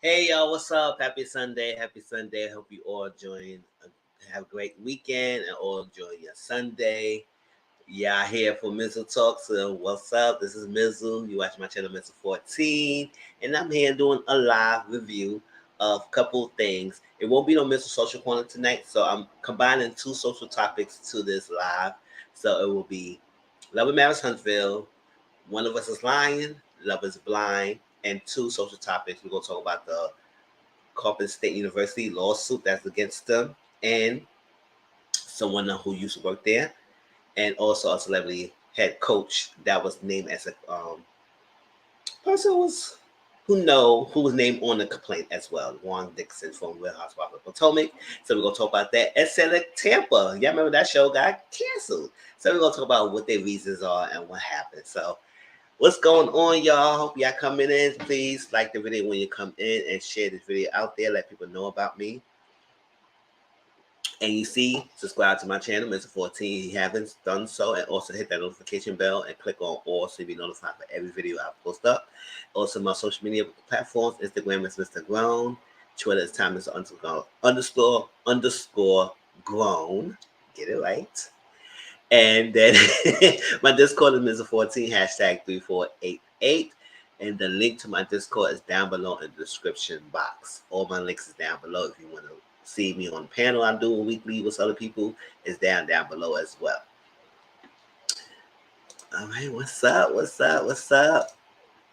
Hey y'all, what's up? Happy Sunday. Happy Sunday. Hope you all have a great weekend and all enjoy your Sunday. Yeah, here for Mizzle Talk. So what's up? This is Mizzle. You watch my channel Mizzle 14. And I'm here doing a live review of a couple things. It won't be no Mizzle Social Corner tonight, so I'm combining two social topics to this live. So it will be Love Matters Huntsville, One of Us is Lying, Love is Blind, and two social topics. We're gonna talk about the Coppin State University lawsuit that's against them, and someone who used to work there, and also a celebrity head coach that was named as a person who was named on the complaint as well, Juan Dixon from Real Housewives of Potomac. So we're gonna talk about that. And said like Tampa, y'all remember that show got canceled. So we're gonna talk about what their reasons are and what happened. So what's going on, y'all? Hope y'all coming in. Please like the video when you come in and share this video out there. Let people know about me. And you see, subscribe to my channel, Mr. 14, if you haven't done so, and also hit that notification bell and click on all so you'll be notified for every video I post up. Also, my social media platforms, Instagram is Mr. Grown, Twitter is time is underscore grown. Get it right. And then my Discord is Mr. 14, hashtag 3488. And the link to my Discord is down below in the description box. All my links is down below if you want to see me on the panel I'm doing weekly with other people. Is down below as well. All right, what's up?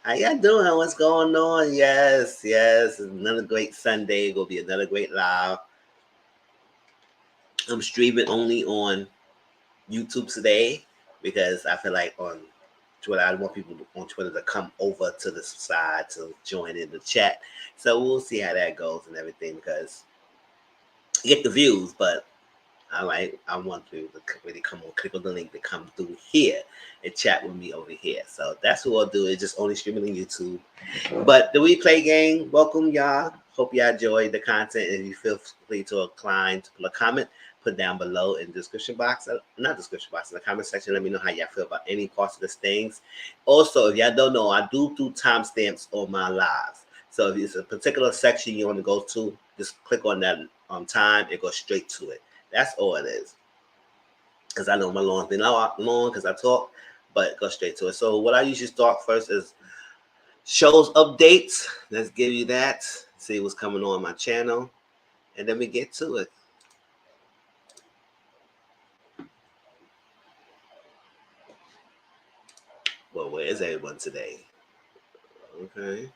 How y'all doing? What's going on? Yes, it's another great Sunday. It's gonna be another great live. I'm streaming only on YouTube today because I feel like on Twitter, I want people on Twitter to come over to the side to join in the chat. So we'll see how that goes and everything because get the views, but I want people to really come on, click on the link to come through here and chat with me over here. So that's what I'll do. It's just only streaming on YouTube. But the replay gang, welcome y'all. Hope y'all enjoyed the content. And if you feel free to incline to put a comment, put down below in the description box, not description box, in the comment section. Let me know how y'all feel about any parts of these things. Also, if y'all don't know, I do timestamps on my lives. So if it's a particular section you want to go to, just click on that time. It goes straight to it. That's all it is. Because I know my long's been long because I talk, but go straight to it. So what I usually start first is shows updates. Let's give you that. See what's coming on my channel. And then we get to it. Well, where is everyone today? Okay.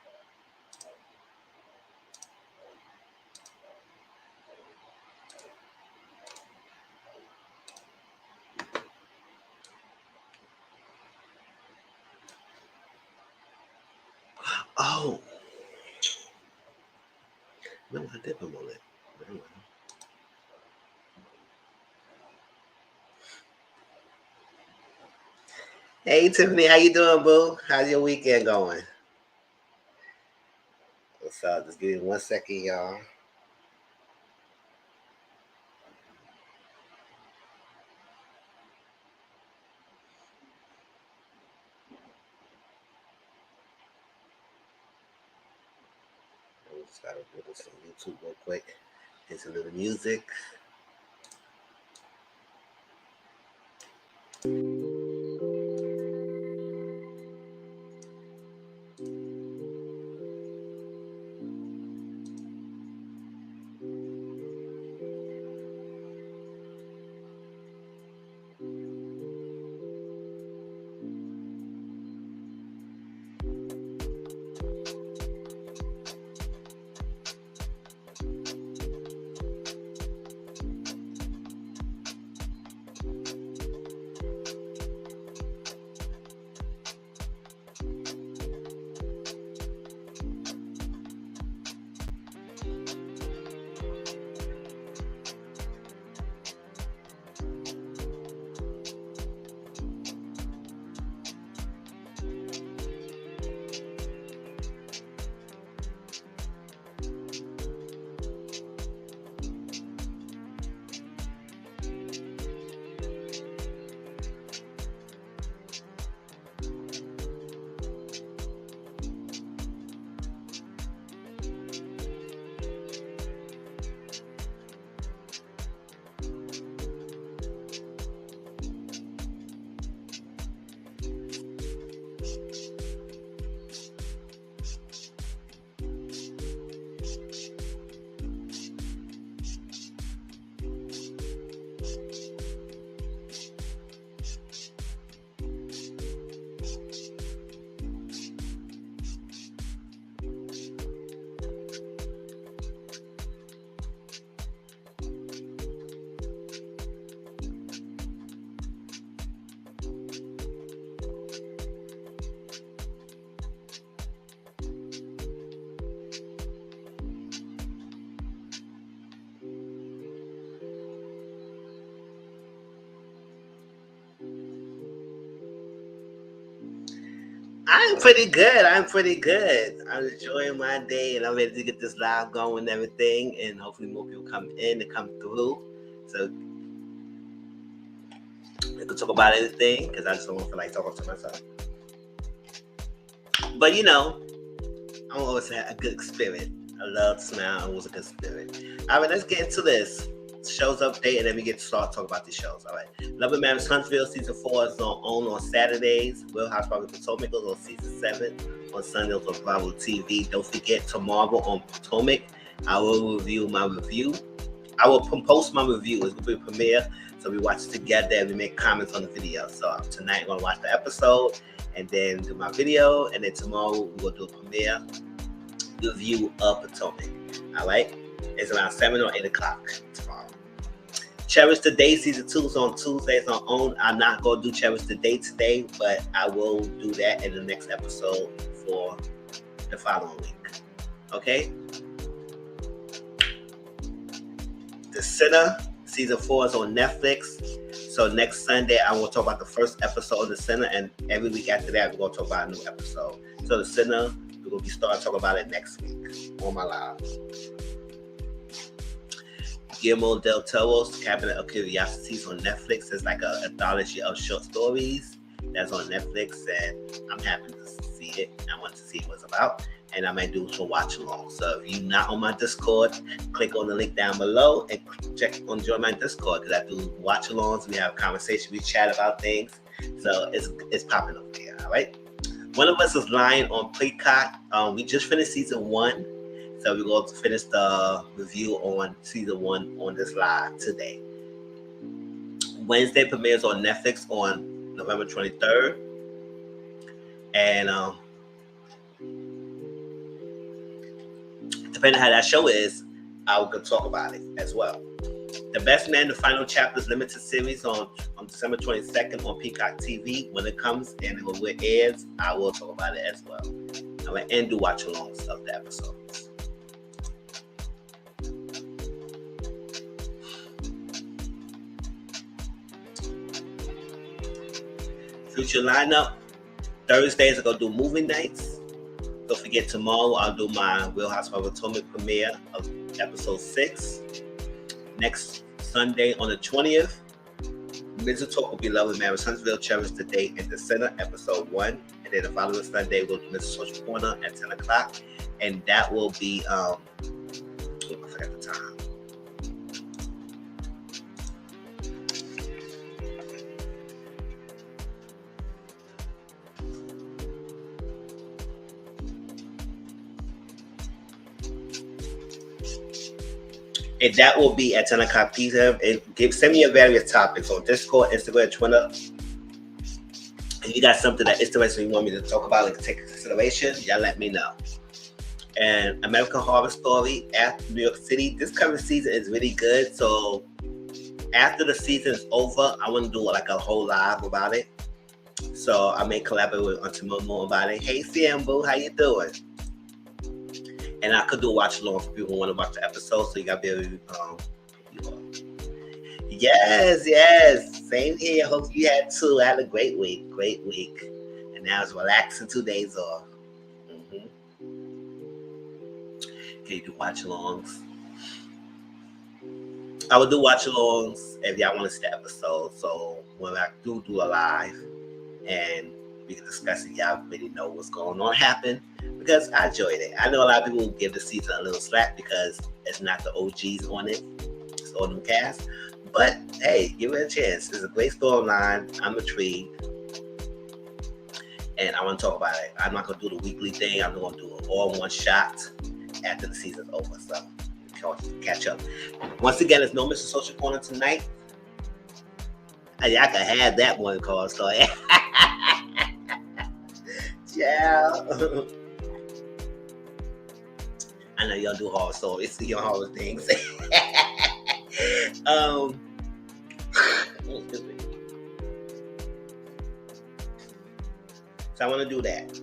Oh. No, I did promote it. Hey, Tiffany, how you doing, boo? How's your weekend going? What's up? Just give me 1 second, y'all. Let's start with this on YouTube real quick. It's a little music. I'm pretty good. I'm enjoying my day, and I'm ready to get this live going and everything. And hopefully, more people come in and come through, so we can talk about anything. Because I just don't feel like talking to myself. But I'm always a good spirit. I love to smile. I was a good spirit. All right, let's get into this shows update, and then we get to start talking about these shows. All right, Love and Marriage Huntsville season 4 is on Saturdays. Real Housewives of Potomac is on season 7 on Sundays on Bravo TV. Don't forget, tomorrow on Potomac, I will review my review. I will post my review. It's going to be a premiere, so we watch it together and we make comments on the video. So tonight I'm going to watch the episode and then do my video, and then tomorrow we'll do a premiere review of Potomac. All right, it's around 7 or 8 o'clock tomorrow. Cherish the Day season 2 is on Tuesdays on OWN. I'm not going to do Cherish the Day today, but I will do that in the next episode for the following week. Okay? The Sinner season 4 is on Netflix. So next Sunday, I will talk about the first episode of The Sinner, and every week after that, we're going to talk about a new episode. So The Sinner, we're going to be starting talking about it next week on my live. Guillermo del Toro's Cabinet of Curiosities on Netflix. It's like an anthology of short stories that's on Netflix, and I'm happy to see it. I want to see what it's about, and I might do some watch along. So if you're not on my Discord, click on the link down below and join my Discord, because I do watch alongs. We have conversation, we chat about things, so it's popping up there. All right. One of us is lying on Peacock. We just finished season 1. So we're going to finish the review on season 1 on this live today. Wednesday premieres on Netflix on November 23rd. And depending on how that show is, I will talk about it as well. The Best Man, the final chapters limited series on December 22nd on Peacock TV. When it comes and when it airs, I will talk about it as well. All right, and do watch alongs of the episodes. Future lineup. Thursdays, I'm going to do movie nights. Don't forget, tomorrow I'll do my Real Housewives of Potomac premiere of episode 6. Next Sunday on the 20th, Mr. Talk will be Love and Marriage Huntsville, Cherish the Day, and The Sinner, episode 1. And then the following Sunday, we'll do Mr. Social Corner at 10 o'clock. And that will be, I forgot the time. And that will be at 10 o'clock p.m. And send me your various topics on Discord, Instagram, Twitter. If you got something that is interesting you want me to talk about and take into consideration, y'all let me know. And American Horror Story after New York City. This current season is really good. So after the season is over, I want to do like a whole live about it. So I may collaborate with Auntie Momo about it. Hey, CM Boo, how you doing? And I could do a watch along for people who want to watch the episode, so you got to be able to, Yes. Same here. Hope you had too. I had a great week. And now it's relaxing, 2 days off. Okay, do watch alongs. I will do watch alongs if y'all want to see the episode. So when I do a live and we can discuss it, y'all really know what's going on happen, because I enjoyed it. I know a lot of people give the season a little slack because it's not the OGs on it. It's all them cast. But hey, give it a chance. It's a great storyline. I'm intrigued. And I want to talk about it. I'm not going to do the weekly thing. I'm going to do it all in one shot after the season's over. So catch up. Once again, it's no Mr. Social Corner tonight. Hey, I can have that one call. So yeah. I know y'all do horror stories, your horror things. So I want to do that.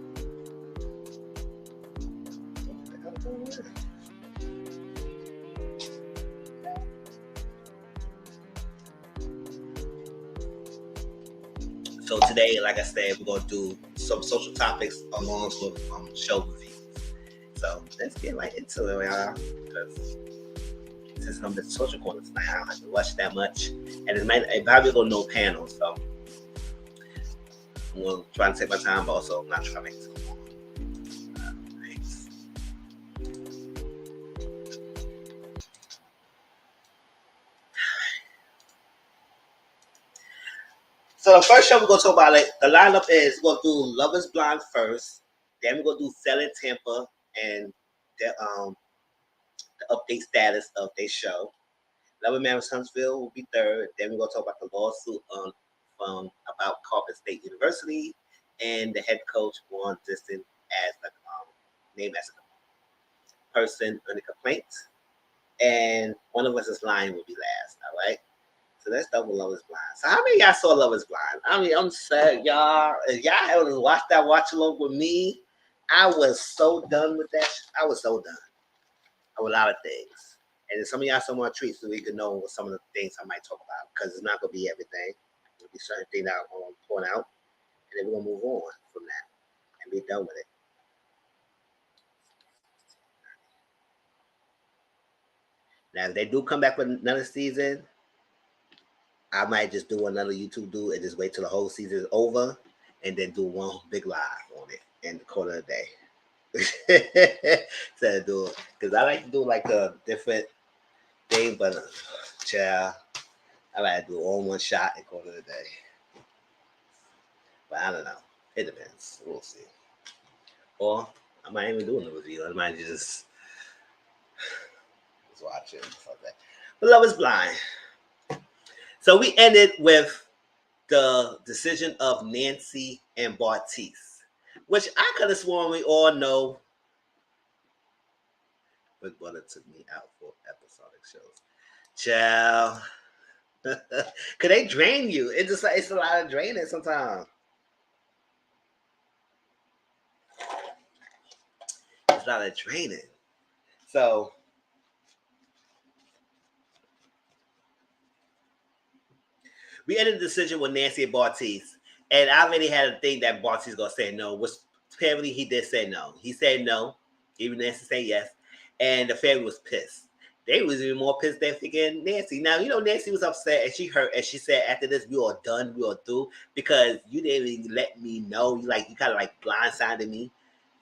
So today, like I said, we're going to do some social topics along with show reviews. So let's get right into it, y'all. Because since I'm the social corner tonight, I don't have to watch that much, and it probably go no panel. So I'm gonna try to take my time, but also I'm not trying to make it too long. Thanks. So the first show we're gonna talk about, like, the lineup is we're gonna do Love Is Blind first, then we're gonna do Selling Tampa and the update status of their show. Love Marriage Huntsville will be third. Then we're gonna talk about the lawsuit about Carpet State University and the head coach Juan Dixon as the name as a person under complaint. And one of us is lying will be last. All right. So let's start with Love Is Blind. So how many of y'all saw Love Is Blind? I mean, I'm sad, y'all. If y'all haven't watched that watch along with me, I was so done with that. I was so done with a lot of things. And some of y'all some more treats so we can know some of the things I might talk about, because it's not going to be everything. It'll be certain things that I'm going to point out, and then we're going to move on from that and be done with it. Now, if they do come back with another season, I might just do another YouTube do and just wait till the whole season is over and then do one big live on it in the corner of the day. Instead of do it. Because I like to do like a different thing, but child, I like to do all one shot and corner of the day. But I don't know. It depends. We'll see. Or I might even do a review. I might just watch it. Fuck that. But Love Is Blind. So we ended with the decision of Nancy and Bartiz, which I could have sworn we all know. Big Brother took me out for episodic shows. Child. Cause they drain you. It's just like it's a lot of draining sometimes. It's a lot of draining. So we ended the decision with Nancy and Bartiz. And I already had a thing that Bartiz gonna say no, which apparently he did say no. He said no, even Nancy said yes. And the family was pissed. They was even more pissed than freaking Nancy. Now, you know, Nancy was upset and she hurt, and she said after this, we are done, we are through, because you didn't even let me know. You kind of like blindsided me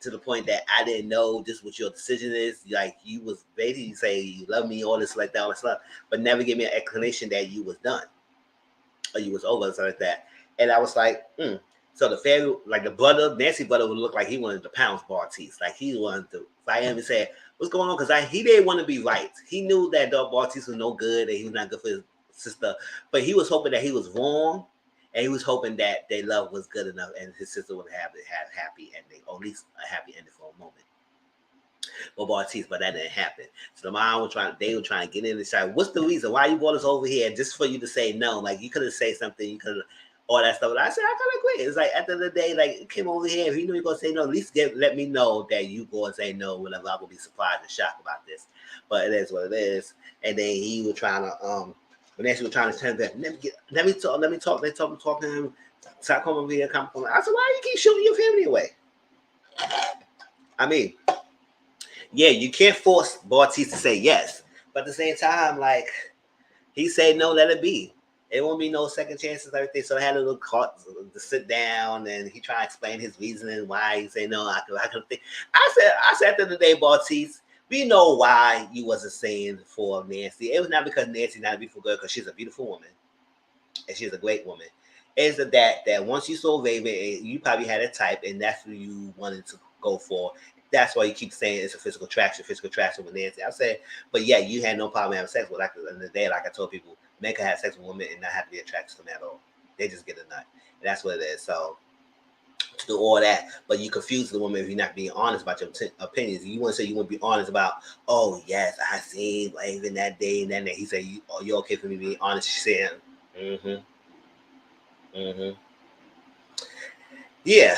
to the point that I didn't know just what your decision is. Like, you was basically say you love me, all this like that, all this stuff, but never give me an explanation that you was done or you was over or something like that. And I was like, So the family, like the brother, Nancy brother, would look like he wanted to pounce Bartiz. Like he wanted to fight him and say, what's going on? Because he didn't want to be right. He knew that Bartiz was no good and he was not good for his sister. But he was hoping that he was wrong. And he was hoping that their love was good enough and his sister would have happy ending, or at least a happy ending for a moment. But Bartiz, but that didn't happen. So the mom was they were trying to get in and say, what's the reason? Why you brought us over here just for you to say no? Like, you could have said something, you could have all that stuff. And I said, I kind of agree. It's like, at the end of the day, like, you came over here. If you knew you were going to say no, at least let me know that you go and say no whenever I will be surprised and shocked about this. But it is what it is. And then he was trying to, when Nancy was trying to tell him that, let me talk. They talk to him. Stop coming over here. I said, why do you keep shooting your family away? I mean, yeah, you can't force Bartiz to say yes. But at the same time, like, he said no, let it be. It won't be no second chances, everything. So I had a little caught to sit down, and he tried to explain his reasoning why he said no. I could think. I said at the end of the day, Bartiz, we know why you wasn't saying for Nancy. It was not because Nancy not a beautiful girl, because she's a beautiful woman, and she's a great woman. It's that once you saw Raven, you probably had a type, and that's who you wanted to go for. That's why you keep saying it's a physical attraction with Nancy. I said, but yeah, you had no problem having sex with her. Like, at the end of the day, like I told people, men can have sex with women and not have to be attracted to them at all. They just get a nut. And that's what it is. So to do all that, but you confuse the woman if you're not being honest about your opinions. You want to say you want to be honest about, oh yes, I seen even that day and that day. He said, you're okay for me being honest. She said, yeah.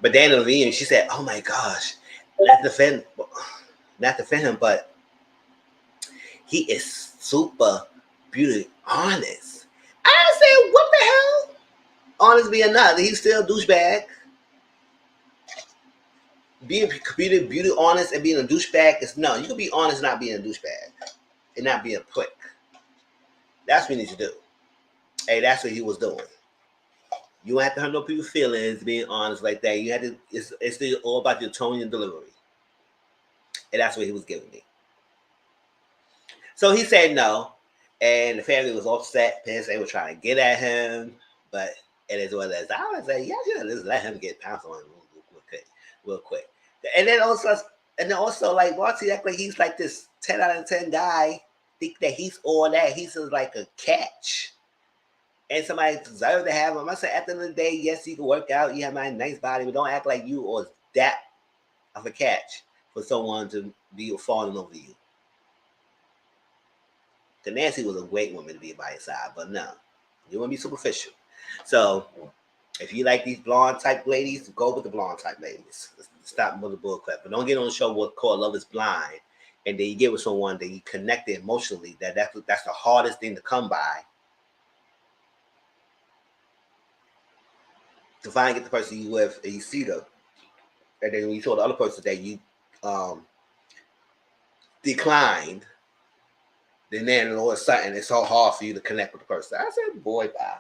But then Levine, she said, oh my gosh, not defend him, but he is super beauty honest. I said, what the hell? honest being not. He's still a douchebag. Being honest and being a douchebag is no. You can be honest, not being a douchebag, and not being a prick. That's what you need to do. Hey, that's what he was doing. You don't have to hurt no people's feelings. Being honest like that, you had to. It's still all about your tone and delivery, and that's what he was giving me. So he said no, and the family was upset because they were trying to get at him, but it is what it is. I would say, yeah, just let him get pounced on real quick. And then also, like Marty act like he's like this 10 out of 10 guy, think that he's all that. He's just like a catch. And somebody deserves to have him. I said, at the end of the day, yes, you can work out, you have a nice body, but don't act like you or that of a catch for someone to be falling over you. The Nancy was a great woman to be by his side, but no, you want to be superficial. So if you like these blonde type ladies, go with the blonde type ladies. Stop with the bullcrap. But don't get on the show what's called Love is Blind, and then you get with someone that you connected emotionally. That's the hardest thing to come by. To finally get the person you with and you see them, and then when you told the other person that you declined, then all of a sudden it's so hard for you to connect with the person. I said, boy, bye.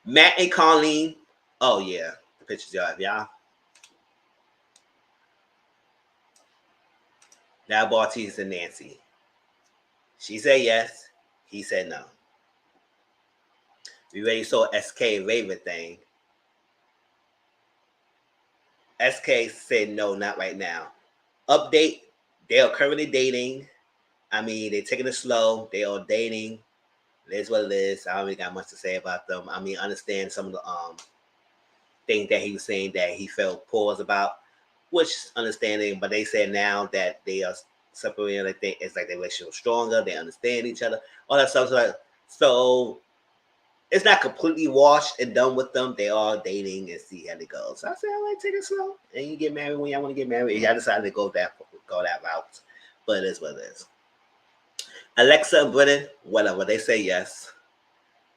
Matt and Colleen. Oh yeah, the pictures y'all. Now Bartiz and Nancy. She said yes. He said no. We already saw SK Raven thing. SK said no, not right now. Update, they are currently dating. I mean, they're taking it slow. They are dating. It is what it is. I don't really got much to say about them. I mean, understand some of the things that he was saying that he felt pause about, which is understanding, but they said now that they are separating, I think it's like their relationship stronger, they understand each other, all that stuff. So it's not completely washed and done with them. They are dating and see how it goes. So I said, all right, take it slow. And you get married when y'all want to get married. Y'all decided to go that route. But it is what it is. Alexa and Brennan, whatever. They say yes.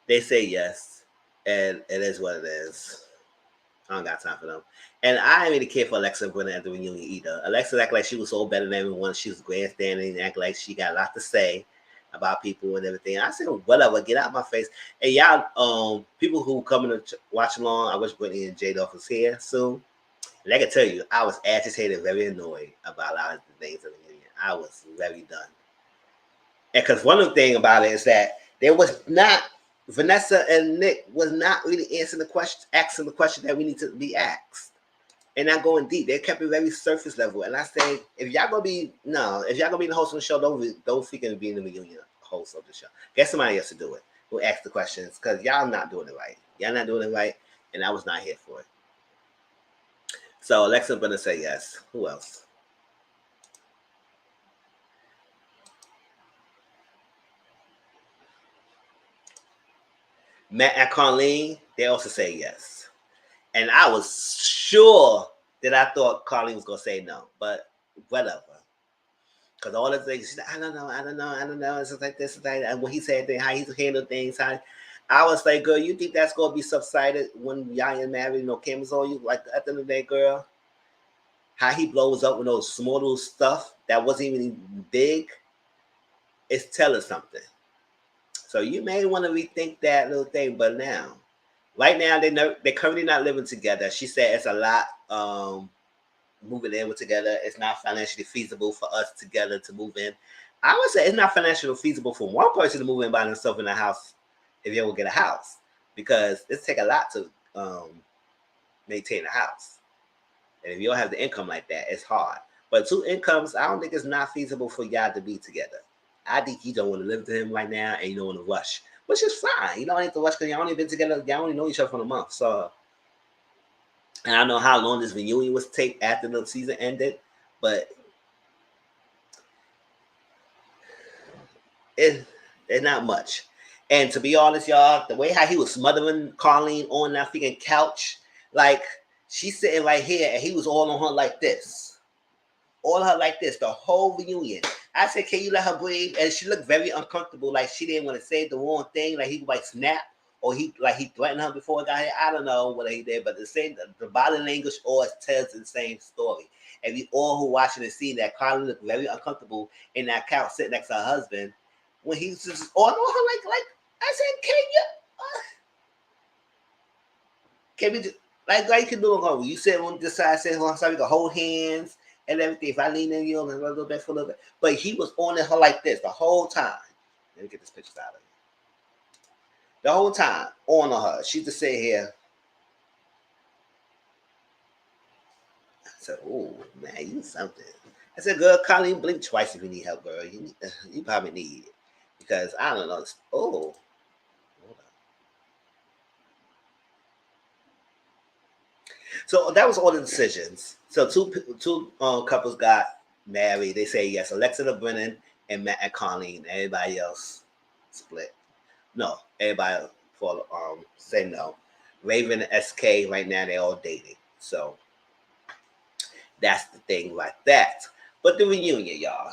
They say yes. And it is what it is. I don't got time for them. And I didn't really care for Alexa and Brennan at the reunion either. Alexa acted like she was so better than everyone. She was grandstanding and acted like she got a lot to say about people and everything. I said, whatever, get out of my face. And y'all, people who come to watch along, I wish Brittany and J-Dolph was here soon. And I can tell you, I was agitated, very annoyed about a lot of the things in the reunion. I was very done. And because one of the things about it is that there was not, Vanessa and Nick was not really asking the question that we need to be asked. And not going deep. They kept it very surface level. And I say, if y'all gonna be the host of the show, don't freaking be in the reunion host of the show. Get somebody else to do it. Who ask the questions, because y'all not doing it right. Y'all not doing it right, and I was not here for it. So Alexa gonna say yes. Who else? Matt and Colleen, they also say yes. And I was sure that I thought Colleen was going to say no, but whatever. Because all the things, she's like, I don't know. It's like this, it's like that. And when he said things, how he handled things, I was like, girl, you think that's going to be subsided when y'all ain't married, no cameras on you? Like, at the end of the day, girl, how he blows up with those small little stuff that wasn't even big, it's telling something. So you may want to rethink that little thing, but now, right now, they're currently not living together. She said it's a lot moving in together. It's not financially feasible for us together to move in. I would say it's not financially feasible for one person to move in by themselves in a house if you ever get a house, because it takes a lot to maintain a house. And if you don't have the income like that, it's hard. But two incomes, I don't think it's not feasible for y'all to be together. I think you don't want to live with him right now and you don't want to rush. Which is fine. You don't need to rush because y'all only been together. Y'all only know each other for a month. So, and I don't know how long this reunion was taped after the season ended, but it's not much. And to be honest, y'all, the way how he was smothering Colleen on that freaking couch, like she's sitting right here and he was all on her like this. All her like this, the whole reunion. I said, can you let her breathe? And she looked very uncomfortable, like she didn't want to say the wrong thing, like he would like snap or he threatened her before he got here. I don't know what he did, but the body language always tells the same story. And we all who watching and seeing that Carly looked very uncomfortable in that couch sitting next to her husband when he was just on her like I said, can we just like you can do it home? You sit on this side, sit on side, we can hold hands and everything. If I lean in you a little bit for a little bit, but he was on her like this the whole time. Let me get this picture out of it. The whole time on her, she just sit here. I said, "Oh man, you something." I said, "Girl, Colleen, blink twice if you need help, girl. You probably need it because I don't know." Oh. So that was all the decisions. So two couples got married. They say yes. Alexa Brennan and Matt and Colleen. Everybody else split. No, everybody say no. Raven and SK right now they're all dating. So that's the thing like that. But the reunion, y'all.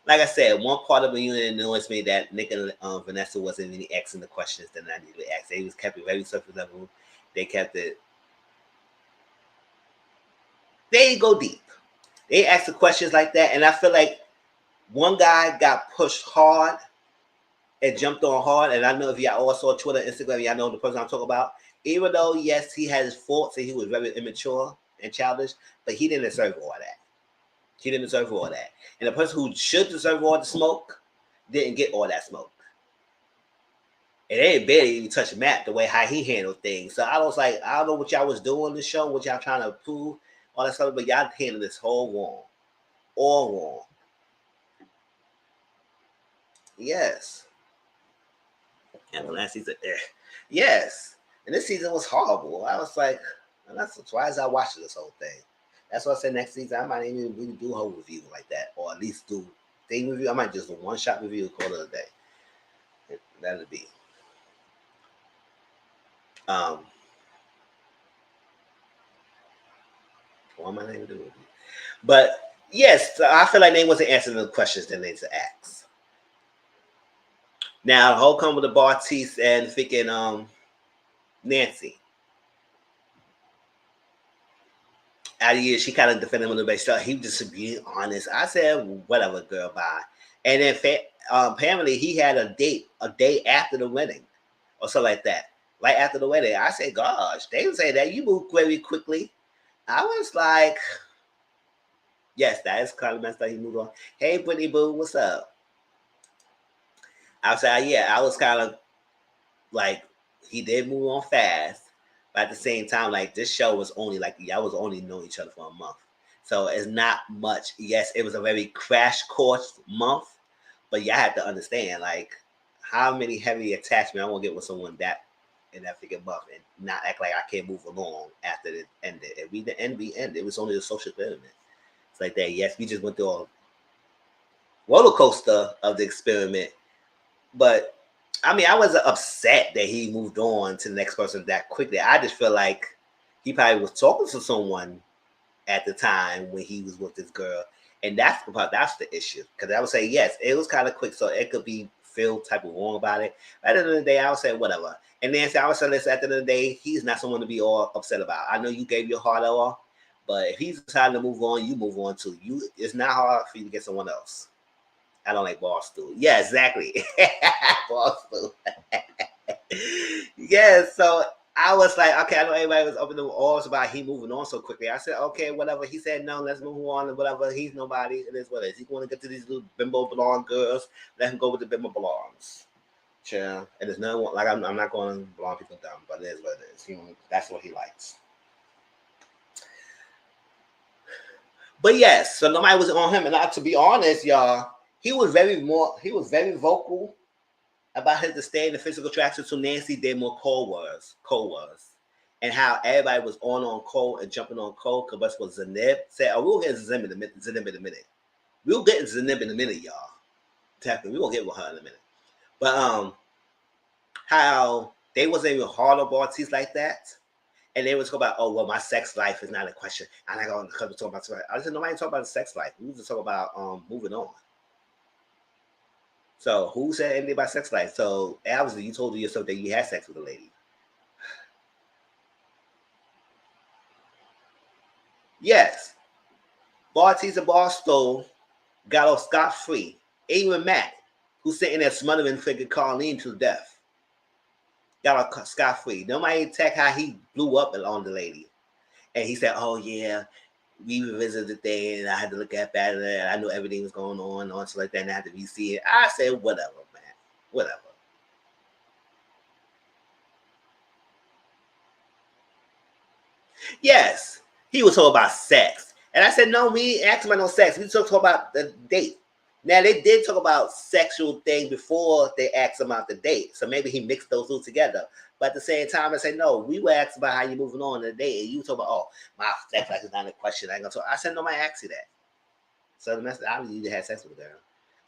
Like I said, one part of the reunion annoys me that Nick and Vanessa wasn't really asking the questions that I needed to ask. They kept it very surface level. They kept it. They go deep. They ask the questions like that, and I feel like one guy got pushed hard and jumped on hard. And I know if y'all all saw Twitter, Instagram, y'all know the person I'm talking about. Even though yes, he had his faults and he was very immature and childish, but he didn't deserve all that. He didn't deserve all that. And the person who should deserve all the smoke didn't get all that smoke. And they barely even touched Matt the way how he handled things. So I was like, I don't know what y'all was doing this show, what y'all trying to prove, all that stuff, but y'all handled this whole wrong. All wrong. Yes. And the last season, yes. And this season was horrible. I was like, that's why I watched this whole thing. That's why I said next season I might even really do a whole review like that, or at least do thing review. I might just do one shot review, call it a day. That'll be. What am I even doing? But yes, I feel like they wasn't answering the questions that they need to ask. Now, the whole come with the Bartiz and freaking Nancy. Out of years, she kind of defended him a little bit. So he was just being honest. I said, whatever, girl, bye. And then apparently he had a day after the wedding or something like that. Right after the wedding. I said, gosh, they would say that you moved very quickly. I was like, yes, that is kind of messed up. He moved on. Hey, Brittany Boo, what's up? I was like, yeah, I was kind of like, he did move on fast. But at the same time, like this show was only like y'all was only knowing each other for a month. So it's not much. Yes, it was a very crash course month, but y'all have to understand like how many heavy attachment I want to get with someone that in that freaking month and not act like I can't move along after it ended. And we ended. It was only a social experiment. It's like that. Yes, we just went through a roller coaster of the experiment, but I mean, I wasn't upset that he moved on to the next person that quickly. I just feel like he probably was talking to someone at the time when he was with this girl, and that's the issue. Because I would say yes, it was kind of quick, so it could be feel type of wrong about it. At the end of the day, I would say whatever. And then I would say this: at the end of the day, he's not someone to be all upset about. I know you gave your heart off, but if he's deciding to move on, you move on too. It's not hard for you to get someone else. I don't like Barstool. Yeah, exactly. Barstool. Yeah, so I was like, okay, I know everybody was opening the arms about he moving on so quickly. I said, okay, whatever. He said, no, let's move on and whatever. He's nobody. It is what it is. He want to get to these little bimbo blonde girls. Let him go with the bimbo blondes. Yeah. And there's no like I'm not going to blonde people down, but it is what it is. That's what he likes. But yes, so nobody was on him. And to be honest, y'all, he was very vocal about his disdain and physical attraction to Nancy than more Cole was. And how everybody was on Cole and jumping on Cole because that's what Zenib said. Oh, we'll get Zenib in a minute. We'll get Zenib in a minute, y'all. Technically, we won't get with her in a minute. But how they wasn't even hard on Bartiz like that. And they was talking about, oh, well, my sex life is not a question. I'm not going to talk about sex life. I said, nobody talk about the sex life. We was just talking about moving on. So who said anything about sex life? So obviously you told yourself that you had sex with a lady. Yes. Bartiz and Barstow got off scot-free. Even Matt, who's sitting there smothering freaking Colleen to death, got off scot-free. Nobody attacked how he blew up on the lady. And he said, oh yeah, we revisited the thing and I had to look at that and I knew everything was going on so like that and I had to re-see it. I said, whatever, man. Whatever. Yes, he was talking about sex. And I said, no, we ain't asking about no sex. We talking about the date. Now, they did talk about sexual things before they asked about the date. So maybe he mixed those two together. But at the same time, I said, no, we were asking about how you moving on in the date. And you talk about, oh, my sex life is not a question. I ain't gonna talk. I said, no, I asked you that. So the message, obviously, you had sex with a girl.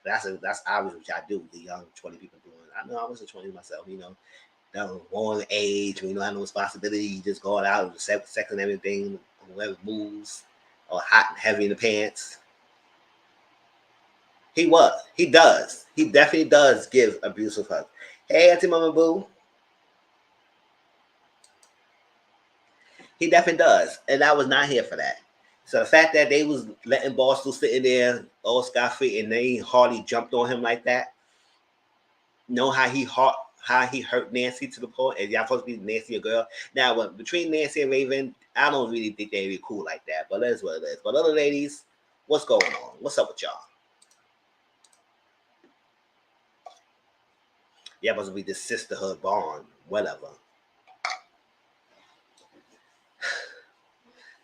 That's obviously what y'all do, the young 20 people doing. I know I was a 20 myself, that born age, when you don't have no responsibility, you just going out with sex and everything, whoever moves, or hot and heavy in the pants. He does. He definitely does give abusive hugs. Hey, Auntie Mama Boo. He definitely does. And I was not here for that. So the fact that they was letting Barstool sitting there all scot-free and they hardly jumped on him like that, know how he hurt Nancy to the point, and y'all supposed to be Nancy a girl. Now, between Nancy and Raven, I don't really think they'd be cool like that, but that's what it is. But other ladies, what's going on? What's up with y'all? Y'all supposed to be this sisterhood bond, whatever.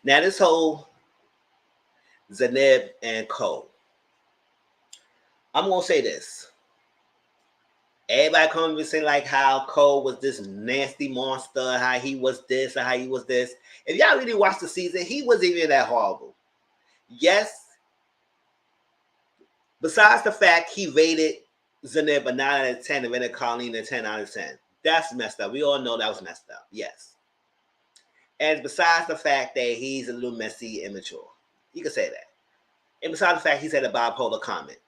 Now, this whole Zaneb and Cole, I'm going to say this. Everybody coming and saying like how Cole was this nasty monster, how he was this, or how he was this. If y'all really watched the season, he wasn't even that horrible. Yes, besides the fact he rated Zaneb a 9 out of 10 and rated Colleen a 10 out of 10. That's messed up. We all know that was messed up. Yes. And besides the fact that he's a little messy, immature. You can say that. And besides the fact he said a bipolar comment.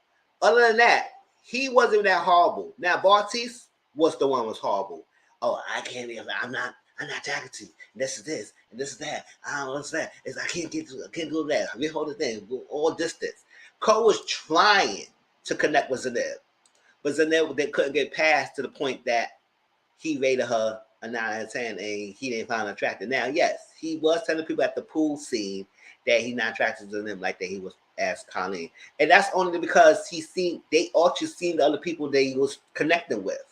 Other than that, he wasn't that horrible. Now, Bartiz was the one who was horrible. Oh, I can't be, I'm not talking to you. This is this, and this is that. I don't know what's that. I can't do that. We hold the thing, all distance. Cole was trying to connect with Zaneb. But Zaneb, they couldn't get past to the point that he rated her a 9 out of 10 and he didn't find her attractive. Now, yes, he was telling people at the pool scene that he's not attracted to them like that he was as Colleen. And that's only because they also seen the other people that he was connecting with.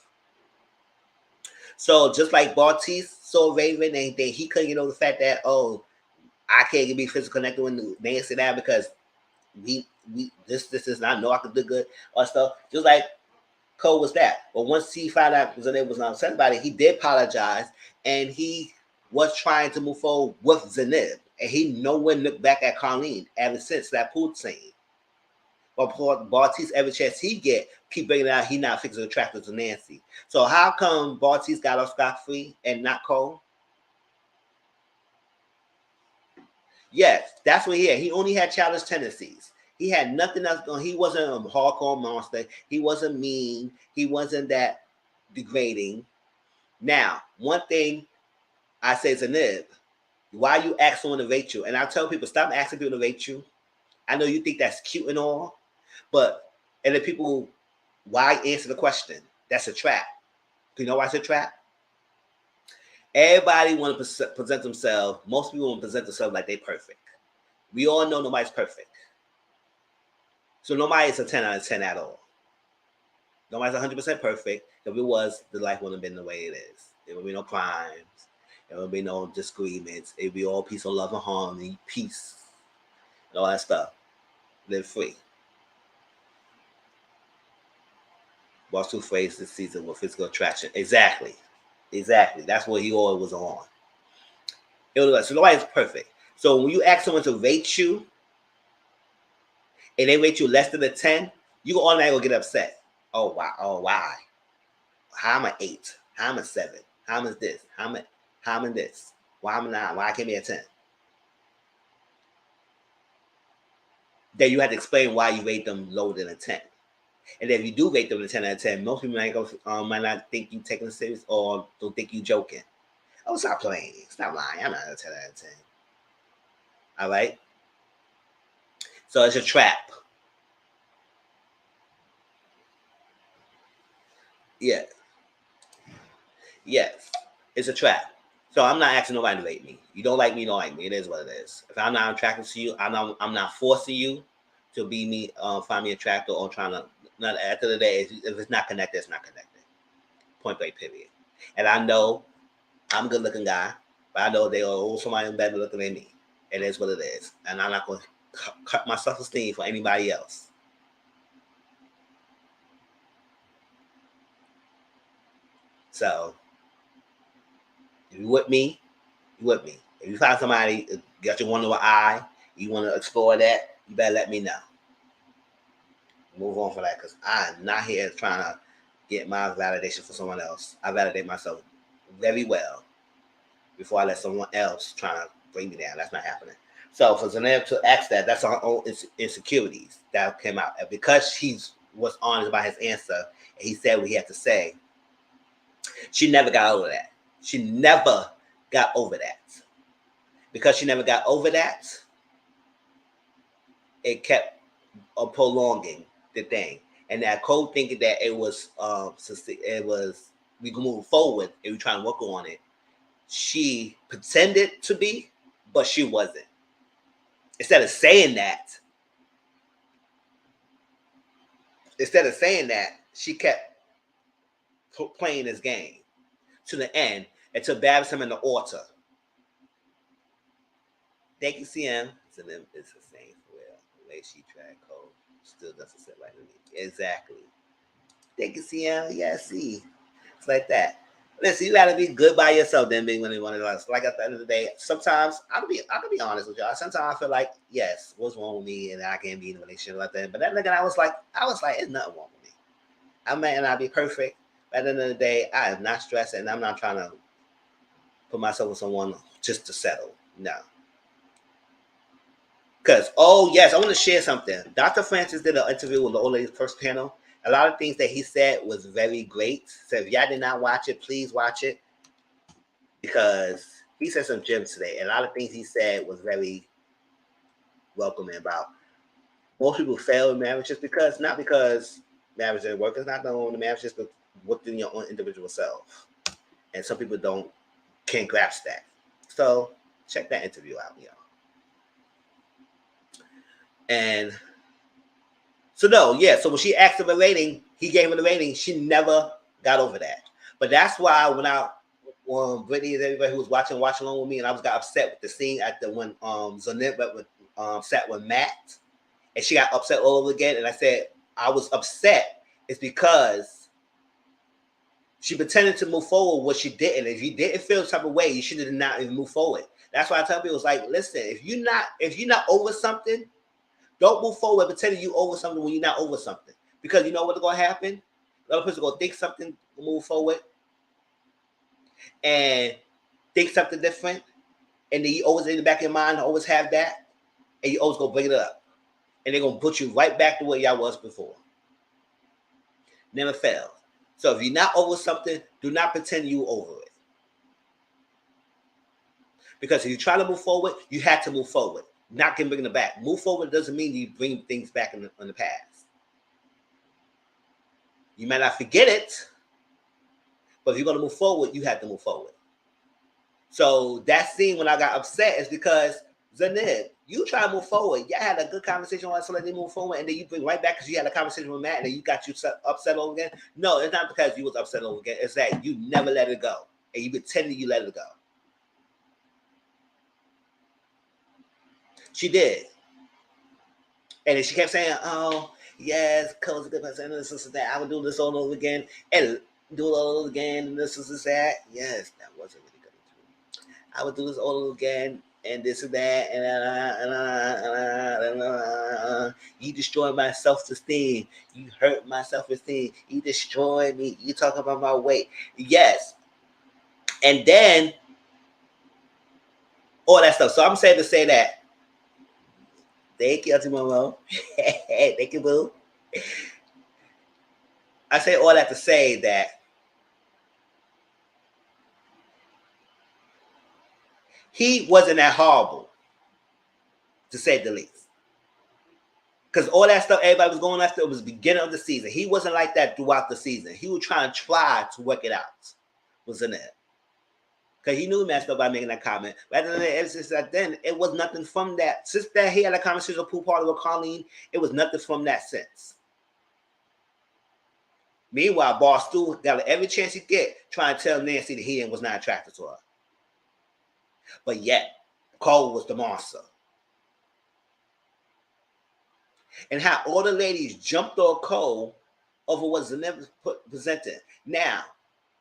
So just like Bartiz saw Raven and he couldn't get over the fact that, oh, I can't be physically connected with Nancy now because this is not know I could do good or stuff. Just like Cole was that. But once he found out Zaneb was not upset about it, he did apologize and he was trying to move forward with Zaneb. And he nowhere looked back at Colleen ever since that pool scene. But Bartiz, every chance he get, keep bringing out he not physically attracted to Nancy. So how come Bartiz got off scot-free and not Cole? Yes, that's what he had. He only had childish tendencies. He had nothing else going. He wasn't a hardcore monster. He wasn't mean. He wasn't that degrading. Now, one thing I say to Nib, why you ask someone to rate you? And I tell people, stop asking people to rate you. I know you think that's cute and all, but and the people, why answer the question? That's a trap. Do you know why it's a trap? Everybody want to present themselves. Most people want to present themselves like they're perfect. We all know nobody's perfect. So nobody is a 10 out of 10 at all. Nobody's 100% perfect. If it was, the life wouldn't have been the way it is. There would be no crimes. There would be no disagreements. It would be all peace, love, and harmony, peace, and all that stuff. Live free. Boss Two phrased this season with physical attraction. Exactly. That's what he always was on. So nobody's perfect. So when you ask someone to rate you, and they rate you less than a 10, you can automatically get upset. Oh, wow. Oh, why? How am I 8? How am I 7? How am I this? How am I this? Why am I 9? Why I can't be a 10? Then you have to explain why you rate them lower than a 10. And if you do rate them a 10 out of 10, most people might not think you taking it serious or don't think you joking. Oh, stop playing. Stop lying. I'm not a 10 out of 10. All right? So it's a trap. Yeah. Yes. It's a trap. So I'm not asking nobody to rate me. You don't like me, you don't like me. It is what it is. If I'm not attracted to you, I'm not forcing you to be me, find me attractive or trying to. Not at the end of the day, if it's not connected, it's not connected. Point blank, period. And I know I'm a good looking guy, but I know they are somebody better looking than me. It is what it is, and I'm not going to cut my self esteem for anybody else. So, if you with me, you with me. If you find somebody got your one little eye, you want to explore that, you better let me know. Move on for that, because I'm not here trying to get my validation for someone else. I validate myself very well before I let someone else try to bring me down. That's not happening. So for Zanab to ask that, that's her own insecurities that came out. And because he was honest about his answer, and he said what he had to say, she never got over that. She never got over that. Because she never got over that, it kept prolonging the thing. And that code thinking that it was we can move forward and we trying to work on it. She pretended to be, but she wasn't. Instead of saying that, she kept playing this game to the end until Babs him in the altar. They can see him. So then it's the same for real. The way she tried code still doesn't sit right with me. Exactly. They can see him. Yeah, see. It's like that. Listen, you gotta be good by yourself then being when one of us. Like at the end of the day, sometimes I can be honest with y'all. Sometimes I feel like, yes, what's wrong with me and I can't be in a relationship like that. But then again, I was like, it's nothing wrong with me. I may not be perfect, but at the end of the day, I am not stressed and I'm not trying to put myself with someone just to settle. No. Because, oh yes, I want to share something. Dr. Francis did an interview with the old lady's first panel. A lot of things that he said was very great. So if y'all did not watch it, please watch it. Because he said some gems today. And a lot of things he said was very welcoming about most people fail in marriages not because marriage doesn't work. It's not the only marriage, just within your own individual self. And some people can't grasp that. So check that interview out, y'all. And so so when she asked him a rating, he gave her the rating. She never got over that. But that's why when Brittany and everybody who was watching along with me, and I got upset with the scene when Zanette sat with Matt, and she got upset all over again. And I said I was upset. It's because she pretended to move forward what she didn't. If you didn't feel the type of way, you should have not even moved forward. That's why I tell people, it's like, listen, if you're not over something, don't move forward pretending you over something when you're not over something. Because you know what's going to happen? The other person going to think something, move forward, and think something different. And then you always, in the back of your mind, always have that. And you always go bring it up. And they're going to put you right back to where y'all was before. Never fails. So if you're not over something, do not pretend you over it. Because if you try to move forward, you have to move forward. Not can bring it back. Move forward doesn't mean you bring things back in the past. You might not forget it, but if you're going to move forward, you have to move forward. So that scene when I got upset is because Zanib, you try to move forward. Y'all had a good conversation on so let me move forward, and then you bring right back because you had a conversation with Matt, and then you got you upset over again. No, it's not because you was upset over again. It's that you never let it go, and you pretended you let it go. She did. And then she kept saying, oh, yes, Cole's a good person, this is that. I would do this all over again, and do it all over again, and this is that. Yes, that wasn't really good. I would do this all over again, and this and that, and you destroyed my self-esteem. You hurt my self-esteem. You destroyed me. You talk about my weight. Yes. And then, all that stuff. So I'm saying to say that, thank you, Auntie Momo. Thank you, boo. I say all that to say that he wasn't that horrible, to say the least. Because all that stuff everybody was going after, it was the beginning of the season. He wasn't like that throughout the season. He was trying to work it out. Was in it. Because he knew he messed up by making that comment. Rather than it's just that then it was nothing from that. Since that he had a conversation with pool party with Colleen, it was nothing from that sense. Meanwhile, Boss Stu got every chance he get trying to tell Nancy that he was not attracted to her. But yet, Cole was the monster. And how all the ladies jumped on Cole over what Zenev presented. Now,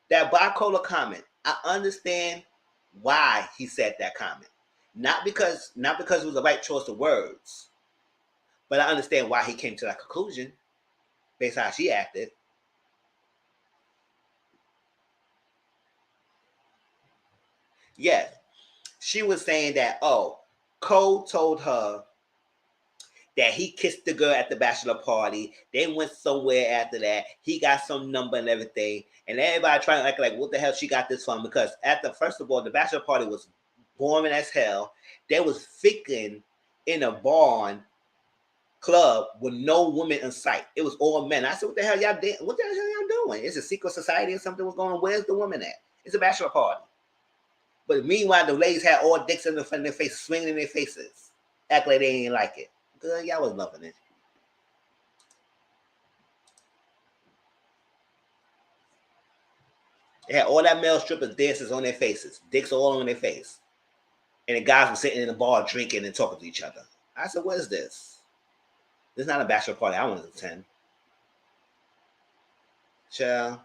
that bipolar comment, I understand why he said that comment. Not because it was the right choice of words, but I understand why he came to that conclusion based on how she acted. Yes, she was saying that, Cole told her that he kissed the girl at the bachelor party. They went somewhere after that. He got some number and everything. And everybody trying to act like, what the hell she got this from? Because first of all, the bachelor party was boring as hell. They was faking in a barn club with no women in sight. It was all men. I said, what the hell y'all doing? What the hell y'all doing? It's a secret society or something was going on. Where's the woman at? It's a bachelor party. But meanwhile, the ladies had all dicks in front of their faces, swinging in their faces. Act like they ain't like it. Good, y'all was loving it. They had all that male strippers dancers on their faces, dicks all on their face. And the guys were sitting in the bar drinking and talking to each other. I said, what is this? This is not a bachelor party I want to attend. Child.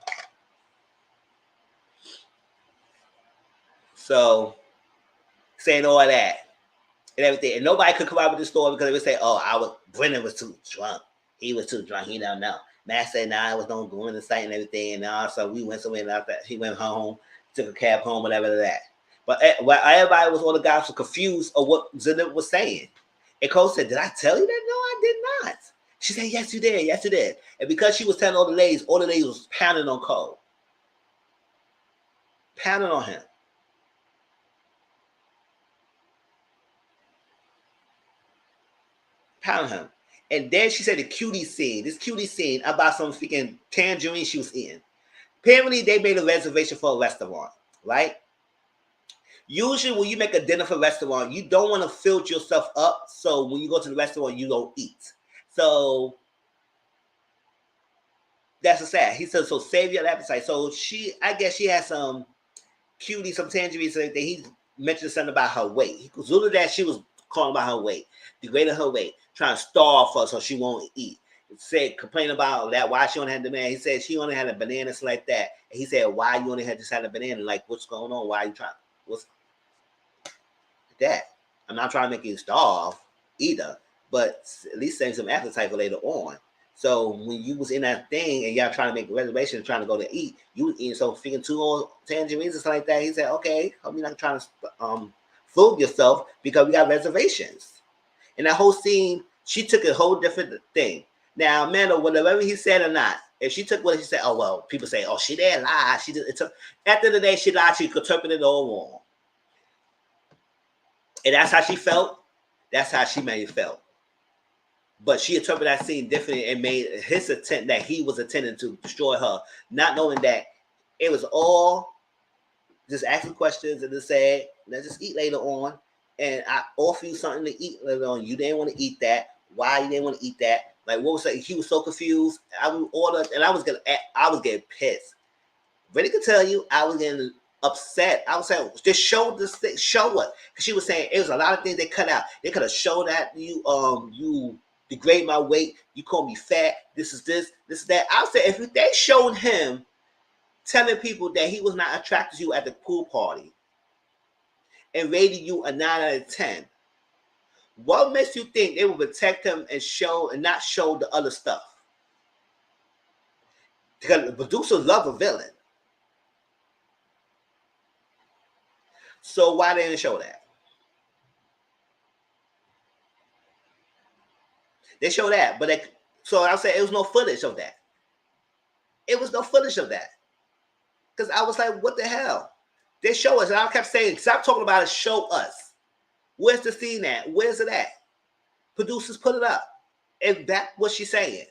So, saying all that and everything. And nobody could come out with the story because they would say, Brennan was too drunk. He was too drunk. He don't know. Matt said, I was going to go in the site and everything. And so we went somewhere and he went home, took a cab home, whatever that. But everybody all the guys were confused of what Zenith was saying. And Cole said, did I tell you that? No, I did not. She said, yes, you did. Yes, you did. And because she was telling all the ladies was pounding on Cole. Pounding on him. Pounding him. And then she said this cutie scene about some freaking tangerine she was eating. Apparently, they made a reservation for a restaurant, right? Usually, when you make a dinner for a restaurant, you don't want to fill yourself up. So when you go to the restaurant, you don't eat. So that's a sad. He said, so save your appetite. So I guess she had some tangerines. So he mentioned something about her weight. Because little that she was calling about her weight, degrading her weight, trying to starve her so she won't eat. Said, complain about that, why she only had the banana. He said she only had a banana like that. And he said, why you only had just had a banana? Like, what's going on? Why are you trying? What's that? I'm not trying to make you starve either, but at least save some appetite for later on. So when you was in that thing and y'all trying to make a reservation and trying to go to eat, you was eating so freaking 2 old tangerines and stuff like that. He said, okay, hope you're not trying to fool yourself because we got reservations. And that whole scene, she took a whole different thing. Now, Amanda, whatever he said or not, if she took what he said, people say, she didn't lie. She did. At the end of the day, she lied. She interpreted it all wrong. And that's how she felt. That's how she may have felt. But she interpreted that scene differently and made his attempt that he was intending to destroy her, not knowing that it was all just asking questions and just say, let's just eat later on. And I offer you something to eat later on. You didn't want to eat that. Why you didn't want to eat that? Like, what was that? He was so confused. I would order, and I was getting pissed. Really could tell you, I was getting upset. I was saying, just show this thing, show it. Because she was saying it was a lot of things they cut out. They could have shown that you degrade my weight, you call me fat, this is that. I would say if they showed him telling people that he was not attracted to you at the pool party and rated you a 9 out of 10, what makes you think they would protect him and not show the other stuff? Because the producers love a villain. So why didn't they show that? They show that, but so I'll say it was no footage of that. It was no footage of that. Because I was like, what the hell? They show us. And I kept saying, stop talking about it, show us. Where's the scene at? Where's it at? Producers, put it up. And that's what she's saying.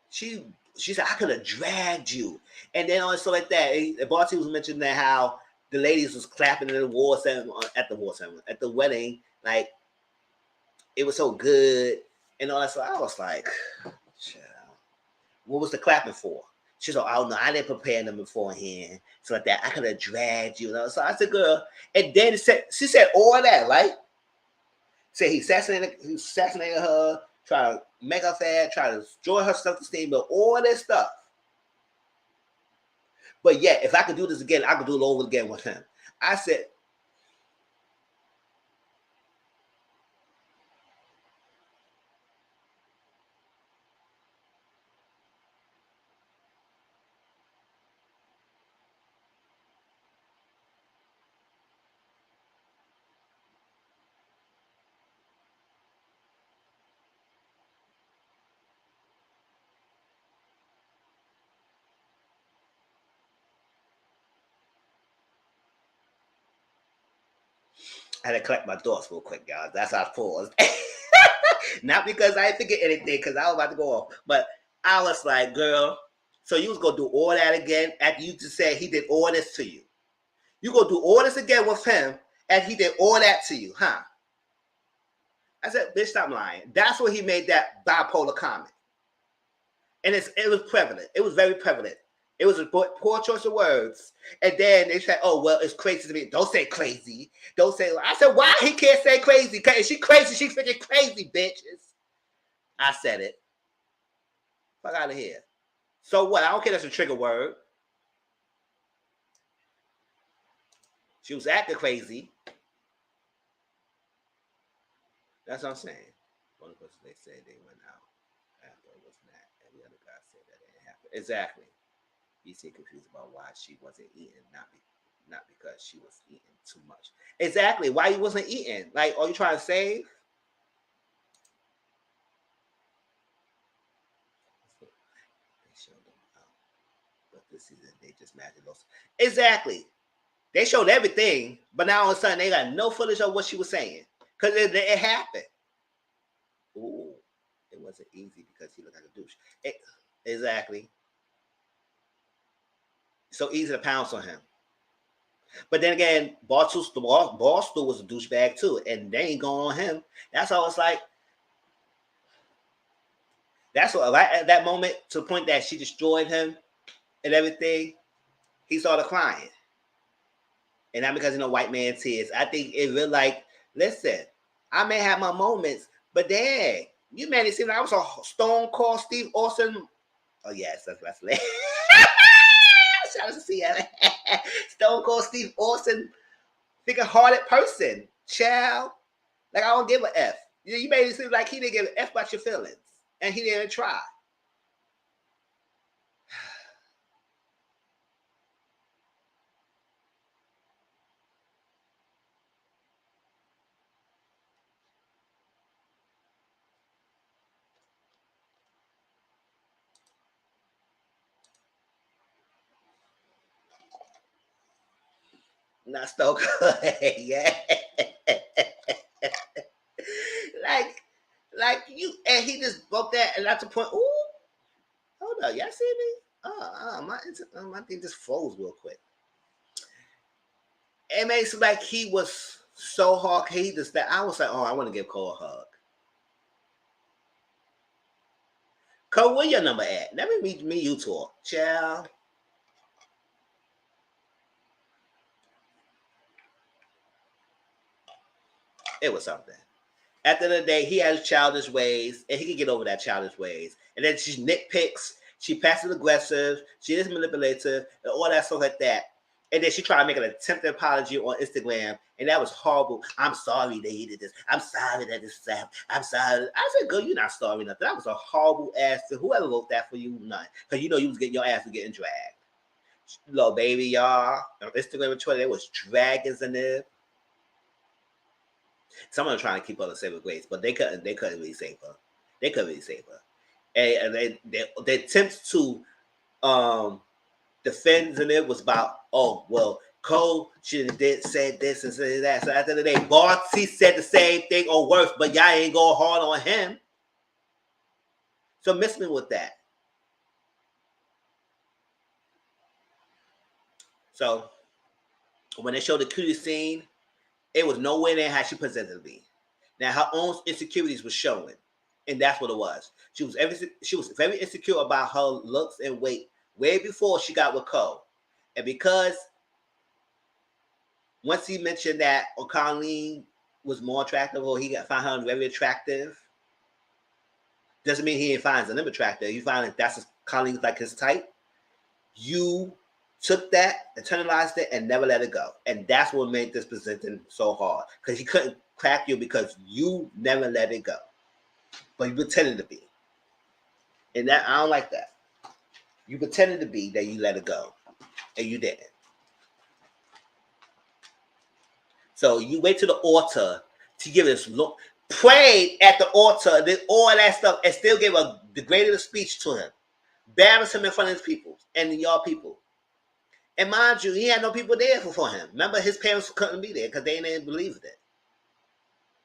She said, I could have dragged you. And then on stuff like that, Barty was mentioning that how the ladies was clapping at the at the wedding, like it was so good and all that. So I was like, what was the clapping for? She's like, oh no, I didn't prepare them beforehand. So like that, I could have dragged you. So I said, girl, and then she said all that, right? Say he assassinated her, try to make her fat, try to destroy her self-esteem, but all this stuff. But yeah, if I could do this again, I could do it over again with him. I said, I had to collect my thoughts real quick, guys. That's how I paused. Not because I didn't forget anything, because I was about to go off. But I was like, girl, so you was going to do all that again after you just said he did all this to you. You going to do all this again with him and he did all that to you, huh? I said, bitch, stop lying. That's when he made that bipolar comment. And it was prevalent. It was very prevalent. It was a poor choice of words. And then they said, oh, well, it's crazy to me. Don't say crazy. Don't say. I said, why he can't say crazy? Because if she crazy, she's freaking crazy, bitches. I said it. Fuck out of here. So what? I don't care that's a trigger word. She was acting crazy. That's what I'm saying. One person they said they went out after it was not. And the other guy said that didn't happen. Exactly. He said confused about why she wasn't eating, not because she was eating too much. Exactly. Why you wasn't eating? Like, are you trying to save? They showed them out. But this season they just magic lost. Exactly. They showed everything, but now all of a sudden they got no footage of what she was saying. Because it happened. Ooh. It wasn't easy because he looked like a douche. Exactly. So easy to pounce on him. But then again, Barstool was a douchebag too, and they ain't going on him. That's all. It's like that's what right at that moment, to the point that she destroyed him and everything. He started crying, and not because white man tears. I think it really like, listen, I may have my moments, but dang, you made it seem like I was a Stone Cold Steve Austin. Oh yes, that's late. Shout out to CL. Stone Cold Steve Austin, figure-hearted person. Child. Like, I don't give a F. You made it seem like he didn't give an F about your feelings. And he didn't try. Not Stone Cold. Yeah. like you, and he just broke that, and that's the point. Ooh, hold up, y'all see me? My thing just froze real quick. It makes it like he was so hard. He just that I was like, oh, I want to give Cole a hug. Cole, where your number at? Let me meet you talk, child. It was something. At the end of the day, he has childish ways, and he can get over that childish ways. And then she nitpicks, she passive aggressive, she is manipulative, and all that stuff like that. And then she tried to make an attempted apology on Instagram, and that was horrible. I'm sorry that he did this. I'm sorry that this happened. I'm sorry. I said, girl, you're not sorry nothing. That was a horrible ass thing. Whoever wrote that for you, none. Because you was getting your ass was getting dragged. Little baby, y'all, on Instagram and Twitter, there was dragons in there. Some of them trying to keep her to save her grace, but they couldn't really save her. They couldn't really save her. And they attempt to defend it was about, oh, well, Cole should have said this and said that. So at the end of the day, Barty said the same thing or worse, but y'all ain't go hard on him. So miss me with that. So when they showed the cutie scene, it was nowhere near how she presented to me. Now her own insecurities were showing, and that's what it was. She was very insecure about her looks and weight way before she got with Cole, and because once he mentioned that Colleen was more attractive, or he found her very attractive, doesn't mean he didn't find them attractive. You find that that's Colleen's like his type. You took that, internalized it, and never let it go. And that's what made this presenting so hard. Because he couldn't crack you because you never let it go. But you pretended to be. And that I don't like that. You pretended to be that you let it go. And you didn't. So you wait to the altar to give this look. Prayed at the altar, did all that stuff, and still gave a degraded speech to him. Embarrassed him in front of his people and y'all people. And mind you, he had no people there for him. Remember, his parents couldn't be there because they didn't believe it.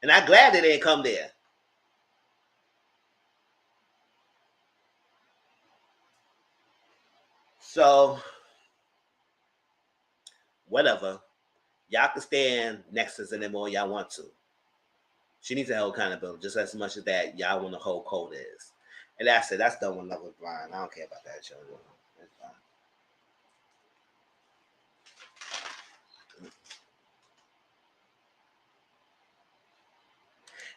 And I'm glad they didn't come there. So, whatever. Y'all can stand next to them all y'all want to. She needs to hold accountability just as much as that y'all want to hold Cole is. And that's it. That's done with Love with Brian. I don't care about that show. It's fine.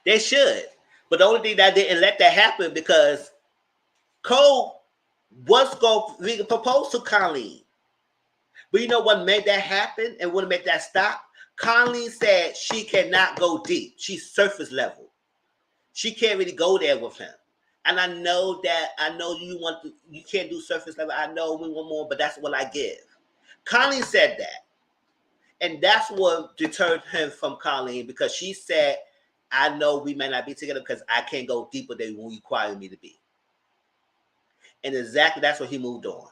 They should. But the only thing that didn't let that happen because Cole was going to propose to Colleen. But you know what made that happen and what made that stop? Colleen said she cannot go deep. She's surface level. She can't really go there with him. And I know you can't do surface level. I know we want more, but that's what I give. Colleen said that. And that's what deterred him from Colleen because she said, I know we may not be together because I can't go deeper than you require me to be. And exactly that's what he moved on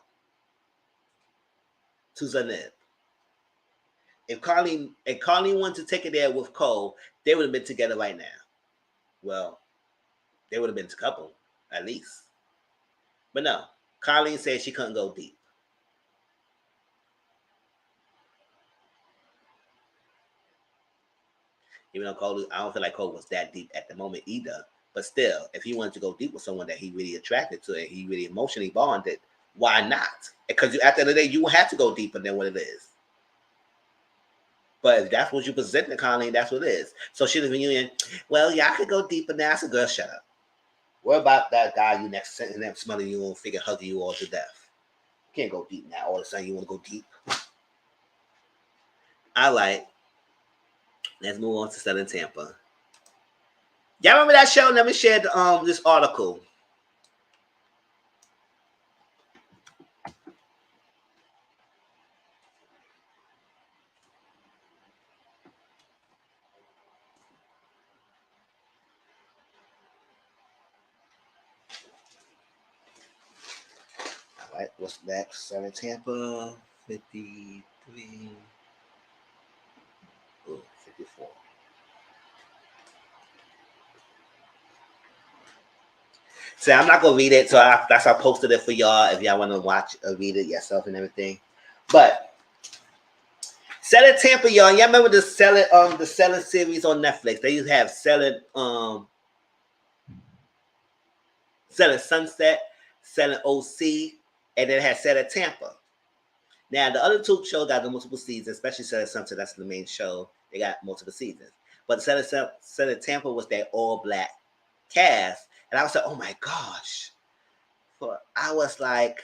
to Zaneb. If Colleen wanted to take it there with Cole, they would have been together right now. Well, they would have been a couple, at least. But no, Colleen said she couldn't go deep. Even though Cole, I don't feel like Cole was that deep at the moment either. But still, if he wanted to go deep with someone that he really attracted to and he really emotionally bonded, why not? Because at the end of the day, you will have to go deeper than what it is. But if that's what you present to Colleen, that's what it is. So she's a reunion. Well, yeah, I could go deeper now. I said, girl, shut up. What about that guy you next sitting there smelling you and figure hugging you all to death? You can't go deep now. All of a sudden you want to go deep. Let's move on to Selling Tampa. Y'all remember that show? Let me share this article. All right, what's next? Selling Tampa, 53. Oh, 54. So I'm not gonna read it. So I posted it for y'all if y'all want to watch or read it yourself and everything. But Selling Tampa, y'all remember the Selling series on Netflix? They used to have Selling Sunset, Selling OC, and then it had Selling Tampa. Now the other two shows got the multiple seasons, especially Selling Sunset. That's the main show. They got multiple seasons. But Selling Tampa was that all black cast. And I was like, oh my gosh. I was like,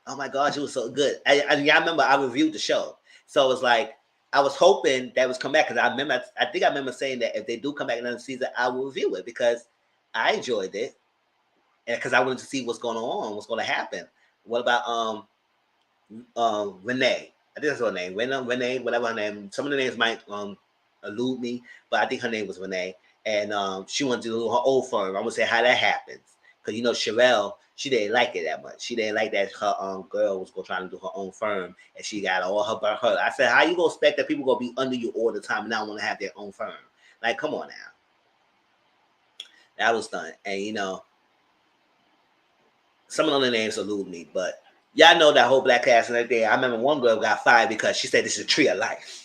oh my gosh, it was so good. I remember I reviewed the show. So it was like, I was hoping that was come back because I think I remember saying that if they do come back another season, I will review it because I enjoyed it. And because I wanted to see what's going on, what's going to happen. What about Renee? I think that's her name. Renee, whatever her name. Some of the names might elude me, but I think her name was Renee. And she wanted to do her old firm. I'm going to say how that happens. Because you know Sherelle, she didn't like it that much. She didn't like that her girl was trying to do her own firm, and she got all her. I said, how you gonna expect that people gonna be under you all the time and not want to have their own firm? Like, come on now. That was done, and you know, some of the other names elude me, but y'all know that whole black cast and everything. I remember one girl got fired because she said this is a tree of life.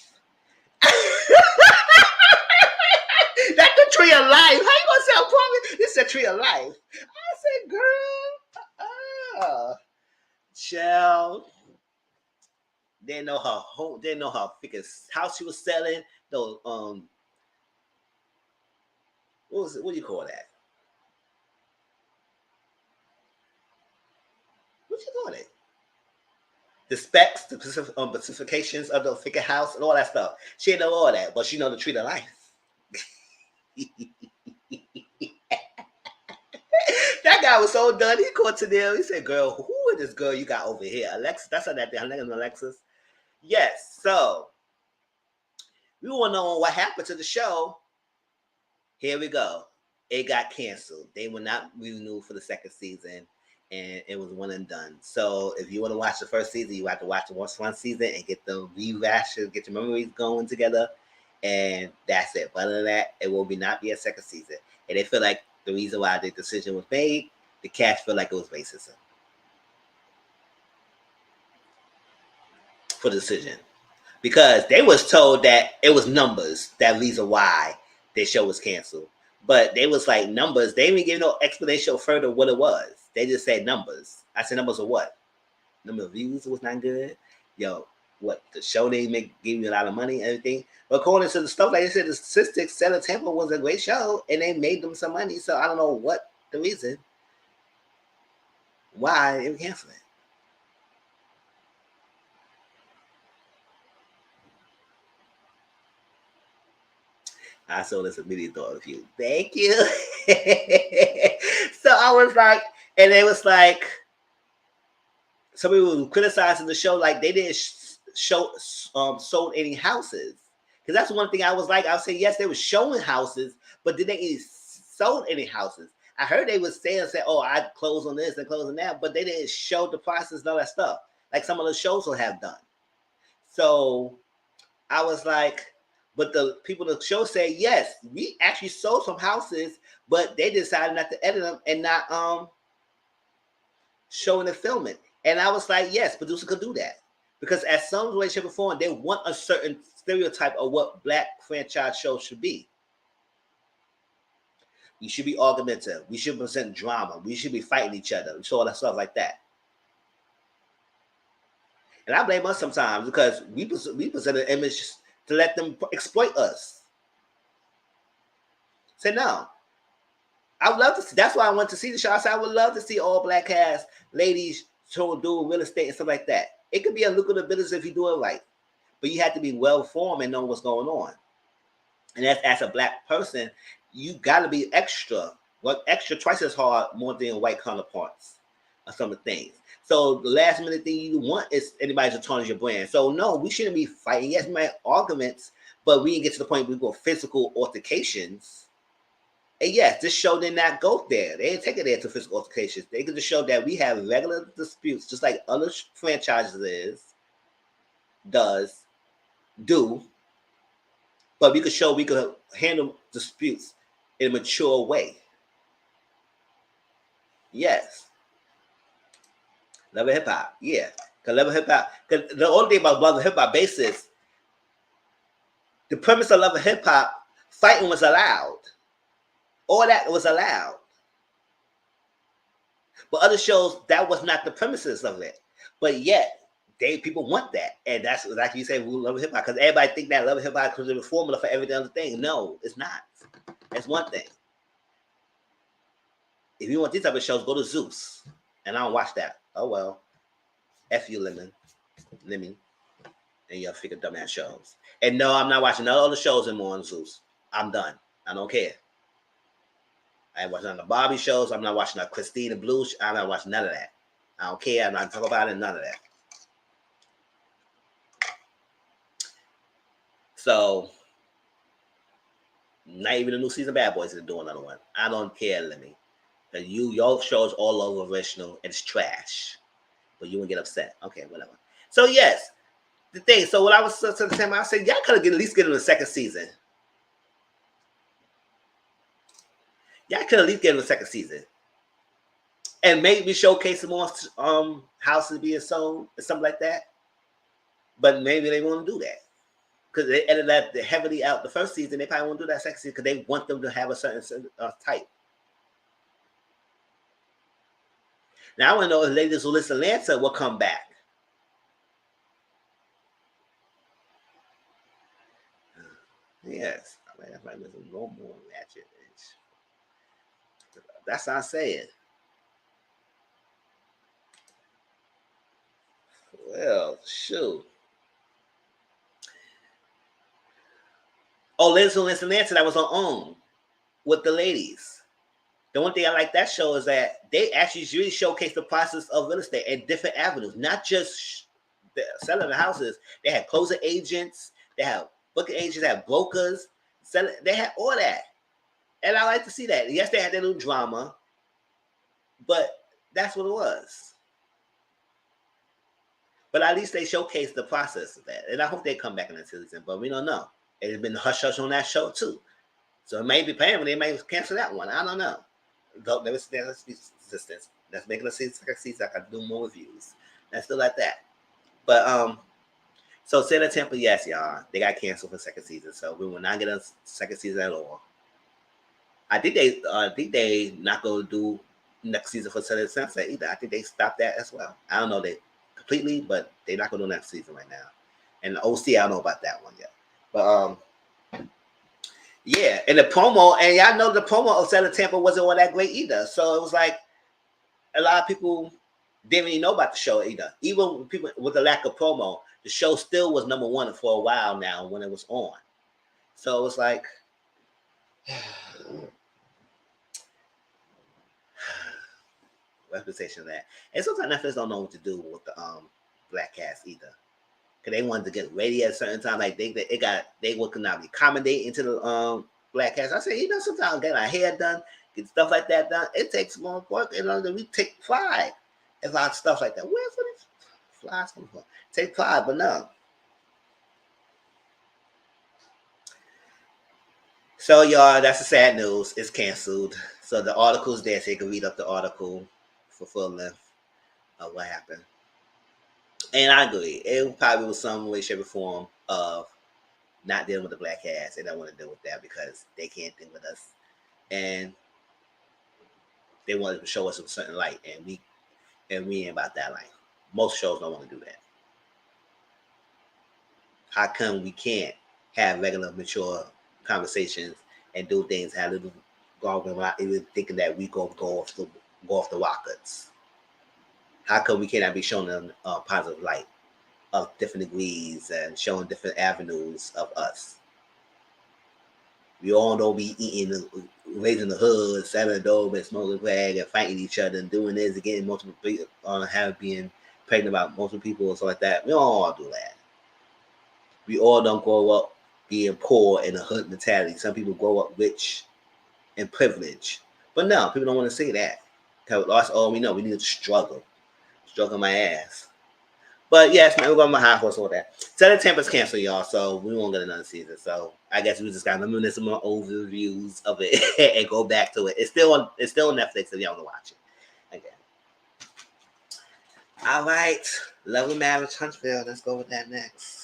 That's the tree of life. How you gonna say a promise? This is a tree of life. I said, girl, child. They know her home. They know her freaking house she was selling. Those what was it? What do you call that? What you call it? The specs, the specifications of the freaking house and all that stuff. She didn't know all that, but she know the tree of life. That guy was so done. He called to them. He said, "Girl, who is this girl you got over here, Alexis?" That's her that. Her name is Alexis. Yes. So we want to know what happened to the show. Here we go. It got canceled. They were not renewed for the second season, and it was one and done. So if you want to watch the first season, you have to watch the one season and get the rewatches, get your memories going together, and that's it. But other than that, it will not be a second season. And they feel like the reason why the decision was made, the cast feel like it was racism for the decision. Because they was told that it was numbers that reason why their show was canceled. But they was like numbers. They didn't give no explanation further what it was. They just said numbers. I said numbers of what? Number of views was not good. Yo, what the show they gave you a lot of money and everything. But according to the stuff, like I said, the statistics said Tampa was a great show and they made them some money. So I don't know what the reason why they were canceling. I saw this immediate thought of you. Thank you. So I was like, and it was like, some people were criticizing the show like they didn't sold any houses. Because that's one thing I was like, I would say, yes, they were showing houses, but did they sold any houses? I heard they was saying, oh, I close on this and close on that, but they didn't show the process and all that stuff, like some of the shows will have done. So I was like, but the people in the show say, yes, we actually sold some houses, but they decided not to edit them and not showing the filming. And I was like, yes, producer could do that. Because at some way, shape, or form, they want a certain stereotype of what black franchise shows should be. We should be argumentative. We should present drama. We should be fighting each other. So all that stuff like that. And I blame us sometimes because we present an image to let them exploit us. Say no. I would love to see. That's why I went to see the show. I said I would love to see all black cast ladies do real estate and stuff like that. It could be a lucrative business if you do it right, but you have to be well informed and know what's going on. And as a black person, you got to be extra, work extra twice as hard more than white counterparts on some of the things. So the last minute thing you want is anybody to tarnish your brand. So no, we shouldn't be fighting. Yes, we might have arguments, but we didn't get to the point where we go physical altercations. And yes, this show did not go there. They didn't take it there to physical altercations. They could just show that we have regular disputes, just like other franchises do. But we could show we could handle disputes in a mature way. Yes. Love and hip hop. Yeah. Because Love and hip hop, because the only thing about Love and hip hop basis, the premise of Love and hip hop, fighting was allowed. All that was allowed. But other shows, that was not the premises of it. But yet, people want that. And that's like you say, we love hip hop. Because everybody think that Love and hip hop is the formula for every other thing. No, it's not. That's one thing. If you want these type of shows, go to Zeus. And I don't watch that. Oh well. F you, Lemon, and your freaking dumbass shows. And no, I'm not watching none of the shows anymore on Zeus. I'm done. I don't care. I ain't watching none of the Barbie shows. I'm not watching the Christina Blue. I'm not watching none of that. I don't care. I'm not talking about it. None of that. So, not even the new season of Bad Boys is doing another one. I don't care, Lemmy. Because your show is all over original and it's trash. But you wouldn't get upset. Okay, whatever. So yes, the thing. So what I was saying, I said, y'all could have at least get in the second season. Y'all could at least get in the second season. And maybe showcase more houses being sold or something like that. But maybe they won't do that. Because they edited that heavily out the first season. They probably won't do that second season because they want them to have a certain type. Now I want to know if Ladies Who Listen Atlanta will come back. Yes. I mean, that's why there's no more ratchet. That's what I'm saying. Well, shoot. Oh, Ladies Who Listen Atlanta, that was on OWN with the ladies. The one thing I like that show is that they actually really showcase the process of real estate and different avenues, not just selling the houses. They had closing agents, they have booking agents, they have brokers, they had all that. And I like to see that. Yes, they had their little drama, but that's what it was. But at least they showcased the process of that. And I hope they come back in the season, but we don't know. It's been hush-hush on that show, too. So it may be paying, they may cancel that one. I don't know. Don't never stand resistance. That's making a season. I can do more reviews. And still like that. But so Santa Tampa, yes, y'all. They got canceled for second season. So we will not get a second season at all. I think they not gonna do next season for Santa Tampa either. I think they stopped that as well. I don't know they completely, but they're not gonna do next season right now. And the OC, I don't know about that one yet. But yeah, and the promo, and y'all know the promo of Santa Tampa wasn't all that great either. So it was like a lot of people didn't even know about the show either. Even people with the lack of promo, the show still was number one for a while now when it was on. So it was like reputation of that. And sometimes Netflix don't know what to do with the black cast either. Because they wanted to get ready at a certain time. Like they would not accommodate into the black cast. I say, sometimes get our hair done, get stuff like that done. It takes more work. We take pride in a lot of stuff like that. Where's these flies come from? Take pride, but no. So y'all, that's the sad news. It's canceled. So the article's there, so you can read up the article for full length of what happened. And I agree. It probably was some way, shape, or form of not dealing with the black cast. They don't want to deal with that because they can't deal with us. And they wanted to show us a certain light. And we ain't about that light. Most shows don't want to do that. How come we can't have regular, mature conversations and do things how little go without even thinking that we go off the rockets? How come we cannot be shown a positive light of different degrees and showing different avenues of us? We all don't be eating, raising the hood, selling the dope and smoking crack and fighting each other and doing this and getting multiple people, being pregnant about multiple people and stuff like that. We don't all do that. We all don't grow up being poor in a hood mentality. Some people grow up rich and privileged. But no, people don't want to say that. Because that's all we know. We need to struggle. Struggle my ass. But yes, man, we're going to my high horse over that. Santa Tampa's canceled, y'all, so we won't get another season. So I guess we just got to limit some more overviews of it and go back to it. It's still on Netflix if y'all want to watch it. Again. All right. Lovely Marriage Huntsville. Let's go with that next.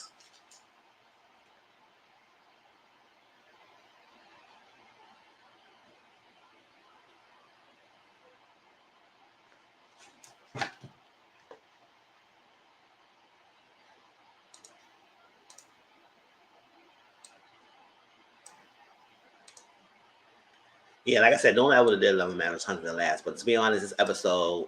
Yeah, like I said, don't ever did Love and Marriage Huntsville last. But to be honest, this episode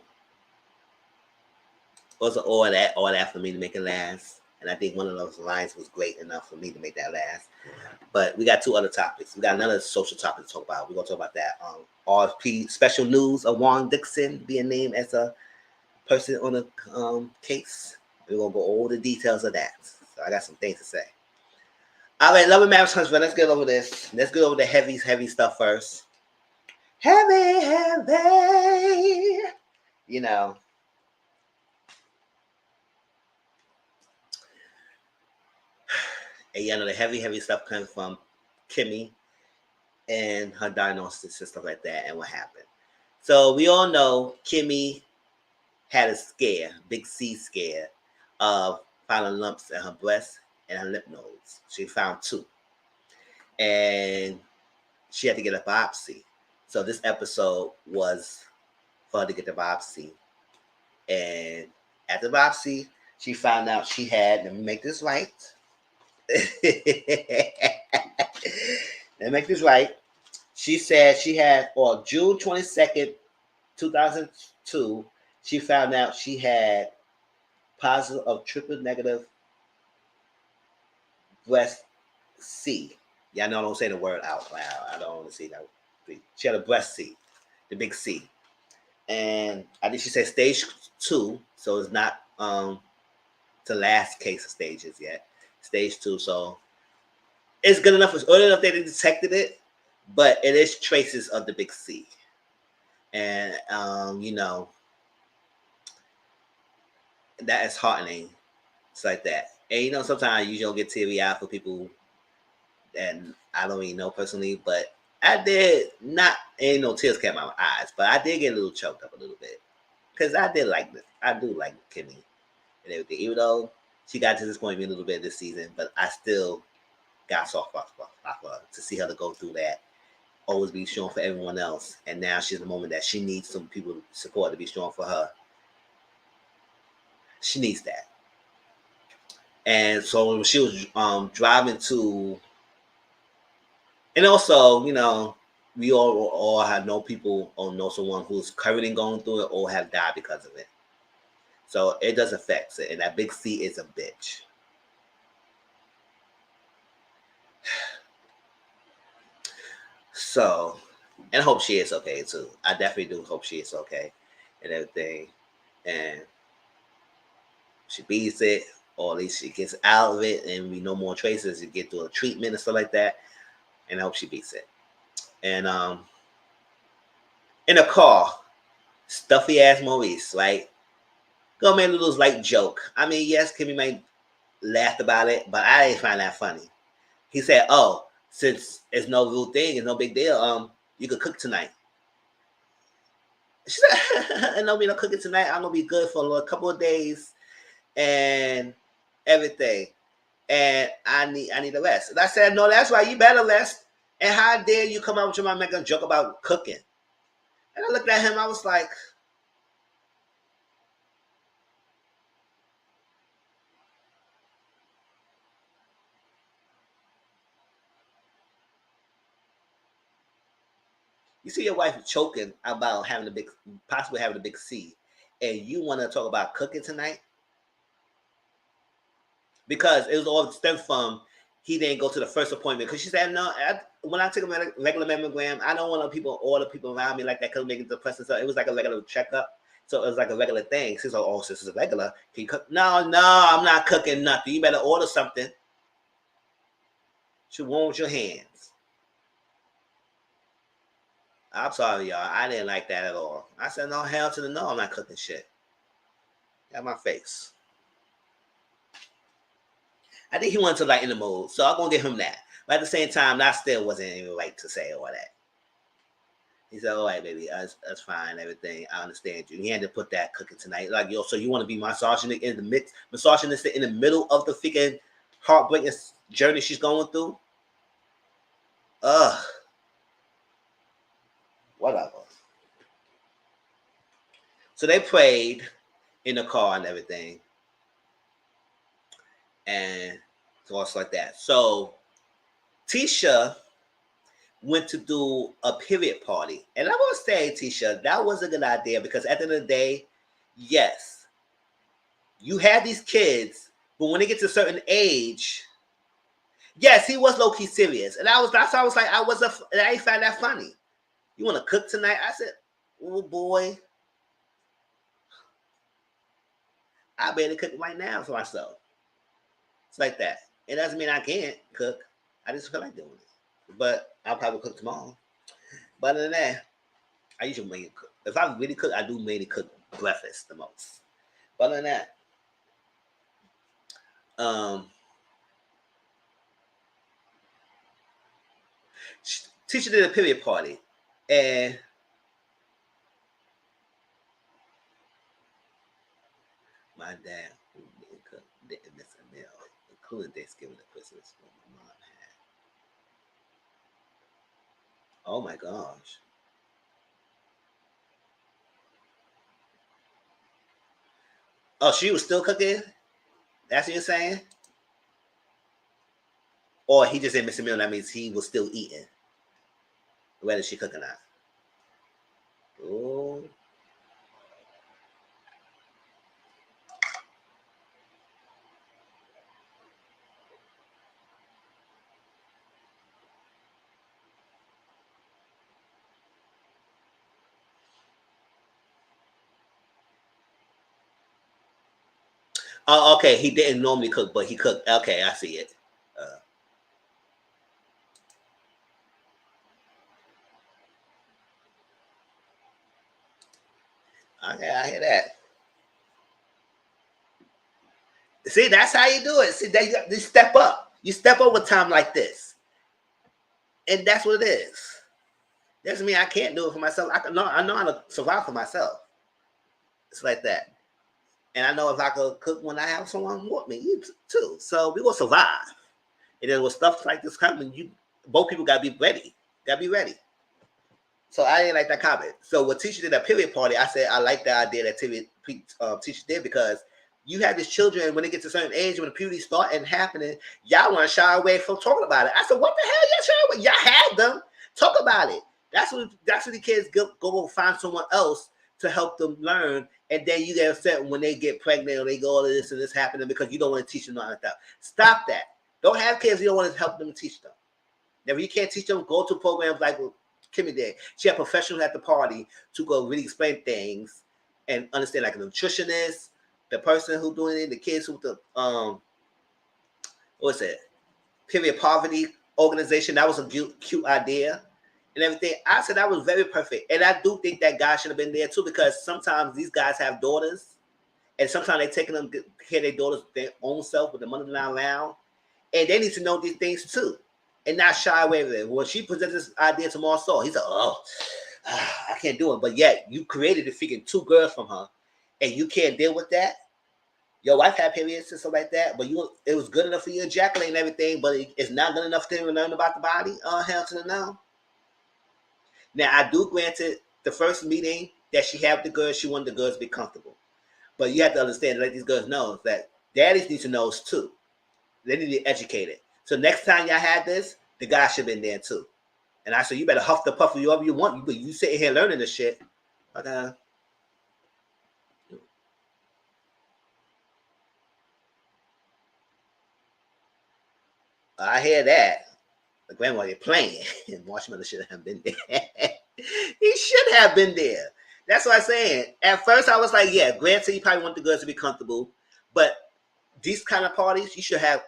wasn't all that for me to make it last. And I think one of those lines was great enough for me to make that last. But we got two other topics. We got another social topic to talk about. We're going to talk about that. RHOP special news of Juan Dixon being named as a person on the case. We're going to go over the details of that. So I got some things to say. All right, Love and Marriage Huntsville. Let's get over this. Let's get over the heavy stuff first. heavy. You know. And you know the heavy stuff comes from Kimmy and her diagnosis and stuff like that, and what happened. So we all know Kimmy had a scare, big C scare, of finding lumps in her breast and her lymph nodes. She found 2, and she had to get a biopsy. So this episode was for her to get the biopsy, and at the biopsy, she found out she had. Let me make this right. Let me make this right. She said she had on June 22nd, 2002, she found out she had positive of triple negative breast C. Y'all know I don't say the word out loud. I don't want to see that. She had a breast C, the big C. And I think she said stage 2, so it's not the last case of stages yet. Stage 2, so it's good enough. It's early enough that they detected it, but it is traces of the big C. And you know, that is heartening. It's like that. And you know, sometimes you don't get teary-eyed for people that I don't even know personally, but I did not. Ain't no tears came out of my eyes, but I did get a little choked up a little bit because I did like this. I do like Kimmy and everything, even though she got to disappoint me a little bit this season, but I still got soft spot for her to see her to go through that. Always be strong for everyone else, and now she's in the moment that she needs some people to support to be strong for her. She needs that. And so when she was driving to, and also, you know, we all have know people or know someone who's currently going through it or have died because of it. So it does affect it, and that big C is a bitch. So, and I hope she is okay too. I definitely do hope she is okay and everything. And she beats it, or at least she gets out of it, and we know more traces to get through a treatment and stuff like that. And I hope she beats it. And in a car, stuffy ass Maurice, right? Go make a little light joke. I mean, yes, Kimmy might laugh about it, but I didn't find that funny. He said, "Oh, since it's no real thing, it's no big deal. You could cook tonight." She said, "And no, we don't cook it tonight. I'm gonna be good for a couple of days and everything. And I need a rest." And I said, "No, that's right. You better rest. And how dare you come out with your mom making a joke about cooking?" And I looked at him. I was like, "You see your wife choking about possibly having a big C, and you want to talk about cooking tonight?" Because it was all stemmed from he didn't go to the first appointment. Because she said, "No, when I take a regular mammogram, I don't want all the people around me like that because making depressing." So it was like a regular checkup. So it was like a regular thing. She's like, "Oh, this is a regular. Can you cook?" No, I'm not cooking nothing. You better order something. She won't with your hands. I'm sorry, y'all. I didn't like that at all. I said, "No, hell to the no. I'm not cooking shit." Got my face. I think he wanted to lighten the mood, so I'm gonna give him that. But at the same time, that still wasn't even right to say all that. He said, "All right, baby, that's fine, everything. I understand you." He had to put that cooking tonight. Like, yo, so you want to be misogynist in the middle of the freaking heartbreaking journey she's going through? Ugh. Whatever. So they prayed in the car and everything. And thoughts like that. So Tisha went to do a period party. And I will say, Tisha, that was a good idea because at the end of the day, yes, you have these kids, but when they get to a certain age, yes, he was low-key serious. And that's why I was like, I ain't find that funny. "You want to cook tonight?" I said, "Oh boy, I barely cook right now for myself." It's like that. It doesn't mean I can't cook. I just feel like doing it. But I'll probably cook tomorrow. But other than that, I usually mainly cook. If I really cook, I do mainly cook breakfast the most. But other than that, teacher did a period party, and my dad, who didn't cook, didn't miss a meal, including Thanksgiving and Christmas when my mom had. Oh my gosh. Oh, she was still cooking? That's what you're saying? Or he just didn't miss a meal, that means he was still eating, whether she cooking or not. Oh. Oh, okay. He didn't normally cook, but he cooked. Okay, I see it. Okay, I hear that. See, that's how you do it. See, you step up. You step up with time like this, and that's what it is. Doesn't mean I can't do it for myself. I know how to survive for myself. It's like that, and I know if I could cook when I have someone with me too. So we will survive. And then with stuff like this coming, you both people gotta be ready. Gotta be ready. So I didn't like that comment. So what teacher did at period party, I said I like the idea that teacher did because you have these children when they get to a certain age, when the puberty start and happening, y'all want to shy away from talking about it. I said, what the hell y'all shy away? Y'all have them. Talk about it. That's what the kids go find someone else to help them learn. And then you get upset when they get pregnant or they go all of this and this happening because you don't want to teach them all that stuff. Stop that. Don't have kids you don't want to help them teach them. If you can't teach them, go to programs like Kimmy did. She had professionals at the party to go really explain things and understand, like a nutritionist, the person who doing it, the kids who the what's it? Period poverty organization. That was a cute idea and everything. I said that was very perfect, and I do think that guy should have been there too because sometimes these guys have daughters, and sometimes they're taking them care of their daughters their own self with the mother not around, and they need to know these things too. And not shy away with it. When she presented this idea to Marcel, he said, "Oh, I can't do it." But yet, you created a freaking 2 girls from her, and you can't deal with that. Your wife had periods and stuff like that, but it was good enough for you to ejaculate and everything, but it's not good enough to learn about the body. Hell to the no. Now, I do granted the first meeting that she had with the girls, she wanted the girls to be comfortable. But you have to understand, let these girls know that daddies need to know too. They need to be educated. So next time y'all had this, the guy should have been there too. And I said, you better huff the puff whatever you want. You sitting here learning this shit. But I hear that. The grandmother playing. And Marshmallow should have been there. He should have been there. That's what I'm saying. At first, I was like, yeah, granted, you probably want the girls to be comfortable. But these kind of parties, you should have.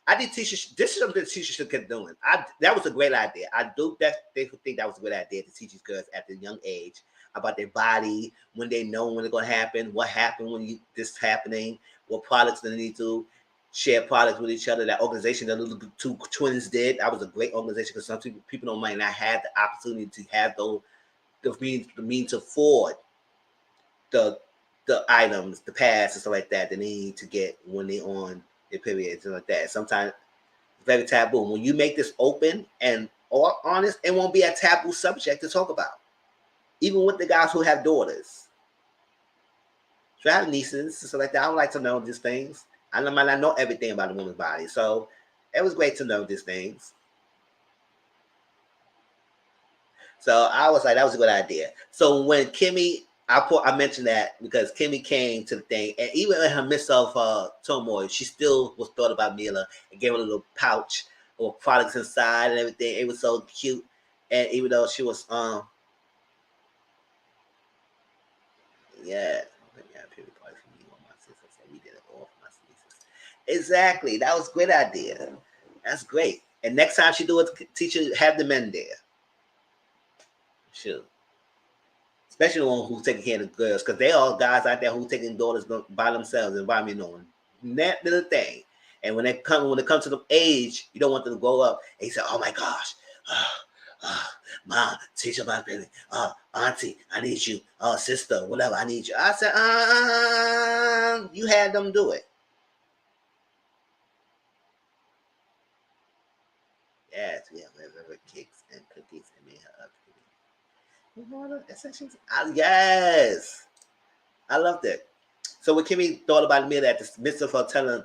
I did teachers. This is something teachers should keep doing. That was a great idea. I do think that was a good idea to teach these girls at the young age about their body, when they know when it's going to happen, what happened when this happening, what products they need to share products with each other. That organization that the two twins did, that was a great organization because some people don't might not have the opportunity to have the means to afford the items, the pads and stuff like that they need to get when they on their periods and like that. Sometimes it's very taboo. When you make this open and all honest, it won't be a taboo subject to talk about. Even with the guys who have daughters. So I have nieces and stuff like that. I don't like to know these things. I might not know everything about a woman's body. So it was great to know these things. So I was like, that was a good idea. So when Kimmy, I mentioned that because Kimmy came to the thing, and even in her midst of turmoil, she still was thought about Mila and gave her a little pouch or products inside and everything. It was so cute. And even though she was, yeah, period party for me on my sister. So we did it all for my sisters. Exactly. That was a great idea. That's great. And next time she do it, teacher have the men there. Sure. especially the one who's taking care of the girls, because they all guys out there who taking daughters by themselves and by me knowing that little thing. And when it comes to the age, you don't want them to grow up and you say, "Oh my gosh, mom, teacher, my baby, auntie, I need you, sister, whatever, I need you." I said, you had them do it. Yes, we have ever cakes and cookies and made her up. Yes, I loved it. So when Kimmy thought about me at the midst of her telling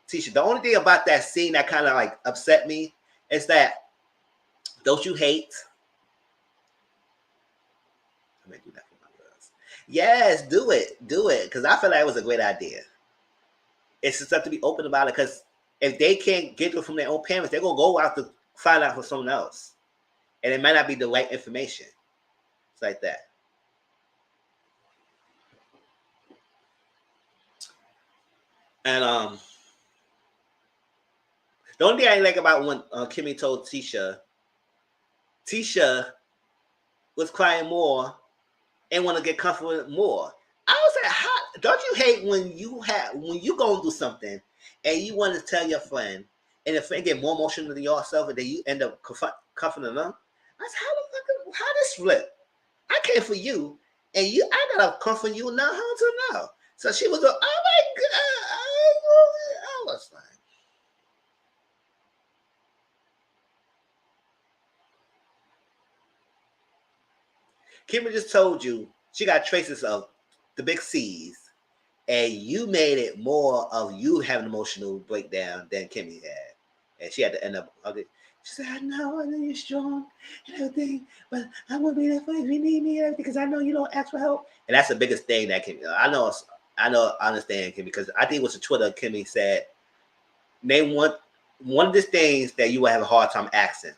Tisha, the only thing about that scene that kind of like upset me is that, don't you hate? I may do that for my girls. Yes, do it, because I feel like it was a great idea. It's just up to be open about it, because if they can't get it from their own parents, they're gonna go out to find out from someone else, and it might not be the right information. It's like that. And the only thing I like about when Kimmy told Tisha was crying more and want to get comforted more. I was like, how don't you hate when you go do something and you want to tell your friend, and the friend get more emotional than yourself, and then you end up comforting them? I said, how this flip? I came for you, and I gotta comfort you now. How to know? So she was like, oh my god, I was like. Kimmy just told you she got traces of the big C's, and you made it more of you having an emotional breakdown than Kimmy had. And she had to end up hugging. She said, I know you're strong and everything, but I want to be there for you if you need me and everything, because I know you don't ask for help. And that's the biggest thing that Kimmy, I understand Kimmy, because I think it was a Twitter Kimmy said, name one of the things that you will have a hard time asking,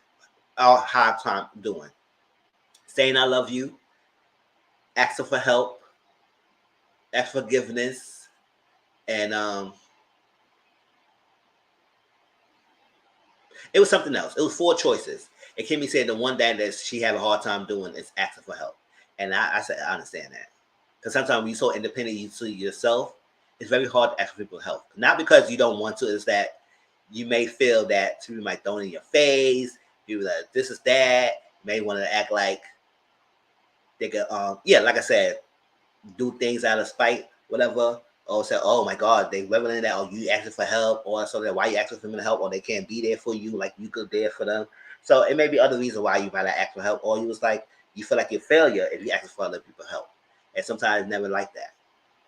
or hard time doing. Saying I love you, asking for help, ask forgiveness, and it was something else. It was 4 choices. And Kimmy said the one that she had a hard time doing is asking for help. And I said, I understand that. Because sometimes when you're so independent, you see yourself, it's very hard to ask for people help. Not because you don't want to, it's that you may feel that people might throw it in your face, people like, this is that. You may want to act like they could, like I said, do things out of spite, whatever, or say, oh my God, they reveling that, or you asking for help, or so that why you asking for them to help, or they can't be there for you like you could there for them. So it may be other reasons why you might not ask for help, or you was like, you feel like you're a failure if you ask for other people help. And sometimes it's never like that.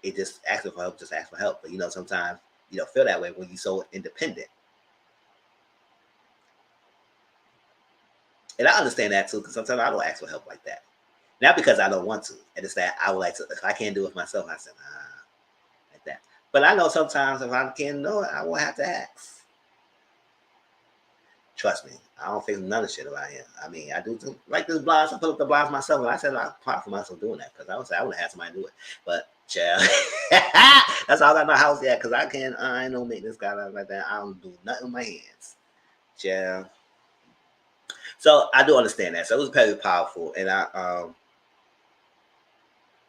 It just asking for help, just ask for help. But sometimes you don't feel that way when you're so independent. And I understand that too, because sometimes I don't ask for help like that. Not because I don't want to. And it's that I would like to, if I can't do it myself, I said, like that. But I know sometimes if I can't do it, I won't have to ask. Trust me, I don't fix none of shit around here. I mean, I do like this blinds. I put up the blinds myself, and I said I'm proud for myself doing that, because I would say I would have had somebody do it. But child, that's all I got in my house yet, because I ain't no maintenance guy like that. I don't do nothing with my hands. Child. So I do understand that. So it was very powerful, and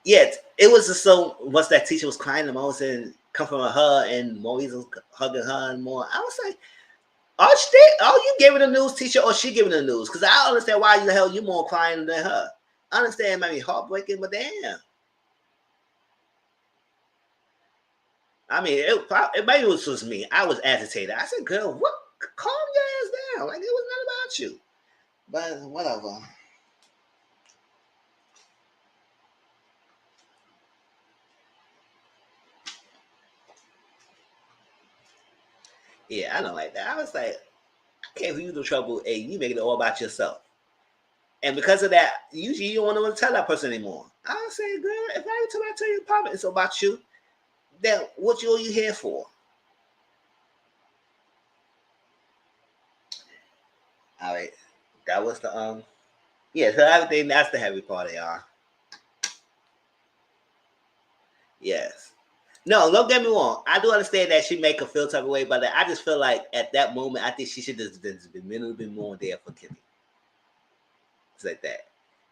it was just so once that teacher was crying the most and comforting her, and Maurice was hugging her and more. I was like, are you giving the news, teacher, or she giving the news? Because I don't understand why the hell you more crying than her. I understand it might be heartbreaking, but damn. I mean, it maybe it was just me. I was agitated. I said, girl, what? Calm your ass down. Like, it was not about you. But whatever. Yeah, I don't like that. I was like, I can't for you the trouble, and you make it all about yourself. And because of that, usually you don't want to tell that person anymore. I would say, girl, if I tell you problem, it's about you, then what are you here for? All right. That was the so everything, that's the heavy part, y'all. Yes. No, don't get me wrong. I do understand that she make her feel type of way, but I just feel like at that moment, I think she should just been a little bit more there for Kimmy. It's like that.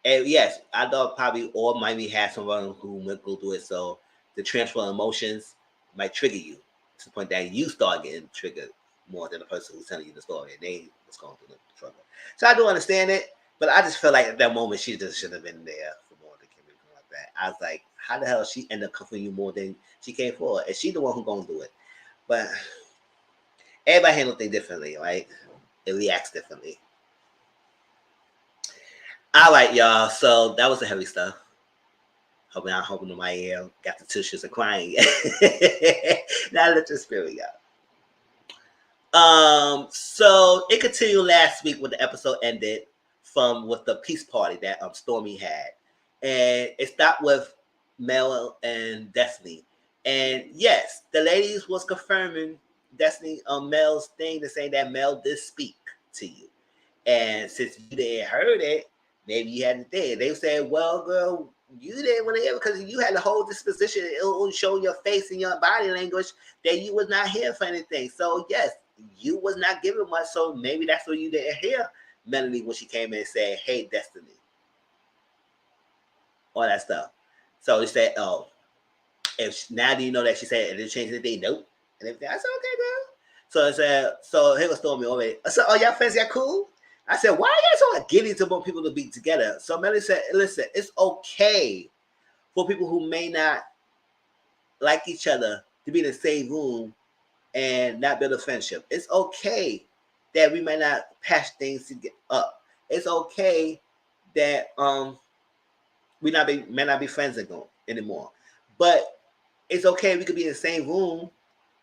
And yes, I thought probably or might be had someone who went go through it. So the transfer of emotions might trigger you to the point that you start getting triggered more than the person who's telling you the story and they was going through the struggle. So I do understand it, but I just feel like at that moment she just should have been there for more than Kimmy like that. I was like, how the hell she ended up comforting you more than she came for? And she the one who gonna do it. But everybody handle things differently, right? It reacts differently. All right, y'all. So that was the heavy stuff. I'm hoping my ear got the tissues of crying. Now let your spirit go. So it continued last week when the episode ended from with the peace party that Stormy had, and it stopped with Mel and Destiny. And yes, the ladies was confirming Destiny Mel's thing to say that Mel did speak to you, and since you didn't heard it, maybe you hadn't think. They said, "Well, girl, you didn't want to hear it because you had the whole disposition. It will show your face and your body language that you was not here for anything." So yes, you was not giving much. So maybe that's what you didn't hear Melanie when she came in and said, "Hey, Destiny," all that stuff. So they said, "Oh, if now do you know that she said it didn't change anything?" Nope. And everything. I said, "Okay, girl." So I said, so here was Stormy already. I said, "Oh, y'all friends got cool?" I said, "Why are you so giddy to want people to be together?" So Melanie said, "Listen, it's okay for people who may not like each other to be in the same room and not build a friendship. It's okay that we may not patch things to get up. It's okay that we may not be friends anymore. But it's okay we could be in the same room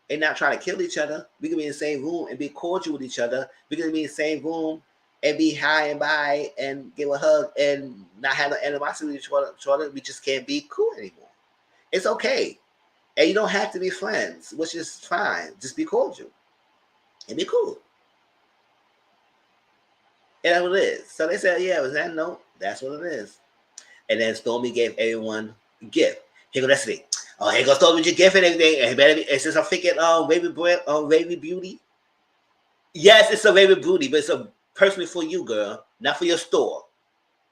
and not try to kill each other. We could be in the same room and be cordial with each other. We could be in the same room and be high and by and give a hug and not have no animosity with each other. We just can't be cool anymore. It's okay. And you don't have to be friends, which is fine. Just be cordial and be cool. And that's what it is. So they said, yeah, was that note? That's what it is. And then Stormy gave everyone a gift. Here go Destiny. Oh, here goes Stormy with your gift and everything. And it's just a freaking Wavy Beauty. Yes, it's a Wavy Beauty, but it's a personally for you, girl, not for your store.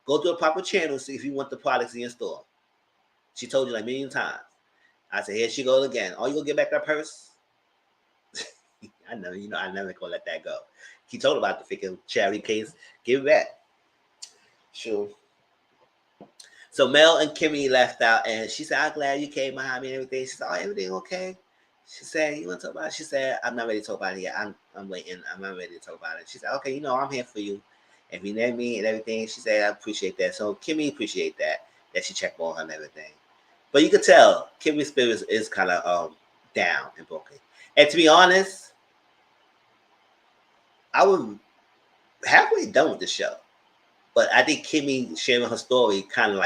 Go to a proper channel, see if you want the products in your store. She told you like a million times. I said, here she goes again. Oh, you gonna get back that purse? I know, I never gonna let that go. He told about the freaking charity case. Give it back. Sure. So Mel and Kimmy left out, and she said, "I'm glad you came behind me and everything." She said, "Oh, everything okay?" She said, "You want to talk about it?" She said, "I'm not ready to talk about it yet. I'm waiting. I'm not ready to talk about it." She said, "Okay, I'm here for you. If you need me and everything," she said, "I appreciate that." So Kimmy appreciate that she checked on her and everything. But you could tell Kimmy's spirit is kind of down and broken. And to be honest, I was halfway done with the show. But I think Kimmy sharing her story kind of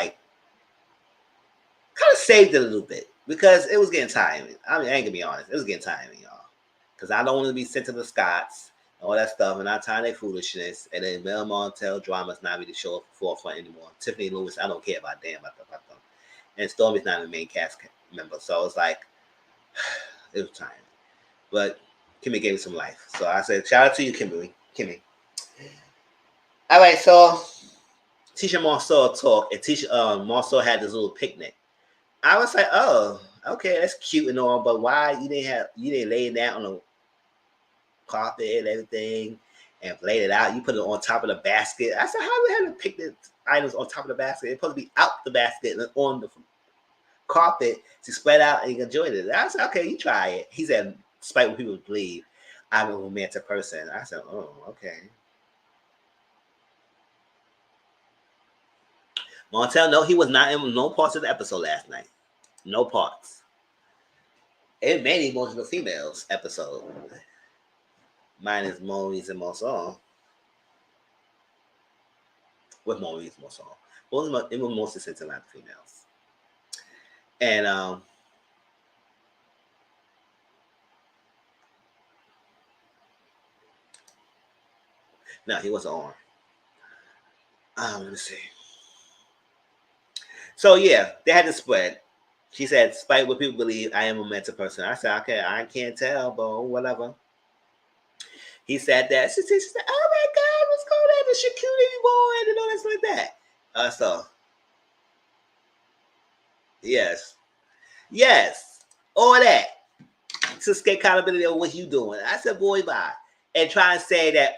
saved it a little bit because it was getting tiring. I mean, I ain't gonna be honest, it was getting tiring, y'all. Because I don't want to be sent to the Scots and all that stuff, and I tired of their foolishness. And then Mel Montel drama's not really show up forefront anymore. Tiffany Lewis, I don't care about damn about them. And Stormy's not a main cast member, so it's like it was tiring. But Kimmy gave me some life, so I said, shout out to you, Kimmy. All right, so Tisha Marceau talk, and Tisha Marceau had this little picnic. I was like, oh, okay, that's cute and all, but why you didn't lay it down on the carpet and everything and laid it out? You put it on top of the basket. I said, how do we have the picnic items on top of the basket? It's supposed to be out the basket and on the carpet to spread out and you enjoy it. I said, okay, you try it. He said, despite what people believe, I'm a romantic person. I said, oh, okay. Montel, no, he was not in no parts of the episode last night. No parts. It made emotional females episode. Minus Maurice and Monson. With Maurice and Monson. It was mostly sentimental females. And no, he wasn't on. Let me see. So yeah, they had to spread. She said, despite what people believe, I am a mental person. I said, okay, I can't tell, but whatever. He said that. She said, oh my God, what's going on? The charcuterie board and all that like that. So yes, yes, all that to escape accountability of what you doing. I said, boy, bye, and try and say that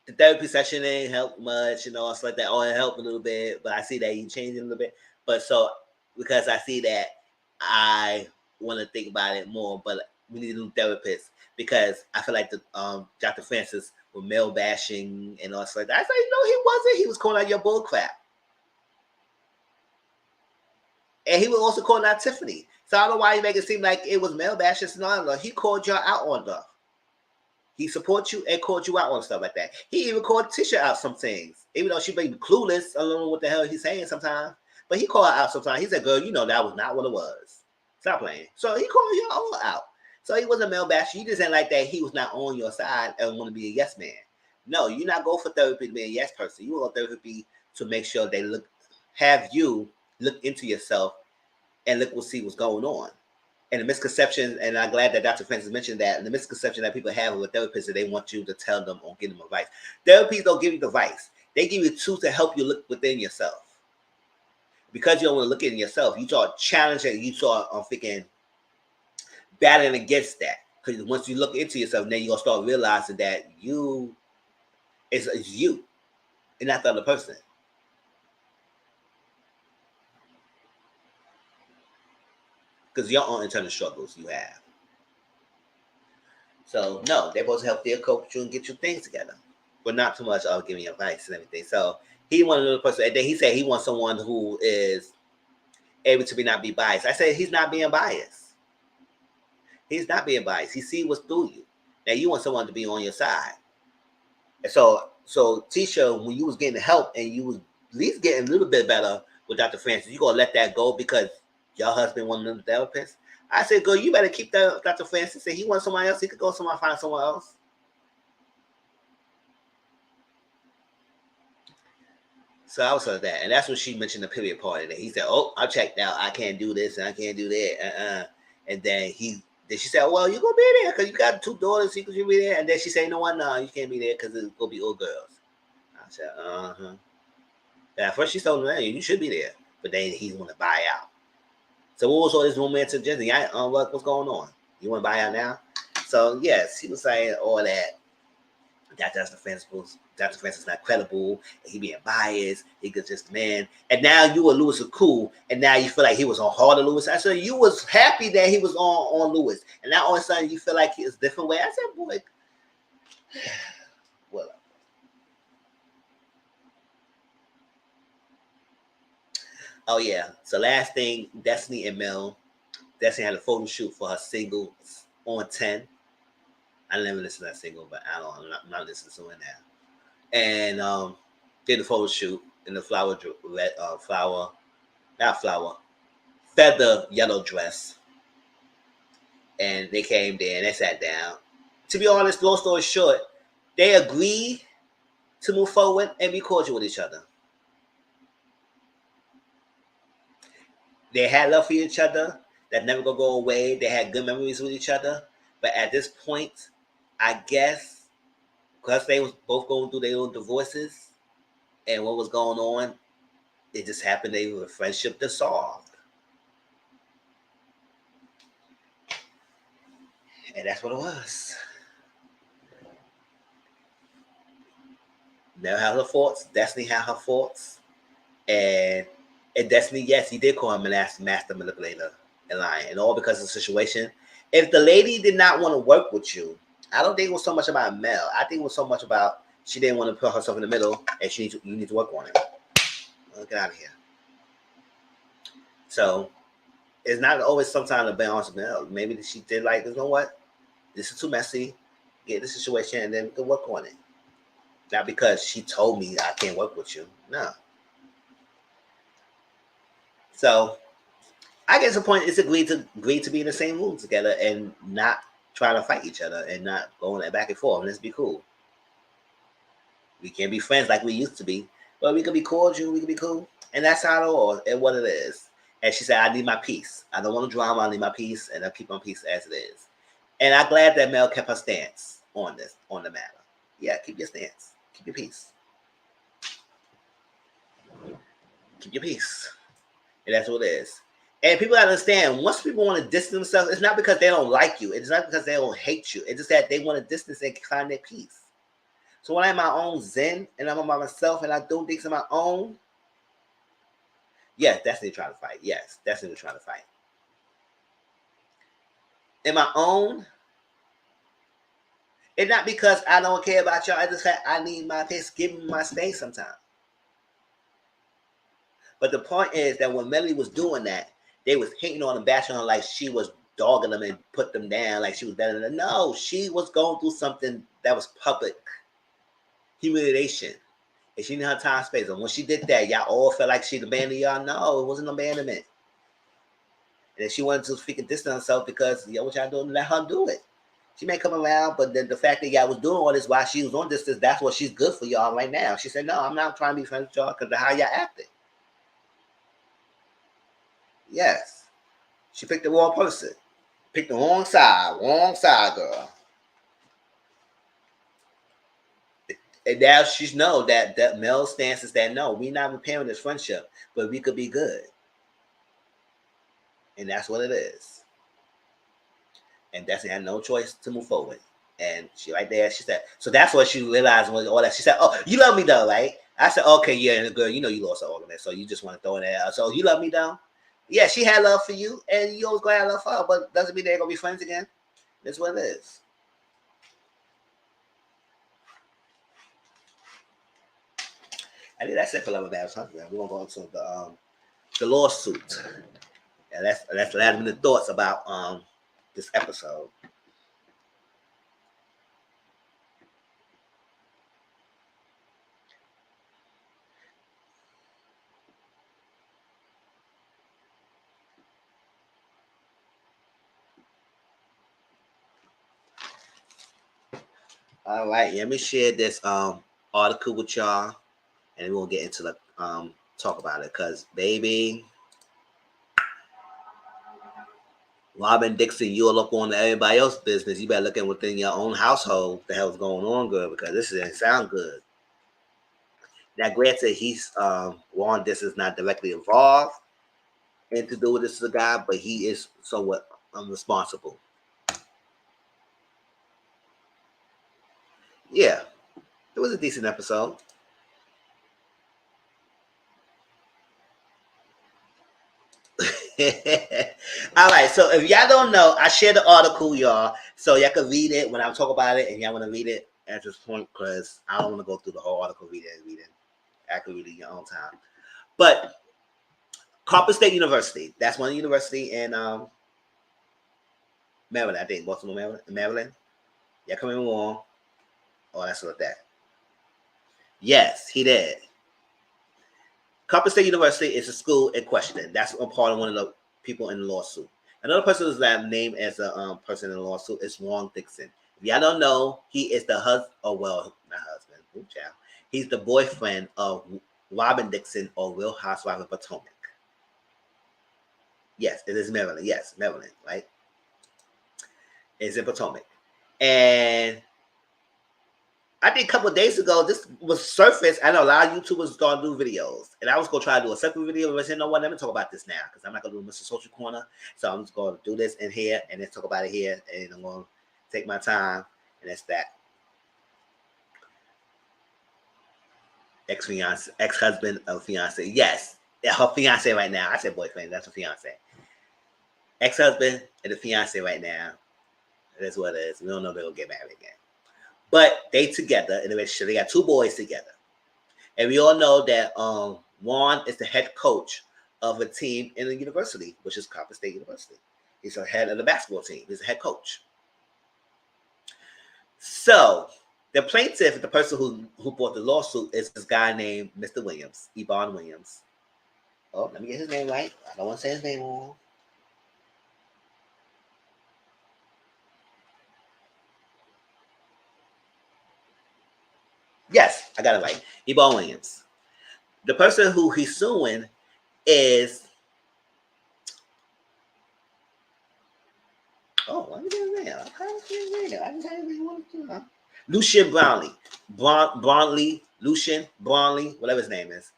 the therapy session ain't helped much, it's like that. Oh, it helped a little bit, but I see that you changing a little bit. But so because I see that, I want to think about it more. But we need a new therapist because I feel like the Dr. Francis was male bashing and all like that. I said, no, he wasn't. He was calling out your bull crap, and he was also calling out Tiffany. So I don't know why you make it seem like it was male bashing. No, he called y'all out on stuff. He supports you and called you out on stuff like that. He even called Tisha out some things, even though she may be clueless. I don't know what the hell he's saying sometimes, but he called her out sometimes. He said, "Girl, that was not what it was. Stop playing." So he called you all out. So he wasn't male bashing. You just ain't like that. He was not on your side and want to be a yes man. No, you're not going for therapy to be a yes person. You want therapy to make sure they have you look into yourself and see what's going on. And the misconception, and I'm glad that Dr. Francis mentioned that, and the misconception that people have with therapists that they want you to tell them or give them advice. Therapists don't give you advice. They give you tools to help you look within yourself. Because you don't want to look in yourself, you start challenging, you start freaking battling against that. Because once you look into yourself, then you're going to start realizing that it's you and not the other person. Because your own internal struggles you have. So no, they're supposed to help their coach you and get your things together, but not too much of giving advice and everything. So he wanted another person, and then he said he wants someone who is able to not be biased. I said he's not being biased. He's not being biased. He sees what's through you. Now you want someone to be on your side. And so Tisha, when you was getting help and you was at least getting a little bit better with Dr. Francis, you gonna let that go because your husband wanted another therapist? I said, girl, you better keep that Dr. Francis. Say he wants somebody else, he could go somewhere find someone else. So I was like that, and that's when she mentioned the period party. That he said, "Oh, I checked out. I can't do this and I can't do that." And then she said, "Well, you're gonna be there because you got 2 daughters. You could be there." And then she said, "No, you can't be there because it's gonna be old girls." I said, And at first she told me, "You should be there," but then he's want to buy out. So what was all this romantic agenda? What's going on? You want to buy out now? So yes, he was saying all that. Dr. Francis is not credible, and he being biased, he could just man. And now you and Lewis are cool, and now you feel like he was on harder Lewis. I said you was happy that he was on Lewis, and now all of a sudden you feel like it's a different way. I said, boy, well. Oh yeah. So last thing, Destiny and Mel. Destiny had a photo shoot for her single on 10. I never listened to that single, but I'm not listening to it now. And did the photo shoot in the feather yellow dress. And they came there and they sat down. To be honest, long story short, they agreed to move forward and be cordial with each other. They had love for each other. That never gonna go away. They had good memories with each other. But at this point, I guess because they was both going through their own divorces and what was going on, it just happened they were friendship dissolved. And that's what it was. Mel had her faults. Destiny had her faults. And Destiny, yes, he did call him a master manipulator and lying. And all because of the situation. If the lady did not want to work with you, I don't think it was so much about Mel. I think it was so much about she didn't want to put herself in the middle and you need to work on it. Well, get out of here. So it's not always sometimes a balance of Mel. Maybe she did like, you know what? This is too messy. Get the situation and then we can work on it. Not because she told me I can't work with you. No. So I guess the point is agreed to be in the same room together and not trying to fight each other and not going back and forth. Let's be cool. We can't be friends like we used to be, but we can be cordial. We can be cool, and that's how it all and what it is. And she said, "I need my peace. I don't want to drama. I need my peace, and I'll keep my peace as it is." And I'm glad that Mel kept her stance on the matter. Yeah, keep your stance. Keep your peace. keep your peace. And that's what it is. And people understand, once people want to distance themselves, it's not because they don't like you. It's not because they don't hate you. It's just that they want to distance and find their peace. So when I'm my own zen and I'm by myself and I do things on my own, yes, definitely trying to fight. Yes, definitely trying to fight. In my own, it's not because I don't care about y'all. I just said I need my space. Give me my space sometimes. But the point is that when Melody was doing that, they was hating on and bashing on her like she was dogging them and put them down like she was better than them. No, she was going through something that was public humiliation. And she didn't have time space. And when she did that, y'all all felt like she abandoned y'all. No, it wasn't abandonment. And she wanted to freaking distance herself because what y'all doing? Let her do it. She may come around, but then the fact that y'all was doing all this while she was on distance, that's what she's good for y'all right now. She said, no, I'm not trying to be friends with y'all because of how y'all acting. Yes. She picked the wrong person. Picked the wrong side, girl. And now she's know that Mel's stance is that no, we're not repairing this friendship, but we could be good. And that's what it is. And Destiny had no choice to move forward. And she right there, she said, so that's what she realized when all that. She said, oh, you love me though, right? I said, okay, yeah, and the girl, you know you lost an organ, so you just want to throw it out. So you love me though? Yeah, she had love for you, and you always gonna have love for her, but doesn't mean they're gonna be friends again. That's what it is. I think that's it for Love and Marriage, huh? We're gonna go into the lawsuit. And that's the last minute thoughts about this episode. All right, let me share this article with y'all, and we'll get into the talk about it. Cause baby, Juan Dixon, you all up on everybody else's business. You better look at within your own household what the hell's going on, girl, because this doesn't sound good. Now, granted, he's Juan Dixon is not directly involved in to do with this guy, but he is somewhat responsible. Yeah, it was a decent episode. All right, so if y'all don't know, I shared the article, y'all, so y'all can read it when I talk about it, and y'all want to read it at this point because I don't want to go through the whole article, read it. I can read it in your own time. But Tampa State University, that's one university in Maryland, I think, Baltimore, Maryland. Y'all coming along? Oh, that's what that. Yes, he did. Tampa State University is a school in question. That's a part of one of the people in the lawsuit. Another person who's named as a person in the lawsuit is Juan Dixon. If y'all don't know, he is the husband, not husband, child. He's the boyfriend of Robin Dixon or Real Housewives of Potomac. Yes, it is Maryland. Yes, Maryland, right? It's in Potomac. And I think a couple of days ago, this was surfaced. I know a lot of YouTubers gonna do videos, and I was gonna try to do a separate video. But I said, no, what? Let me talk about this now because I'm not gonna do Mr. Social Corner. So I'm just gonna do this in here and then talk about it here, and I'm gonna take my time, and that's that. Ex-husband of fiance. Yes, her fiance right now. I said boyfriend. That's a fiance. Ex-husband and the fiance right now. That's what it is. We don't know if they're gonna get married again. But they together in a relationship. They got 2 boys together. And we all know that Juan is the head coach of a team in the university, which is Tampa State University. He's the head of the basketball team. He's the head coach. So the plaintiff, the person who brought the lawsuit, is this guy named Mr. Williams, Ebon Williams. Oh, let me get his name right. I don't want to say his name wrong. Yes, I got it right. Ebon Williams. The person who he's suing is let me get his name. I didn't have anything want to do. Lucian Brownlee. Lucian Brownlee, whatever his name is.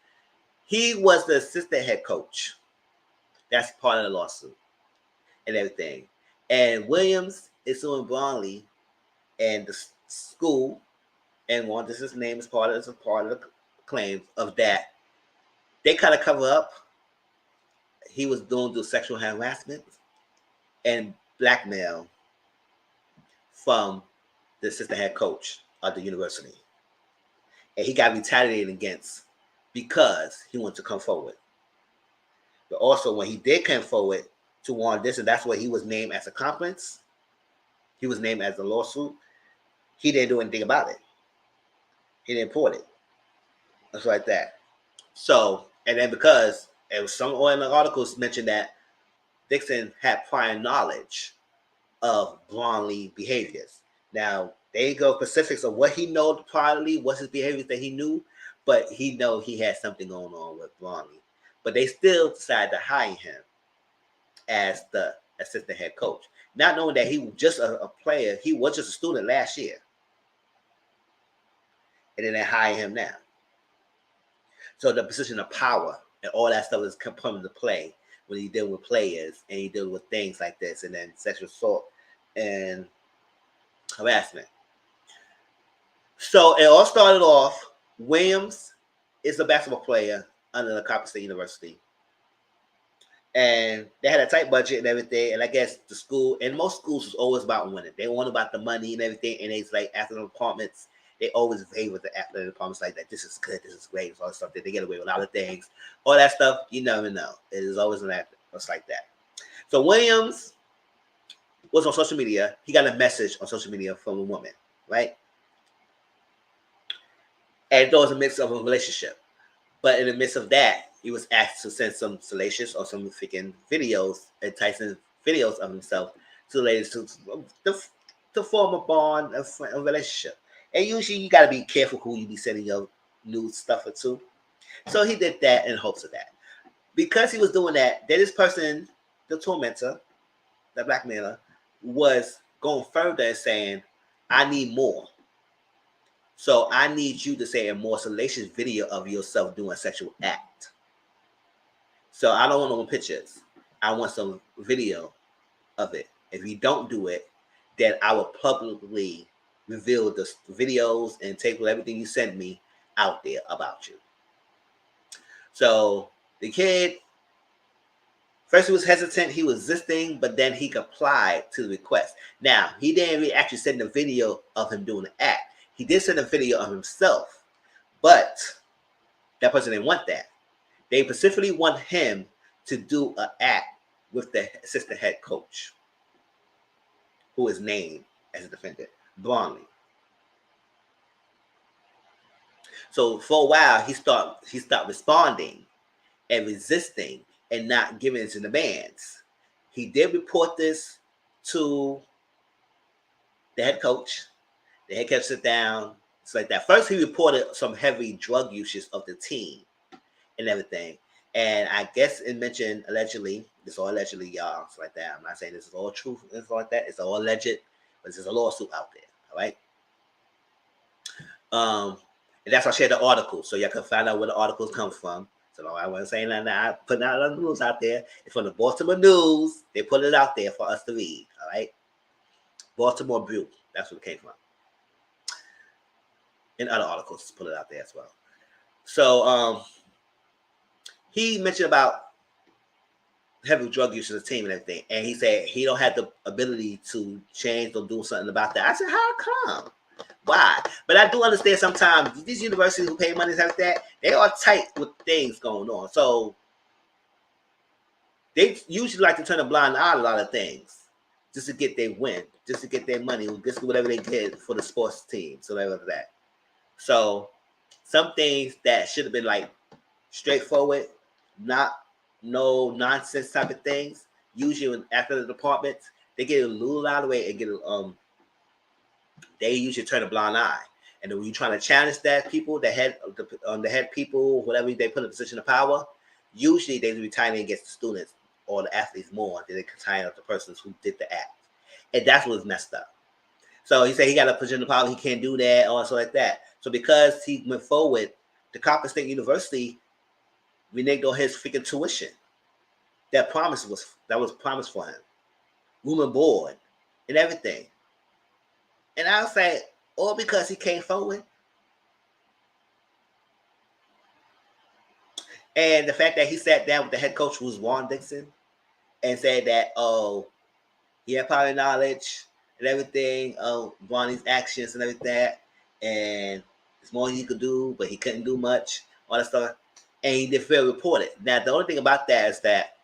He was the assistant head coach. That's part of the lawsuit and everything. And Williams is suing Bromley and the school, and Juan Dixon's name is part of the claims of that. They kind of cover up he was doing sexual harassment and blackmail from the assistant head coach of the university. And he got retaliated against because he wanted to come forward. But also when he did come forward to Juan Dixon, that's where he was named as a conference. He was named as a lawsuit. He didn't do anything about it. He didn't report it. It's like that. So, and then because it was some in the articles mentioned that Dixon had prior knowledge of Bromley behaviors. Now, they go specifics of what he knows priorly, what's his behaviors that he knew, but he know he had something going on with Bromley. But they still decided to hire him as the assistant head coach, not knowing that he was just a player. He was just a student last year. And then they hire him now. So the position of power and all that stuff is coming into play when you deal with players and you deal with things like this, and then sexual assault and harassment. So it all started off, Williams is a basketball player under the Tampa State University. And they had a tight budget and everything. And I guess the school, and most schools was always about winning. They want about the money and everything. And it's like after the departments, they always favor the athletic departments like that. This is good. This is great. All that stuff. They get away with a lot of things. All that stuff, you never know. It is always it's like that. So Williams was on social media. He got a message on social media from a woman, right? And there was a mix of a relationship. But in the midst of that, he was asked to send some salacious or some freaking videos, enticing videos of himself to ladies to form a bond, a relationship. And usually you got to be careful who you be sending your nude stuff to. So he did that in hopes of that. Because he was doing that, then this person, the tormentor, the blackmailer, was going further and saying, I need more. So I need you to say a more salacious video of yourself doing a sexual act. So I don't want no pictures. I want some video of it. If you don't do it, then I will publicly reveal the videos and take everything you send me out there about you. So the kid, first he was hesitant, he was resisting, but then he complied to the request. Now, he didn't really actually send a video of him doing the act. He did send a video of himself, but that person didn't want that. They specifically want him to do an act with the assistant head coach, who is named as a defendant, Bromley. So for a while, he stopped responding and resisting and not giving his demands. He did report this to the head coach. The head coach sit down. It's like that. First, he reported some heavy drug usage of the team and everything. And I guess it mentioned allegedly, this all allegedly, y'all. It's like that. I'm not saying this is all true. It's like that. It's all alleged, but there's a lawsuit out there. All right. And that's why I shared the article, so y'all can find out where the articles come from. So I wasn't saying that. I putting out other news out there. It's from the Baltimore News. They put it out there for us to read. All right. Baltimore Brew. That's where it came from. And other articles put it out there as well. So he mentioned about heavy drug use of the team and everything. And he said he don't have the ability to change or do something about that. I said, how come? Why? But I do understand sometimes these universities who pay money like that, they are tight with things going on. So they usually like to turn a blind eye to a lot of things just to get their win, just to get their money, just whatever they get for the sports team. So that was that. So some things that should have been like straightforward, not no nonsense type of things. Usually after the departments, they get a little out of the way and get they usually turn a blind eye. And then when you're trying to challenge that people, the head people, whatever they put in a position of power, usually they retaliate against the students or the athletes more than they retaliate the persons who did the act. And that's what was messed up. So he said he got a position of power, he can't do that, or so like that. So because he went forward, the Tampa State University reneged on his freaking tuition. That was promised for him. Room and board and everything. And I was like, all because he came forward. And the fact that he sat down with the head coach, who was Juan Dixon, and said that, oh, he had prior knowledge and everything of Bronny's actions and everything, and there's more he could do, but he couldn't do much, all that stuff. And he did feel reported. Now, the only thing about that is that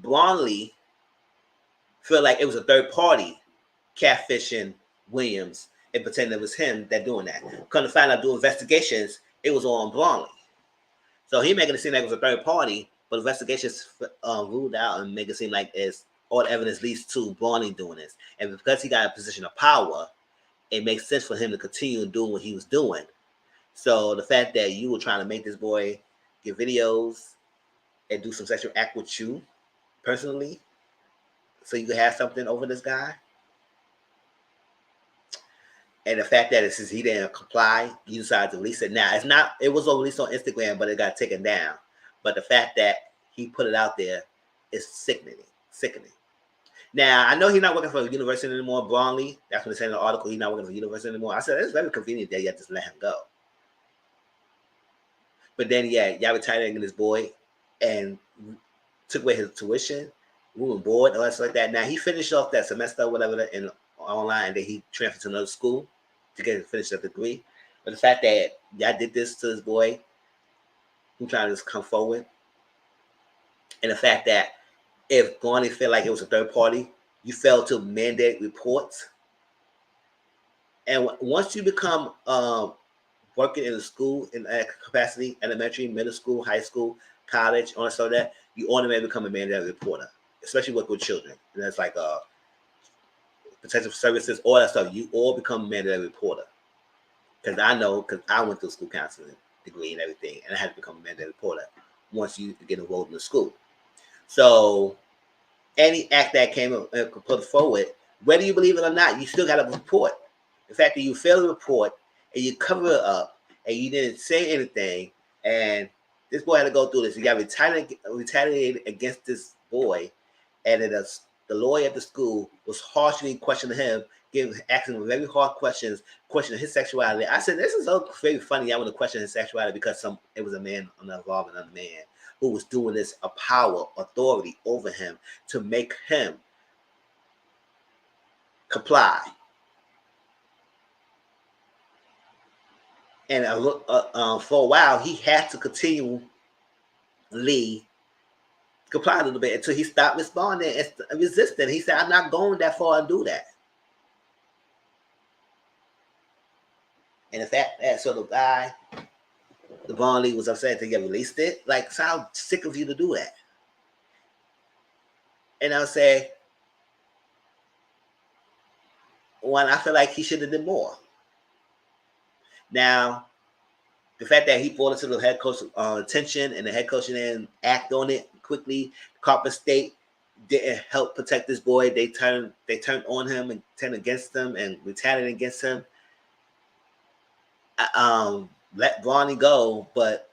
Bronny felt like it was a third party catfishing Williams and pretending it was him that doing that. Come to find out, doing investigations, it was on Bronny. So he making it seem like it was a third party, but investigations ruled out and make it seem like it's all the evidence leads to Bronny doing this. And because he got a position of power, it makes sense for him to continue doing what he was doing. So the fact that you were trying to make this boy get videos and do some sexual act with you personally, so you could have something over this guy, and the fact that since he didn't comply, you decided to release it. Now, it was released on Instagram, but it got taken down. But the fact that he put it out there is sickening. Now, I know he's not working for the university anymore, Bronny. That's what they said in the article. He's not working for the university anymore. I said, it's very convenient that you just let him go. But then, yeah, y'all retired this boy and took away his tuition, room and board, all that stuff like that. Now, he finished off that semester, whatever, in online, and then he transferred to another school to finish that degree. But the fact that y'all did this to this boy, who trying to just come forward, and the fact that if Bronny felt like it was a third party, you failed to mandate reports. And once you become working in a school in that capacity, elementary, middle school, high school, college, on so that you automatically become a mandated reporter, especially working with children. And that's like protective services, all that stuff. You all become a mandated reporter. Because I went through a school counseling degree and everything, and I had to become a mandated reporter once you get enrolled in the school. So any act that came up and put forward, whether you believe it or not, you still got to report. The fact that you failed to report and you cover it up and you didn't say anything, and this boy had to go through this. You got retaliated against this boy, and the lawyer at the school was harshly questioning him, asking him very hard questions, questioning his sexuality. I said, this is so very funny. I want to question his sexuality because it was a man involved, another man who was doing this, a power, authority over him to make him comply. And for a while, he had to continually comply a little bit until he stopped responding and resisting. He said, I'm not going that far and do that. And the fact that the guy, the Bronny, was upset to get released it, like, sound sick of you to do that. And I'll say, one, I feel like he should have done more. Now, the fact that he brought it to the head coach's attention and the head coach didn't act on it quickly, Carpet State didn't help protect this boy. They turned on him and turned against him and retaliated against him. Let Bronny go, but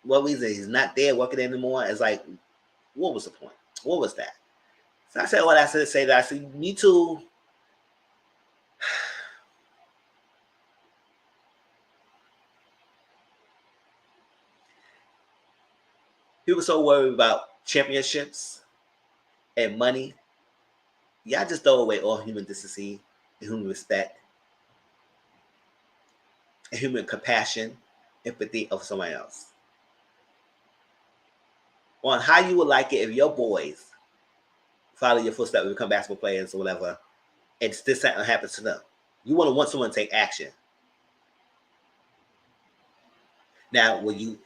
what reason he's not there working anymore? It's like, what was the point? What was that? So I said what I said. Say that I said, me too. People so worried about championships and money. Y'all just throw away all human decency and human respect and human compassion, empathy of somebody else. On how you would like it if your boys follow your footsteps and become basketball players or whatever, and this something happens to them. You want someone to take action. Now, when you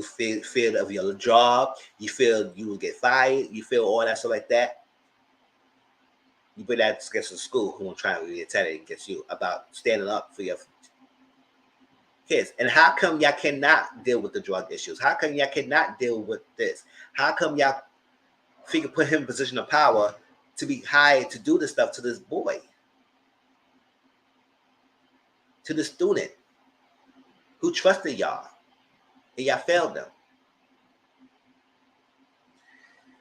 feel of your job, you feel you will get fired, you feel all that stuff like that, you put that against the school who will try to retaliate against you about standing up for your kids. And how come y'all cannot deal with the drug issues? How come y'all cannot deal with this? How come y'all figure put him in a position of power to be hired to do this stuff to this boy, to the student who trusted y'all? and y'all failed them.